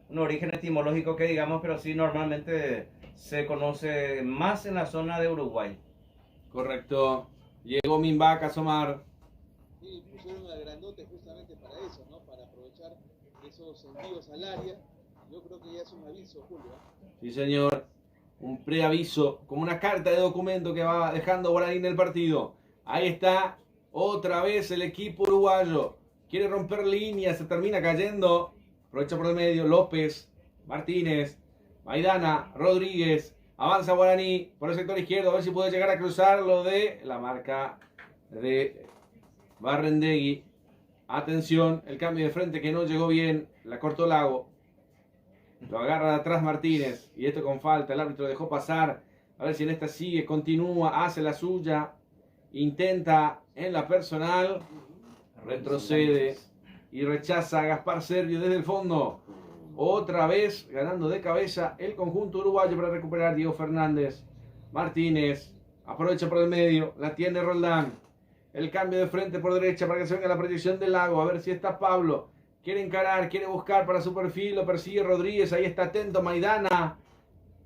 un origen etimológico que digamos, pero sí normalmente se conoce más en la zona de Uruguay. Correcto. Llegó Mimbacas, Omar. Y pusieron al grandote justamente para eso, ¿no? Para aprovechar esos envíos al área. Yo creo que ya es un aviso, Julio. Sí, señor. Un preaviso, como una carta de documento que va dejando Guaraní en el partido. Ahí está, otra vez el equipo uruguayo. Quiere romper líneas, se termina cayendo. Aprovecha por el medio, López, Martínez, Maidana, Rodríguez. Avanza Guaraní por el sector izquierdo, a ver si puede llegar a cruzar lo de la marca de Barrendegui. Atención, el cambio de frente que no llegó bien, la cortó Lago. Lo agarra de atrás Martínez. Y esto con falta. El árbitro dejó pasar. A ver si en esta sigue. Continúa. Hace la suya. Intenta en la personal. Retrocede. Y rechaza a Gaspar Servio desde el fondo. Otra vez ganando de cabeza el conjunto uruguayo para recuperar Diego Fernández. Martínez. Aprovecha por el medio. La tiene Roldán. El cambio de frente por derecha para que se venga la proyección del Lago. A ver si está Pablo. Quiere encarar, quiere buscar para su perfil, lo persigue Rodríguez, ahí está atento Maidana.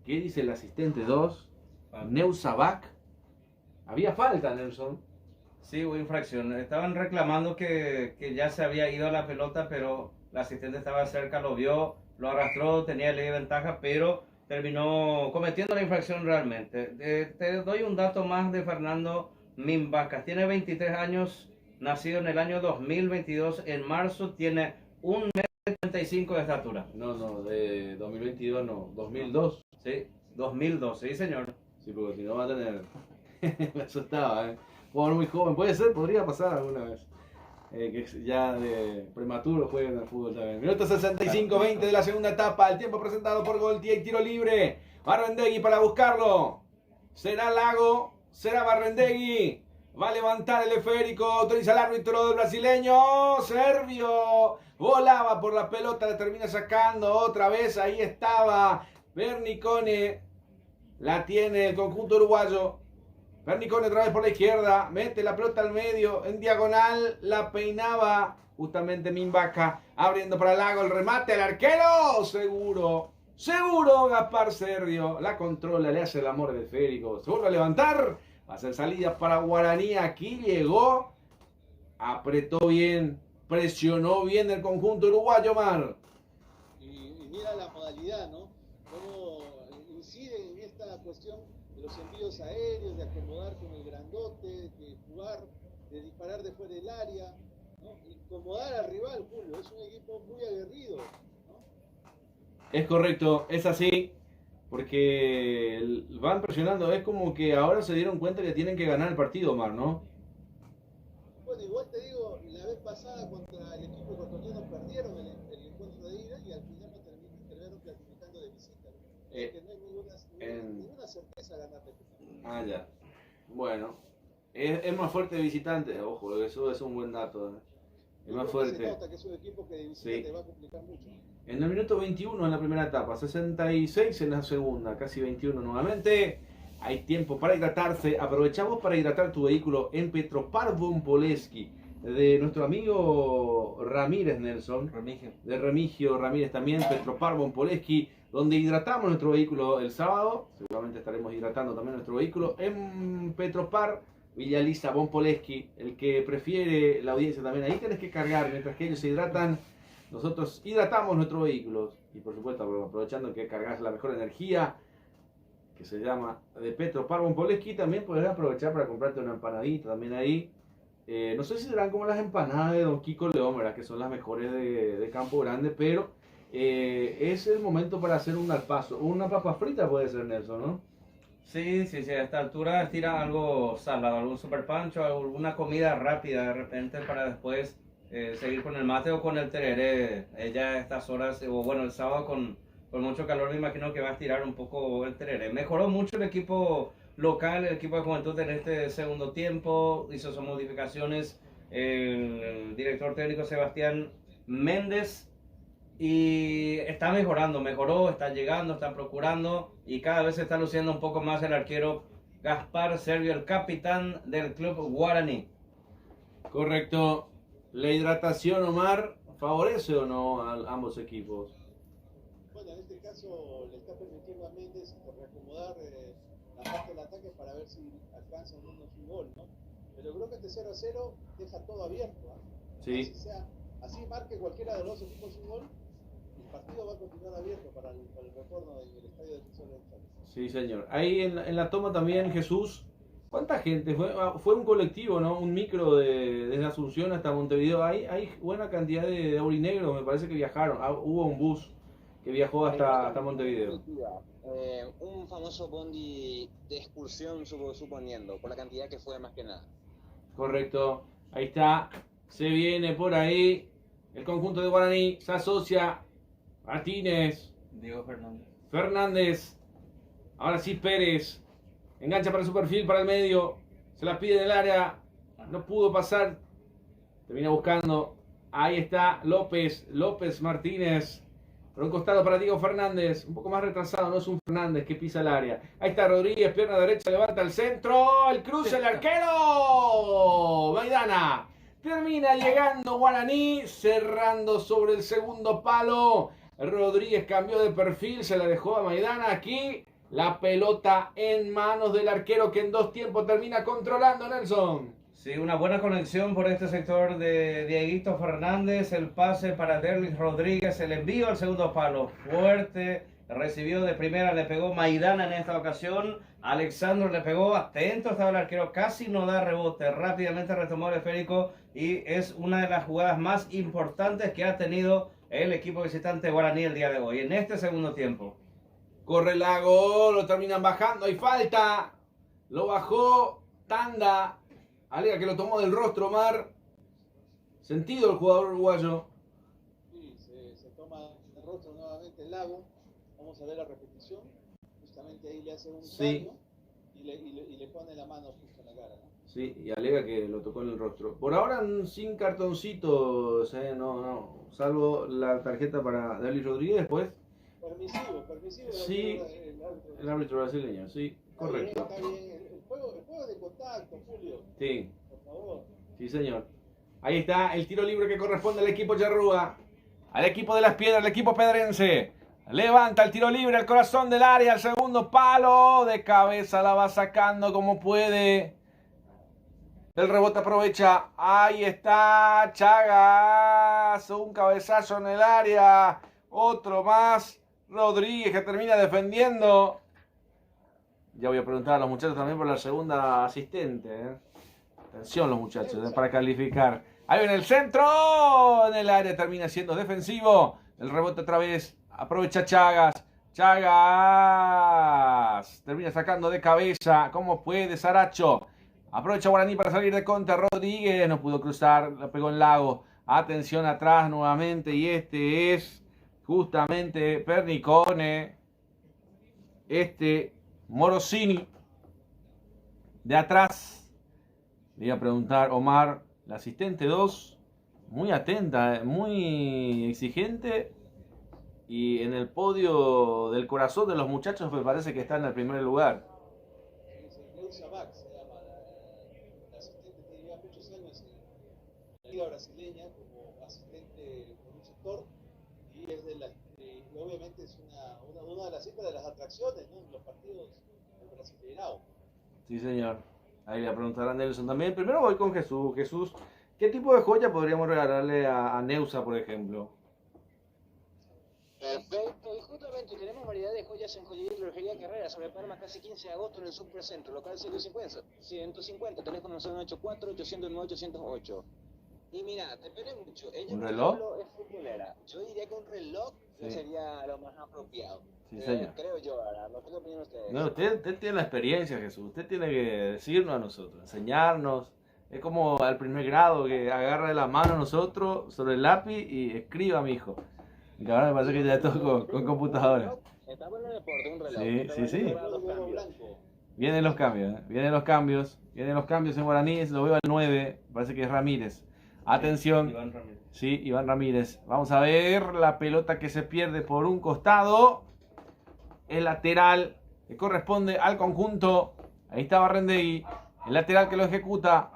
¿Qué dice el asistente 2? Neusabac. Había falta, Nelson. Sí, hubo infracción. Estaban reclamando que ya se había ido la pelota, pero el asistente estaba cerca, lo vio, lo arrastró, tenía ley de ventaja, pero terminó cometiendo la infracción realmente. Te doy un dato más de Fernando Mimbacas. Tiene 23 años, nacido en el año 2022, en marzo, tiene 1,35 m de estatura. No, de 2022 no, 2002. Sí, 2002, sí señor. Sí, porque si no va a tener... Me asustaba, Jugador muy joven, puede ser, podría pasar alguna vez. Que ya de prematuro jueguen en el fútbol también. Minuto 65-20 de la segunda etapa. El tiempo presentado por Golti y tiro libre. Barrendegui para buscarlo. Será Lago, será Barrendegui. Va a levantar el esférico, autoriza el árbitro del brasileño. Servio volaba por la pelota, la termina sacando otra vez. Ahí estaba Bernicone. La tiene el conjunto uruguayo. Bernicone otra vez por la izquierda. Mete la pelota al medio, en diagonal. La peinaba justamente Mimbaca. Abriendo para Lago el remate al arquero. Seguro Gaspar Servio. La controla, le hace el amor del esférico. Se vuelve a levantar. Va a ser salida para Guaraní. Aquí llegó. Apretó bien. Presionó bien el conjunto uruguayo, Mar. Y mira la modalidad, ¿no? Cómo inciden en esta cuestión de los envíos aéreos, de acomodar con el grandote, de jugar, de disparar de fuera del área, ¿no? Incomodar al rival, Julio. Es un equipo muy aguerrido, ¿no? Es correcto, es así. Porque van presionando. Es como que ahora se dieron cuenta que tienen que ganar el partido, Mar, ¿no? Bueno, igual te digo, la vez pasada contra el equipo ecuatoriano perdieron el encuentro de ida y al final no terminaron clasificando de visita, ¿no? Que no hay ninguna certeza ganar de visita. Ah, ya. Bueno. Es más fuerte de visitante. Ojo, eso es un buen dato. Es más fuerte. Se nota que es un equipo que de visita Sí. te va a complicar mucho. En el minuto 21 en la primera etapa, 66 en la segunda, casi 21 nuevamente. hay tiempo para hidratarse. Aprovechamos para hidratar tu vehículo en Petropar Von Polesky, de nuestro amigo Ramírez Nelson, de Remigio Ramírez también, Petropar Von Polesky, donde hidratamos nuestro vehículo el sábado. Seguramente estaremos hidratando también nuestro vehículo en Petropar, Villa Elisa, Von Polesky. El que prefiere la audiencia también, ahí tenés que cargar, mientras que ellos se hidratan, nosotros hidratamos nuestros vehículos. Y por supuesto, aprovechando que cargas la mejor energía, que se llama de Petropar Von Polesky, también podés aprovechar para comprarte una empanadita también ahí. No sé si serán como las empanadas de Don Kiko León, ¿verdad? Que son las mejores de Campo Grande, pero es el momento para hacer un alpazo. Una papa frita puede ser, Nelson, ¿no? Sí, a esta altura estira algo salado, algún super pancho, alguna comida rápida de repente para después seguir con el mate o con el tereré. Ya a estas horas, o bueno, el sábado con mucho calor, me imagino que va a estirar un poco el tereré. Mejoró mucho el equipo local, el equipo de Juventud en este segundo tiempo, hizo sus modificaciones el director técnico Sebastián Méndez y está mejoró, está llegando, está procurando y cada vez se está luciendo un poco más el arquero Gaspar Servio, el capitán del club Guaraní. Correcto. ¿La hidratación, Omar, favorece o no a ambos equipos? Bueno, en este caso le está permitiendo a Méndez reacomodar la parte del ataque para ver si alcanza al menos un gol, ¿no? Pero creo que este 0-0 deja todo abierto, ¿eh? Sí. Así marque cualquiera de los equipos un gol, el partido va a continuar abierto para el retorno del estadio de Defensor del Chaco. Sí, señor. Ahí en la toma también, Jesús, ¿cuánta gente? Fue un colectivo, ¿no? Un micro desde Asunción hasta Montevideo. Hay buena cantidad de aurinegros, me parece que viajaron. Hubo un bus que viajó hasta Montevideo. Un famoso bondi de excursión, suponiendo, por la cantidad que fue más que nada. Correcto, ahí está, se viene por ahí el conjunto de Guaraní, se asocia Martínez, Diego Fernández, ahora sí Pérez, engancha para su perfil, para el medio, se la pide en el área, no pudo pasar, termina buscando, ahí está López Martínez. Por un costado para Diego Fernández, un poco más retrasado, no es un Fernández que pisa el área. Ahí está Rodríguez, pierna derecha, levanta el centro, el cruce, el arquero. Maidana. Termina llegando Guaraní, cerrando sobre el segundo palo. Rodríguez cambió de perfil, se la dejó a Maidana. Aquí la pelota en manos del arquero que en 2 tiempos termina controlando, Nelson. Sí, una buena conexión por este sector de Dieguito Fernández, el pase para Derlis Rodríguez, el envío al segundo palo, fuerte, recibió de primera, le pegó Maidana en esta ocasión, Alexandro le pegó, atento estaba el arquero, casi no da rebote, rápidamente retomó el esférico y es una de las jugadas más importantes que ha tenido el equipo visitante Guaraní el día de hoy, en este segundo tiempo. Corre Lago, lo terminan bajando, hay falta, lo bajó, tanda. Alega que lo tomó del rostro, Omar. Sentido el jugador uruguayo. Sí, se toma del rostro nuevamente el Lago. Vamos a ver la repetición. Justamente ahí le hace un daño y le pone la mano justo en la cara, ¿no? Sí, y alega que lo tocó en el rostro. Por ahora sin cartoncitos, no. Salvo la tarjeta para Derlis Rodríguez después. Permisivo. Sí, el árbitro brasileño, sí, correcto. Está bien. El juego es de contacto, Julio. Sí. Por favor. Sí, señor. Ahí está el tiro libre que corresponde al equipo Charrúa. Al equipo de las Piedras, al equipo pedrense. Levanta el tiro libre al corazón del área, al segundo palo. De cabeza la va sacando como puede. El rebote aprovecha. Ahí está Chagas. Un cabezazo en el área. Otro más. Rodríguez que termina defendiendo. Ya voy a preguntar a los muchachos también por la segunda asistente. Atención los muchachos, para calificar. Ahí viene el centro. En el área termina siendo defensivo. El rebote otra vez. Aprovecha Chagas. Chagas. Termina sacando de cabeza. ¿Cómo puede Saracho? Aprovecha Guaraní para salir de contra. Rodríguez no pudo cruzar. La pegó en Lago. Atención atrás nuevamente. Y este es justamente Pernicone. Morosini. De atrás. Le iba a preguntar Omar, la asistente 2. Muy atenta, muy exigente. Y en el podio del corazón de los muchachos me parece que está en el primer lugar. liga brasileña como asistente por un sector y es obviamente es una de las siempre de las atracciones, ¿no? En los partidos del Brasileirao. Sí, señor. Ahí le voy a preguntar a Nelson también. Primero voy con Jesús. Jesús, ¿qué tipo de joya podríamos regalarle a Neusa, por ejemplo? Perfecto, y justamente tenemos variedad de joyas en Joyería y Relojería Carrera sobre Palma, casi 15 de agosto en el Supercentro, local 150, teléfono 984-809-808. Y mira, depende mucho. Ella, ¿Un por reloj? ejemplo, es futbolera. Yo diría que un reloj Sí. sería lo más apropiado. Sí, señor. Creo yo, ahora, no sé qué opinan ustedes. No, usted tiene la experiencia, Jesús. Usted tiene que decirnos a nosotros, enseñarnos. Es como al primer grado que agarra de la mano a nosotros sobre el lápiz y escriba, mi hijo. Y ahora me parece que ya es todo con computadora. Estamos en el deporte, un reloj. Sí. Reloj blanco. Vienen los cambios, ¿eh? Vienen los cambios en guaraní. Lo veo al 9, parece que es Ramírez. Atención. Iván Ramírez. Sí, Iván Ramírez. Vamos a ver la pelota que se pierde por un costado. El lateral que corresponde al conjunto. Ahí está Barrendegui. El lateral que lo ejecuta.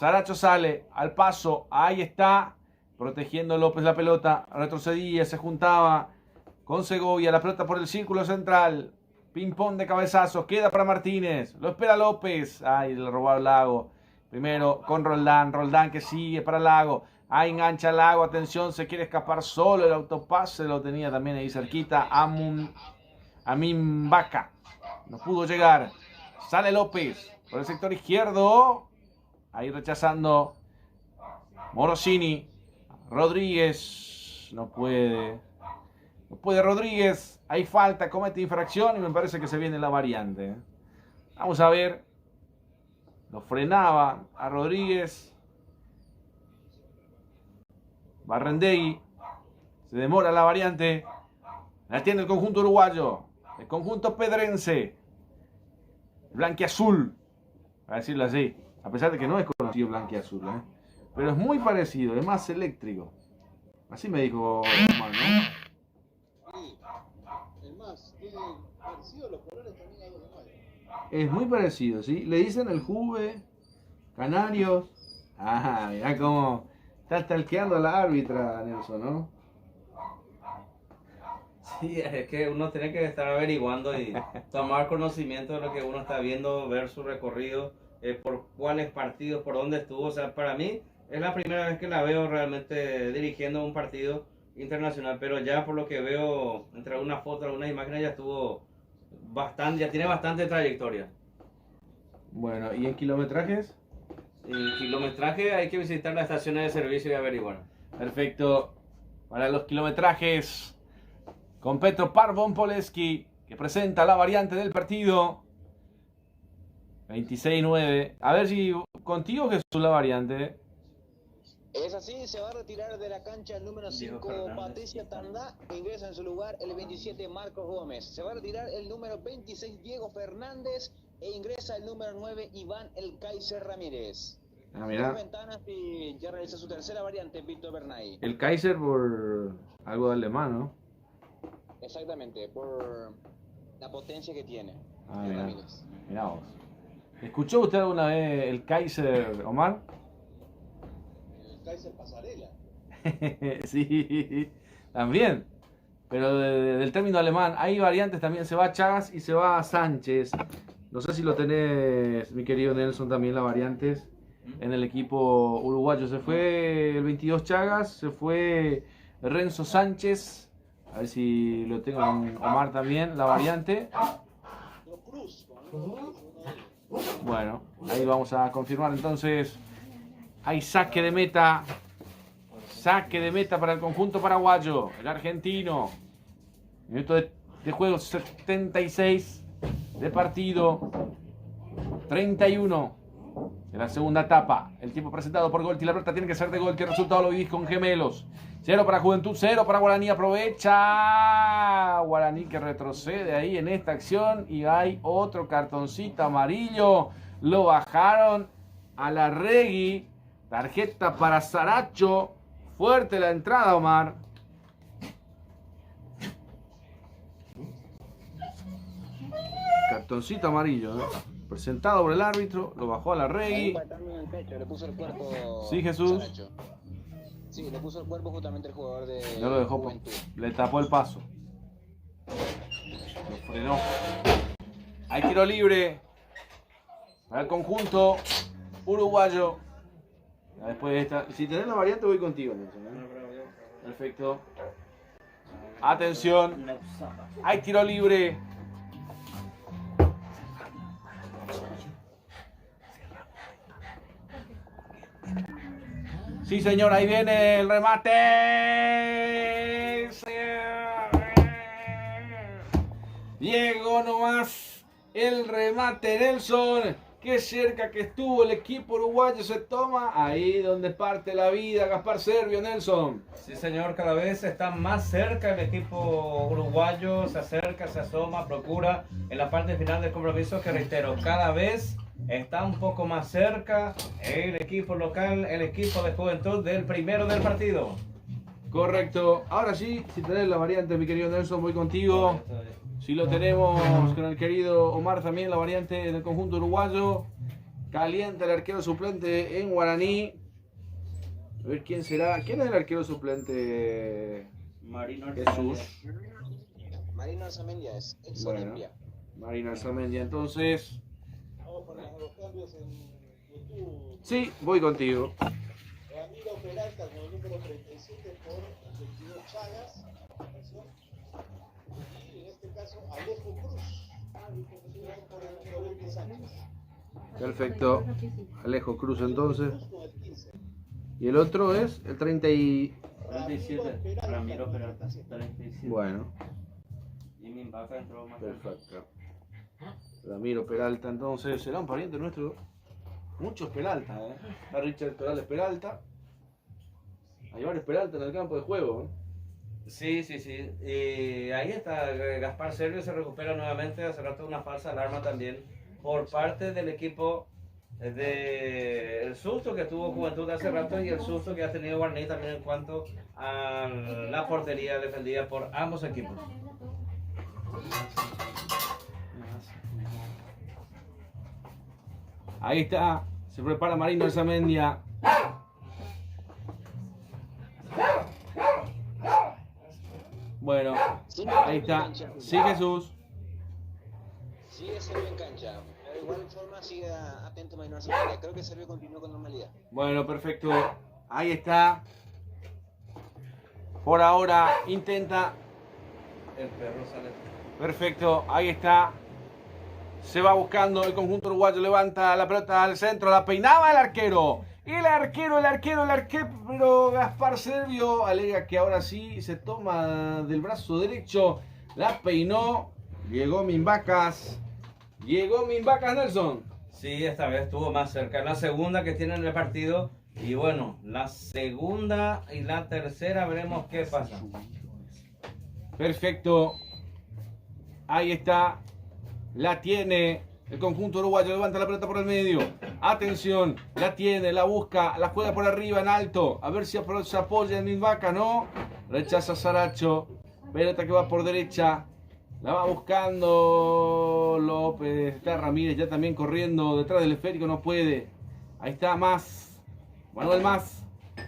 Saracho sale al paso. Ahí está. Protegiendo López la pelota. Retrocedía, se juntaba con Segovia. La pelota por el círculo central. Ping-pong de cabezazos. Queda para Martínez. Lo espera López. Ay, le robó al Lago. Primero con Roldán. Roldán que sigue para Lago. Ahí engancha Lago. Atención, se quiere escapar solo. El autopase lo tenía también ahí cerquita. Amin Vaca. No pudo llegar. Sale López por el sector izquierdo. Ahí rechazando Morosini. Rodríguez. No puede Rodríguez. Hay falta, comete infracción y me parece que se viene la variante. Vamos a ver. Lo frenaba a Rodríguez. Barrendegui. Se demora la variante. La tiene el conjunto uruguayo. El conjunto pedrense. Blanquiazul. Para decirlo así. A pesar de que no es conocido Blanquiazul, ¿eh? Pero es muy parecido, es más eléctrico. Así me dijo Omar, ¿no? Sí, es más, tiene parecido los colores también a los demás. Es muy parecido, ¿sí? Le dicen el Juve, Canarios. Ah, mirá cómo está stalkeando a la árbitra, Nelson, ¿no? Sí, es que uno tiene que estar averiguando y tomar conocimiento de lo que uno está viendo, ver su recorrido, por cuáles partidos, por dónde estuvo. O sea, para mí es la primera vez que la veo realmente dirigiendo un partido internacional, pero ya por lo que veo entre algunas fotos, algunas imágenes, ya estuvo bastante, ya tiene bastante trayectoria. Bueno, ¿y en kilometrajes? En kilometraje hay que visitar las estaciones de servicio y averiguar. Perfecto. Para los kilometrajes, con Petro Parvon Poleski, que presenta la variante del partido. 26-9. A ver si contigo, Jesús, la variante. Es así, se va a retirar de la cancha el número 5 Patricia Tandá, ingresa en su lugar el 27 Marcos Gómez. Se va a retirar el número 26 Diego Fernández e ingresa el número 9 Iván El Kaiser Ramírez. Ah, mira. Dos ventanas y ya realiza su tercera variante Víctor Bernay. El Kaiser por algo de alemán, ¿no? Exactamente, por la potencia que tiene. Ah, el mira. Ramírez. Mirá vos. ¿Escuchó usted alguna vez el Kaiser, Omar? El Kaiser Pasarela. Sí, también. Pero del término alemán, hay variantes también. Se va Chagas y se va Sánchez. No sé si lo tenés, mi querido Nelson, también las variantes en el equipo uruguayo. Se fue el 22 Chagas, se fue Renzo Sánchez. A ver si lo tengo en Omar también, la variante. Los Cruz, con uno de ellos. Bueno, ahí vamos a confirmar entonces. Hay saque de meta. Saque de meta para el conjunto paraguayo. El argentino. Minuto de juego 76 de partido. 31 de la segunda etapa. El tiempo presentado por Golti. La pelota tiene que ser de Golti. El resultado lo vivís con Gemelos. 0 para Juventud, 0 para Guaraní. Aprovecha. Guaraní que retrocede ahí en esta acción. Y hay otro cartoncito amarillo. Lo bajaron a la Regui. Tarjeta para Saracho. Fuerte la entrada, Omar. Cartoncito amarillo, ¿eh? Presentado por el árbitro. Lo bajó a la Regui. Ahí, en el pecho, le puso el cuerpo. Sí, Jesús. Saracho. Sí, le puso el cuerpo justamente el jugador de No lo dejó, Juventud. le tapó el paso. Lo frenó. Hay tiro libre para el conjunto uruguayo. Ya después de esta, si tenés la variante voy contigo, Nelson, ¿eh? Perfecto. Atención. Hay tiro libre. Sí, señor, ahí viene el remate. Llegó nomás el remate, Nelson. Qué cerca que estuvo el equipo uruguayo. Se toma ahí donde parte la vida. Gaspar Servio, Nelson. Sí, señor, cada vez está más cerca el equipo uruguayo. Se acerca, se asoma, procura en la parte final del compromiso, que reitero, cada vez está un poco más cerca el equipo local, el equipo de Juventud del primero del partido. Correcto. Ahora sí, si tenés la variante, mi querido Nelson, voy contigo. Si lo tenemos con el querido Omar también, la variante del conjunto uruguayo. Calienta el arquero suplente en Guaraní. A ver quién será. ¿Quién es el arquero suplente? Marino Jesús. Marino Alzamendia es ex Bueno, Olimpia. Marino Alzamendia. Entonces, Vamos con los cambios en YouTube. sí, voy contigo. Ramiro Peralta con el número 37 por 22 Chagas. Y en este caso Alejo Cruz por el número 20 Sánchez. Perfecto. Alejo Cruz entonces. Cruz con el 15. Y el otro es el 30 y... 37, Ramiro Peralta, 37. Bueno, Y Minvaca entró más. perfecto. Ramiro Peralta entonces. ¿Será un pariente nuestro? Muchos Peralta, ¿eh? Está Richard Perales Peralta. Hay varios Peralta en el campo de juego, ¿eh? Sí, sí, sí. Y ahí está, Gaspar Servio se recupera nuevamente. Hace rato una falsa alarma también por parte del equipo, el susto que tuvo Juventud hace rato y el susto que ha tenido Guaraní también en cuanto a la portería defendida por ambos equipos. Ahí está. Se prepara Marino Alzamendia. Bueno, ahí está. Sí, Jesús. Sigue Servio en cancha. Pero de igual forma sigue atento Marino Alzamendia. Creo que Servio continuó con normalidad. Bueno, perfecto. Ahí está. Por ahora intenta. El perro sale. Perfecto. Ahí está. Se va buscando el conjunto uruguayo. Levanta la pelota al centro. La peinaba el arquero. El arquero. Pero Gaspar Servio alega que ahora sí se toma del brazo derecho. La peinó. Llegó Minvacas. Nelson. Sí, esta vez estuvo más cerca. La segunda que tiene en el partido. Y bueno, la segunda y la tercera veremos qué pasa. Perfecto. Ahí está. La tiene el conjunto uruguayo. Levanta la pelota por el medio. Atención. La tiene, la busca, la juega por arriba en alto. A ver si se apoya en Minvaca, ¿no? Rechaza Saracho. Pelota que va por derecha. La va buscando López. Está Ramírez ya también corriendo detrás del esférico. No puede. Ahí está Más. Manuel Más.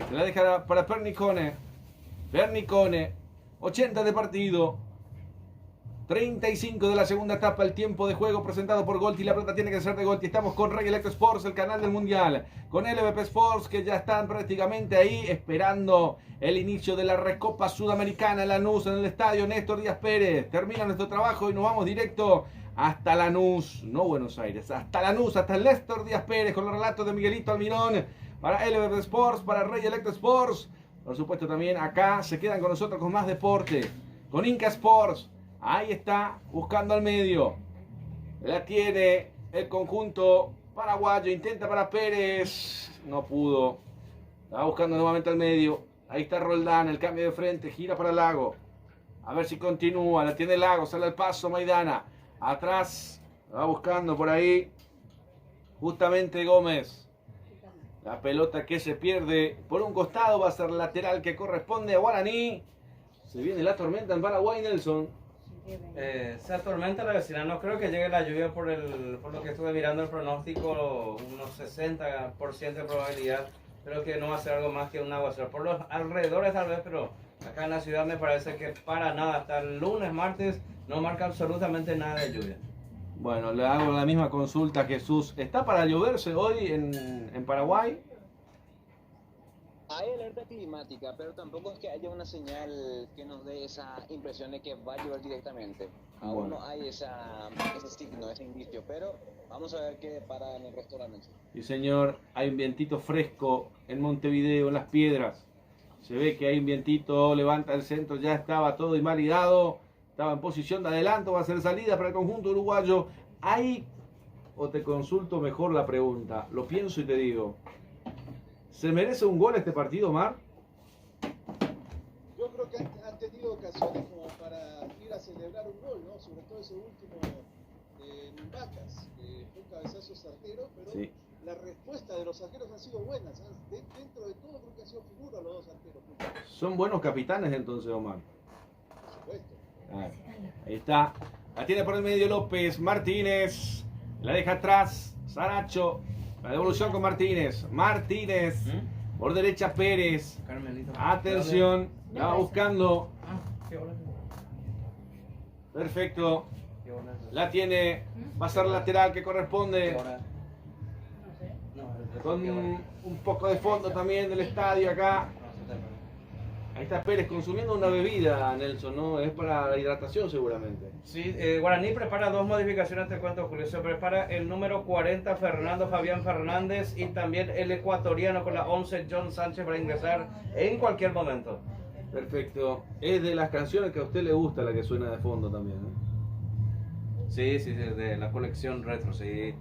Se la deja para Pernicone. 80 de partido. 35 de la segunda etapa, el tiempo de juego presentado por Golti. La pelota tiene que ser de Golti. Estamos con Rey Electro Sports, el canal del Mundial. Con LVP Sports, que ya están prácticamente ahí esperando el inicio de la Recopa Sudamericana en Lanús, en el estadio Néstor Díaz Pérez. Termina nuestro trabajo y nos vamos directo hasta Lanús, no Buenos Aires, hasta Lanús, hasta el Néstor Díaz Pérez, con los relatos de Miguelito Almirón para LVP Sports, para Rey Electro Sports. Por supuesto también acá se quedan con nosotros con más deporte, con Inca Sports. Ahí está, buscando al medio. La tiene el conjunto paraguayo. Intenta para Pérez. No pudo. La va buscando nuevamente al medio. Ahí está Roldán, el cambio de frente. Gira para Lago. A ver si continúa. La tiene Lago. Sale al paso Maidana. Atrás. La va buscando por ahí. Justamente Gómez. La pelota que se pierde por un costado. Va a ser lateral que corresponde a Guaraní. Se viene la tormenta en Paraguay, Nelson. Se atormenta la vecina, no creo que llegue la lluvia por lo que estuve mirando el pronóstico, unos 60% de probabilidad Creo que no va a ser algo más que un aguacero. Por los alrededores tal vez, pero acá en la ciudad me parece que para nada, hasta el lunes, martes, no marca absolutamente nada de lluvia. Bueno, le hago la misma consulta a Jesús. ¿Está para lloverse hoy en Paraguay? Hay alerta climática, pero tampoco es que haya una señal que nos dé esa impresión de que va a llover directamente. Aún no hay ese signo, ese indicio, pero vamos a ver qué para en el resto de la noche. Sí, señor, hay un vientito fresco en Montevideo, en Las Piedras. Se ve que hay un vientito, levanta el centro, ya estaba todo invalidado. Estaba en posición de adelanto, va a ser salida para el conjunto uruguayo. Ahí, o te consulto mejor la pregunta, lo pienso y te digo. ¿Se merece un gol este partido, Omar? Yo creo que han tenido ocasiones como para ir a celebrar un gol, ¿no? Sobre todo ese último en Vacas, fue un cabezazo certero, pero sí, la respuesta de los arqueros ha sido buena. Dentro de todo creo que ha sido figura los dos arqueros. Son buenos capitanes entonces, Omar. Por supuesto. Ahí está. La tiene por el medio López. Martínez. La deja atrás. Saracho. La devolución con Martínez. Martínez. Por derecha Pérez. Atención. La va buscando. Perfecto. La tiene. Va a ser lateral que corresponde. Con un poco de fondo también del estadio acá. Ahí está Pérez consumiendo una bebida, Nelson, ¿no? Es para la hidratación seguramente. Sí, Guaraní prepara dos modificaciones, te cuento, Julio. Se prepara el número 40, Fernando Fabián Fernández, y también el ecuatoriano con la 11, John Sánchez, para ingresar en cualquier momento. Perfecto. Es de las canciones que a usted le gusta la que suena de fondo también, ¿no? Sí, de la colección retro, sí.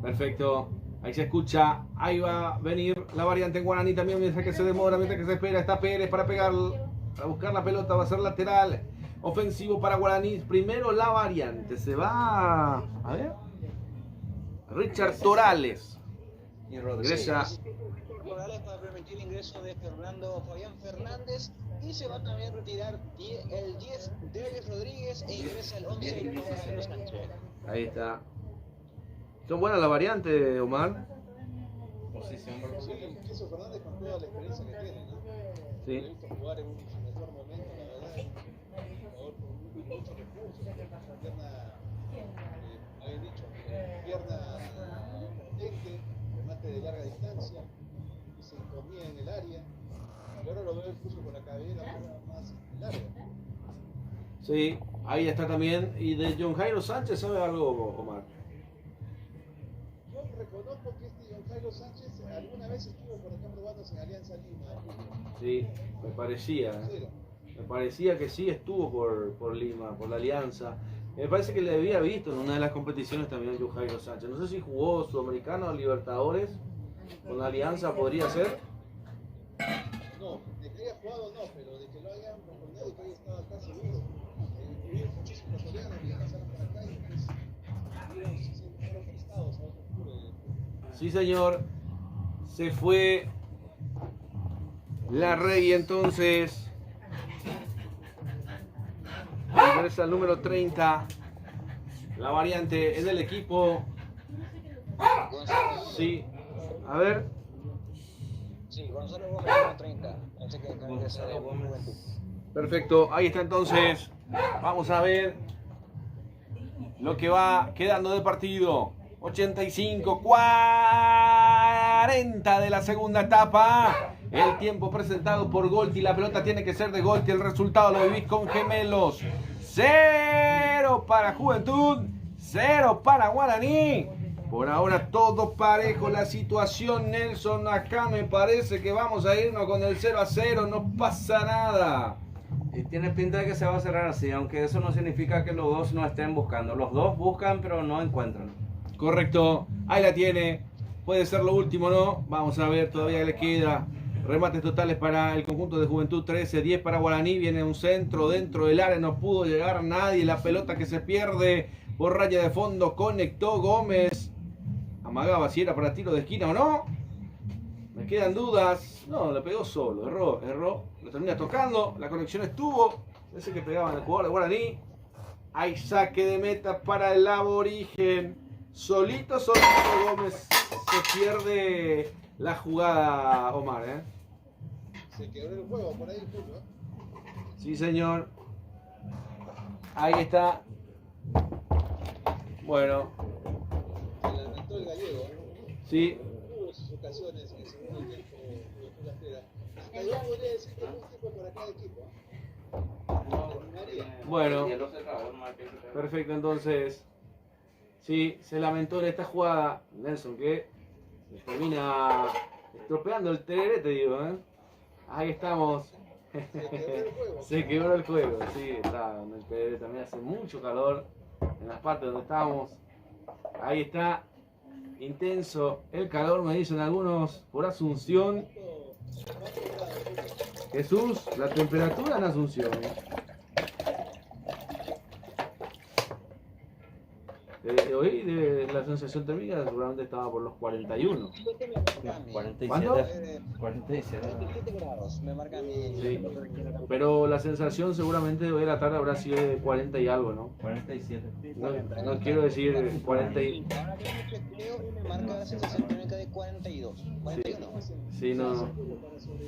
Perfecto. Ahí se escucha, ahí va a venir la variante en Guaraní también, mientras que se demora, mientras que se espera, está Pérez para pegar, para buscar la pelota, va a ser lateral, ofensivo para Guaraní, primero la variante, se va, a ver, Richard Torales, y ingresa. Torales para permitir el ingreso de Fernando Fabián Fernández, y se va a también retirar el 10 Délez Rodríguez e ingresa el 11 Carlos Sánchez. Ahí está. ¿Son buenas las variantes, Omar? Posición. Sí, Jesús Fernández con toda la experiencia que tiene, ¿no? Sí. Lo he visto jugar en su mejor momento, la verdad. Un jugador con muchos recursos, pierna, habéis dicho, pierna potente, remate de larga distancia, y se comía en el área. Y ahora lo veo incluso con la cabellera más larga. Sí, ahí está también. Y de John Jairo Sánchez, ¿sabe algo, Omar? Reconozco que John Jairo Sánchez alguna vez estuvo por acá probándose en Alianza Lima. Sí, me parecía que sí estuvo por Lima, por la Alianza. Me parece que le había visto en una de las competiciones también a John Jairo Sánchez. No sé si jugó Sudamericano o Libertadores con la Alianza, podría ser. No, de que haya jugado no, pero de que lo hayan recordado y que haya estado acá seguro. Muchos ecuatorianos que pasaron por acá y pues fueron prestados a otro club. Sí, señor. Se fue la Rey entonces. Ingresa el número 30. La variante en el equipo. Sí. A ver. Sí, Gonzalo Gómez número 30. Pensé que ingresa de Juventud. Perfecto. Ahí está entonces. Vamos a ver lo que va quedando de partido. 85-40 de la segunda etapa. El tiempo presentado por Golti. La pelota tiene que ser de Golti. El resultado lo vivís con Gemelos. 0 para Juventud, 0 para Guaraní. Por ahora todo parejo la situación, Nelson. Acá me parece que vamos a irnos con el 0-0. No pasa nada. Y tiene pinta de que se va a cerrar así, aunque eso no significa que los dos no estén buscando. Los dos buscan, pero no encuentran. Correcto, ahí la tiene. Puede ser lo último, ¿no? Vamos a ver, todavía le queda. Remates totales para el conjunto de Juventud, 13, 10 para Guaraní. Viene un centro dentro del área, no pudo llegar nadie. La pelota que se pierde por raya de fondo, conectó Gómez. Amagaba si era para tiro de esquina o no. Me quedan dudas. No, le pegó solo, erró. Lo termina tocando, la conexión estuvo. Parece que pegaba en el jugador de Guaraní. Hay saque de meta para el aborigen. Solito Gómez se pierde la jugada, Omar, ¿eh? Se quebró el juego por ahí, Julio. Sí, señor. Ahí está. Bueno. Se lamentó el gallego, ¿no? Sí. Tuvo sus ocasiones en el segundo tiempo de la Fiera. Hasta yo podría decir que fue un tiempo para cada equipo. Terminaría. Bueno. Perfecto, entonces. Sí, se lamentó en esta jugada Nelson, que termina estropeando el tereré, te digo, ¿eh? Ahí estamos. Se quebró el juego, sí, está en el tereré, también hace mucho calor en las partes donde estamos. Ahí está, intenso el calor, me dicen algunos por Asunción. Jesús, la temperatura en Asunción. Hoy la sensación térmica seguramente estaba por los 41. 47. ¿Cuánto? 47. 27 grados, me marca a mí. Sí. Pero la sensación seguramente hoy a la tarde habrá sido de 40 y algo, ¿no? 47. No quiero decir 40 y... Ahora que me chequeo y me marca la sensación térmica de 42. 41. Sí, no.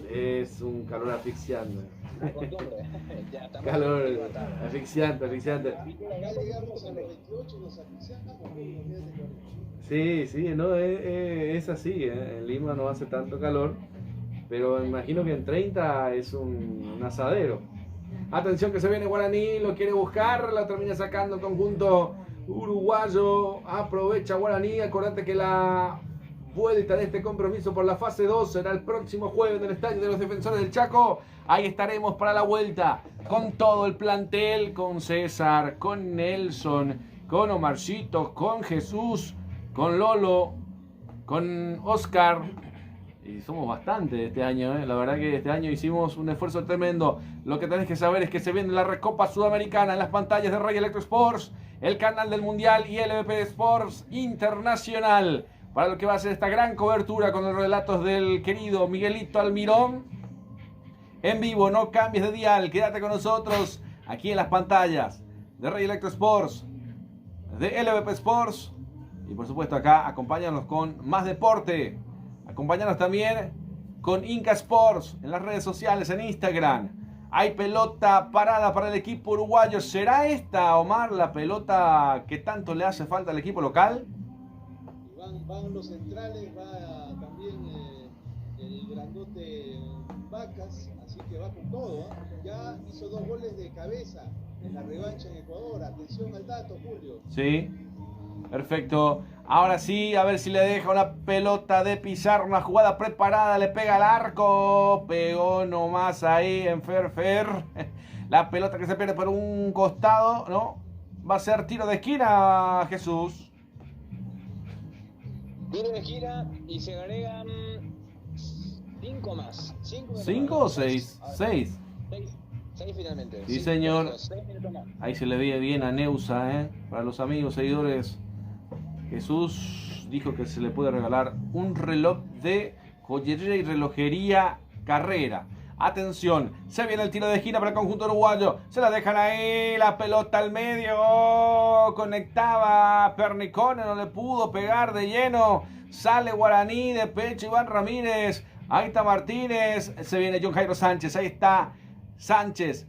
Es un calor asfixiante. Ya estamos Calor en la asfixiante. Acá llegamos a los 28 y nos asfixiamos. Sí, no, es así, ¿eh? En Lima no hace tanto calor, pero me imagino que en 30 es un asadero. Atención que se viene Guaraní, lo quiere buscar, la termina sacando el conjunto uruguayo. Aprovecha Guaraní, acordate que la vuelta de este compromiso por la fase 2 será el próximo jueves en el Estadio de los Defensores del Chaco. Ahí estaremos para la vuelta con todo el plantel, con César, con Nelson, con Omarcito, con Jesús, con Lolo, con Oscar. Y somos bastantes este año, ¿eh? La verdad que este año hicimos un esfuerzo tremendo. Lo que tenés que saber es que se viene la Recopa Sudamericana en las pantallas de Ray Electro Sports, el canal del Mundial y LVP Sports Internacional. Para lo que va a ser esta gran cobertura con los relatos del querido Miguelito Almirón. En vivo, no cambies de dial, quédate con nosotros aquí en las pantallas de Ray Electro Sports, de LVP Sports. Y por supuesto acá, acompáñanos con más deporte. Acompáñanos también con Inca Sports en las redes sociales, en Instagram. Hay pelota parada para el equipo uruguayo. ¿Será esta, Omar, la pelota que tanto le hace falta al equipo local? Van los centrales, va también el grandote Vacas, así que va con todo, ¿eh? Ya hizo 2 goles de cabeza en la revancha en Ecuador. Atención al dato, Julio. Sí, perfecto. Ahora sí, a ver si le deja una pelota de Pizarro, una jugada preparada, le pega al arco, pegó nomás ahí en Fer. La pelota que se pierde por un costado, ¿no? Va a ser tiro de esquina, Jesús. Tiro de esquina y se agregan 5 más. ¿5 o 6? 6. 6 finalmente. Sí, señor. 6 minutos más. Ahí se le veía bien a Neusa, ¿eh? Para los amigos, seguidores. Jesús dijo que se le puede regalar un reloj de joyería y relojería Carrera. Atención, se viene el tiro de esquina para el conjunto uruguayo. Se la dejan ahí, la pelota al medio. Conectaba Pernicone, no le pudo pegar de lleno. Sale Guaraní de pecho, Iván Ramírez. Ahí está Martínez. Se viene John Jairo Sánchez. Ahí está Sánchez.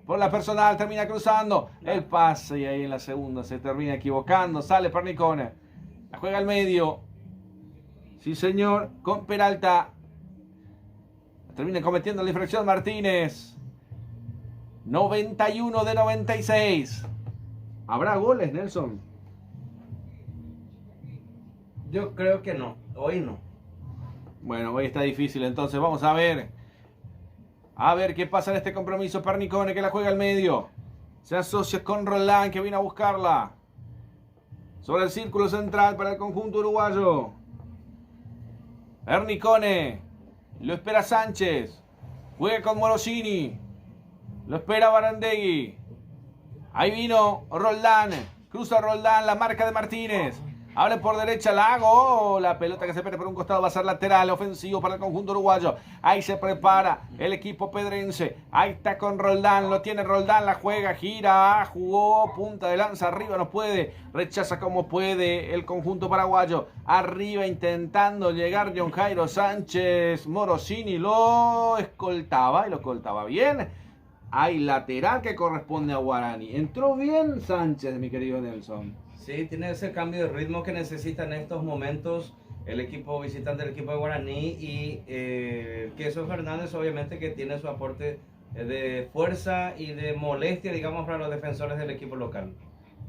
Por la personal termina cruzando. El pase y ahí en la segunda se termina equivocando. Sale Pernicone. La juega al medio. Sí, señor. Con Peralta. Termina cometiendo la infracción Martínez. 91 de 96. ¿Habrá goles, Nelson? Yo creo que no. Hoy no. Bueno, hoy está difícil. Entonces vamos a ver. A ver qué pasa en este compromiso. Pernicone que la juega al medio. Se asocia con Roland que viene a buscarla. Sobre el círculo central para el conjunto uruguayo. Pernicone. Lo espera Sánchez. Juega con Morosini. Lo espera Barandegui. Ahí vino Roldán. Cruza Roldán. La marca de Martínez. Abre por derecha Lago. La pelota que se pierde por un costado va a ser lateral ofensivo para el conjunto uruguayo. Ahí se prepara el equipo pedrense. Ahí está con Roldán. Lo tiene Roldán. La juega, gira. Jugó. Punta de lanza arriba. No puede. Rechaza como puede el conjunto paraguayo. Arriba intentando llegar John Jairo Sánchez. Morosini lo escoltaba y lo escoltaba bien. Hay lateral que corresponde a Guarani. Entró bien Sánchez, mi querido Nelson. Sí, tiene ese cambio de ritmo que necesita en estos momentos el equipo visitante del equipo de Guaraní y Queso Fernández, obviamente, que tiene su aporte de fuerza y de molestia, digamos, para los defensores del equipo local.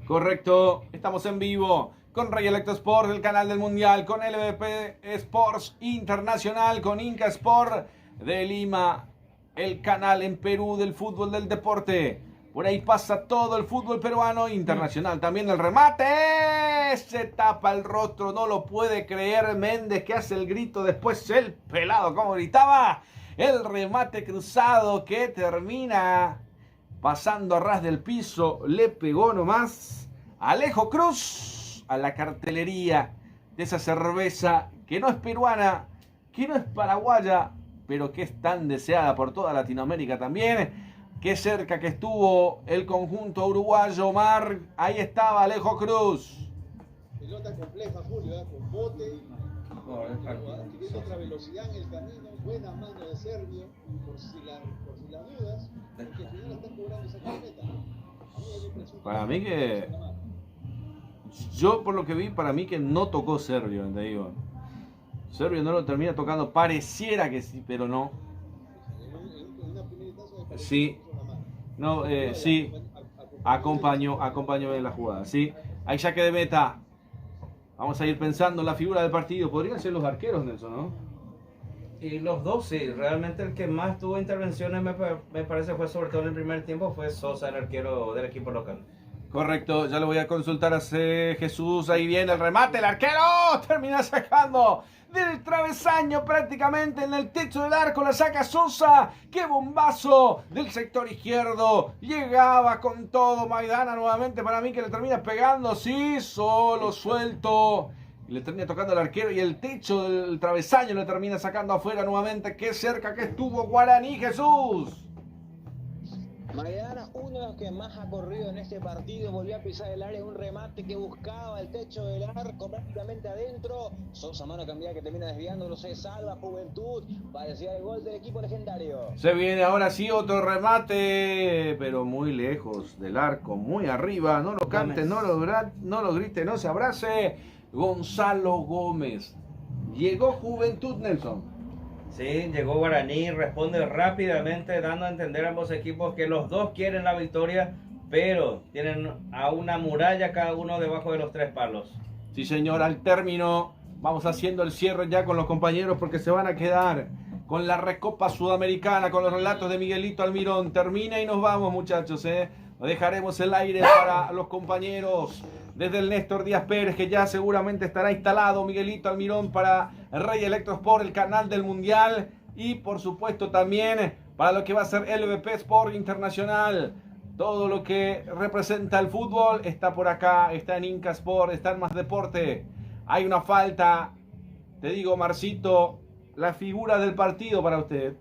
Correcto, estamos en vivo con Rey Electro Sport, el canal del Mundial, con LVP Sports Internacional, con Inca Sport de Lima, el canal en Perú del fútbol del deporte. Por ahí pasa todo el fútbol peruano internacional. También el remate. Se tapa el rostro. No lo puede creer Méndez, que hace el grito. Después el pelado, como gritaba. El remate cruzado que termina pasando a ras del piso. Le pegó nomás Alejo Cruz a la cartelería de esa cerveza que no es peruana, que no es paraguaya, pero que es tan deseada por toda Latinoamérica también. Qué cerca que estuvo el conjunto uruguayo, Omar. Ahí estaba Alejo Cruz. Pelota compleja, Julio, con bote, adquiriendo otra velocidad en el camino, buena mano de Servio, por si las dudas, porque al final está cobrando esa camioneta. A mí me da la impresión Para mí que... Yo por lo que vi, para mí que no tocó Servio, te digo. Servio no lo termina tocando, pareciera que sí, pero no. en una primera instancia Sí. No, sí, acompañó en la jugada, sí. Ahí ya que de meta. Vamos a ir pensando en la figura del partido. Podrían ser los arqueros, Nelson, ¿no? Y los dos, sí. Realmente el que más tuvo intervenciones, me parece, fue sobre todo en el primer tiempo, fue Sosa, el arquero del equipo local. Correcto, ya lo voy a consultar a Jesús. Ahí viene el remate, el arquero termina sacando del travesaño prácticamente en el techo del arco, la saca Sosa. ¡Qué bombazo! Del sector izquierdo, llegaba con todo Maidana nuevamente, para mí que le termina pegando, sí, solo suelto. Y le termina tocando el arquero y el techo del travesaño le termina sacando afuera nuevamente. ¡Qué cerca que estuvo Guaraní, Jesús! Maidana, uno de los que más ha corrido en este partido, volvió a pisar el área, un remate que buscaba el techo del arco prácticamente adentro. Sosa, mano cambiada, que termina desviándolo, se salva Juventud, parecía el gol del equipo legendario. Se viene ahora sí otro remate, pero muy lejos del arco, muy arriba. No lo cante, no lo grite, no se abrace. Gonzalo Gómez. Llegó Juventud, Nelson. Sí, llegó Guaraní, responde rápidamente, dando a entender a ambos equipos que los dos quieren la victoria, pero tienen a una muralla cada uno debajo de los tres palos. Sí, señor, al término vamos haciendo el cierre ya con los compañeros porque se van a quedar con la Recopa Sudamericana, con los relatos de Miguelito Almirón. Termina y nos vamos, muchachos, Lo dejaremos el aire para los compañeros. Desde el Néstor Díaz Pérez, que ya seguramente estará instalado, Miguelito Almirón para Rey Electro Sport, el canal del Mundial. Y por supuesto también para lo que va a ser LVP Sport Internacional. Todo lo que representa el fútbol está por acá, está en Inca Sport, está en Más Deporte. Hay una falta, te digo, Marcito, la figura del partido para usted.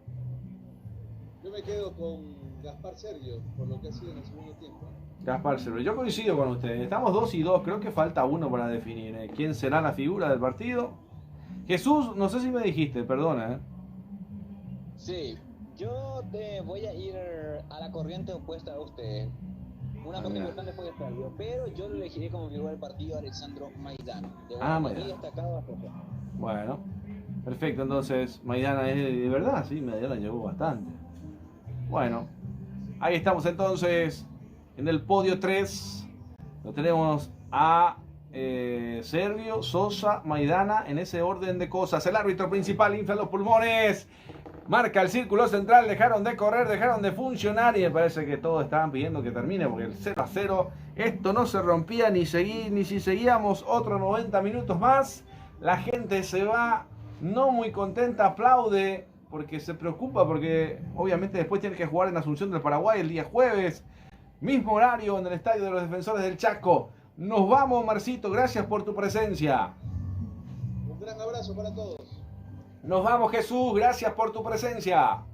Yo me quedo con Gaspar Servio, por lo que ha sido en el segundo tiempo. Gaspar Servio, yo coincido con usted. Estamos 2-2, creo que falta uno para definir. ¿Quién será la figura del partido? Jesús, no sé si me dijiste, perdona. Sí, yo te voy a ir a la corriente opuesta a usted. Una cosa importante fue Servio, pero yo lo elegiré como figura del partido a Alessandro Maidana. Maidana. Destacado a José. Bueno, perfecto, entonces Maidana es de verdad, sí, Maidana llegó bastante. Bueno, ahí estamos entonces en el podio 3. Lo tenemos a Servio, Sosa, Maidana, en ese orden de cosas. El árbitro principal infla los pulmones, marca el círculo central, dejaron de correr, dejaron de funcionar y me parece que todos estaban pidiendo que termine porque el 0-0, esto no se rompía ni si seguíamos otros 90 minutos más. La gente se va no muy contenta, aplaude porque se preocupa porque obviamente después tiene que jugar en Asunción del Paraguay el día jueves. Mismo horario en el estadio de los Defensores del Chaco. Nos vamos, Marcito, gracias por tu presencia. Un gran abrazo para todos. Nos vamos, Jesús, gracias por tu presencia.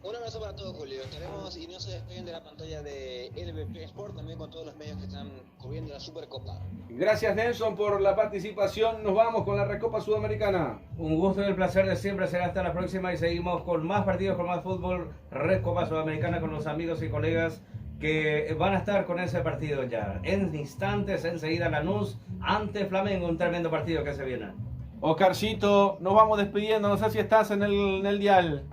Un abrazo para todos, Julio. Estaremos y no se despeguen de la pantalla de LVP Sport, también con todos los medios que están cubriendo la Supercopa. Gracias, Nelson, por la participación. Nos vamos con la Recopa Sudamericana. Un gusto y el placer de siempre. Será hasta la próxima y seguimos con más partidos, con más fútbol. Recopa Sudamericana con los amigos y colegas que van a estar con ese partido ya. En instantes, enseguida Lanús ante Flamengo. Un tremendo partido que se viene. Oscarcito, nos vamos despidiendo. No sé si estás en el dial.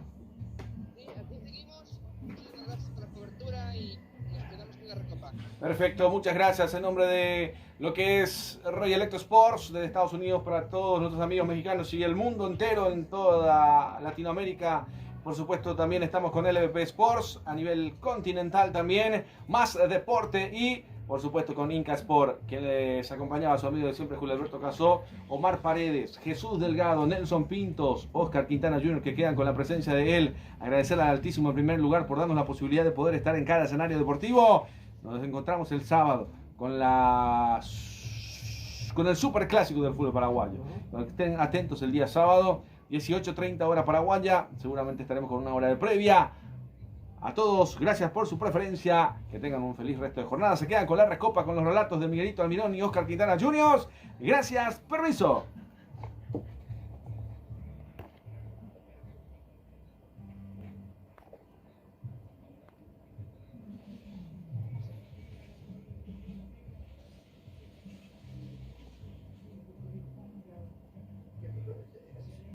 Perfecto, muchas gracias en nombre de lo que es Royal Electro Sports de Estados Unidos para todos nuestros amigos mexicanos y el mundo entero, en toda Latinoamérica. Por supuesto, también estamos con LVP Sports a nivel continental también, más deporte y por supuesto con Inca Sport, que les acompañaba a su amigo de siempre Julio Alberto Casó, Omar Paredes, Jesús Delgado, Nelson Pintos, Oscar Quintana Jr., que quedan con la presencia de él. Agradecerle al Altísimo en primer lugar por darnos la posibilidad de poder estar en cada escenario deportivo. Nos encontramos el sábado con el super clásico del fútbol paraguayo. Estén atentos el día sábado, 18:30 hora paraguaya. Seguramente estaremos con una hora de previa. A todos, gracias por su preferencia. Que tengan un feliz resto de jornada. Se quedan con la Recopa, con los relatos de Miguelito Almirón y Oscar Quintana Jr. Gracias, permiso.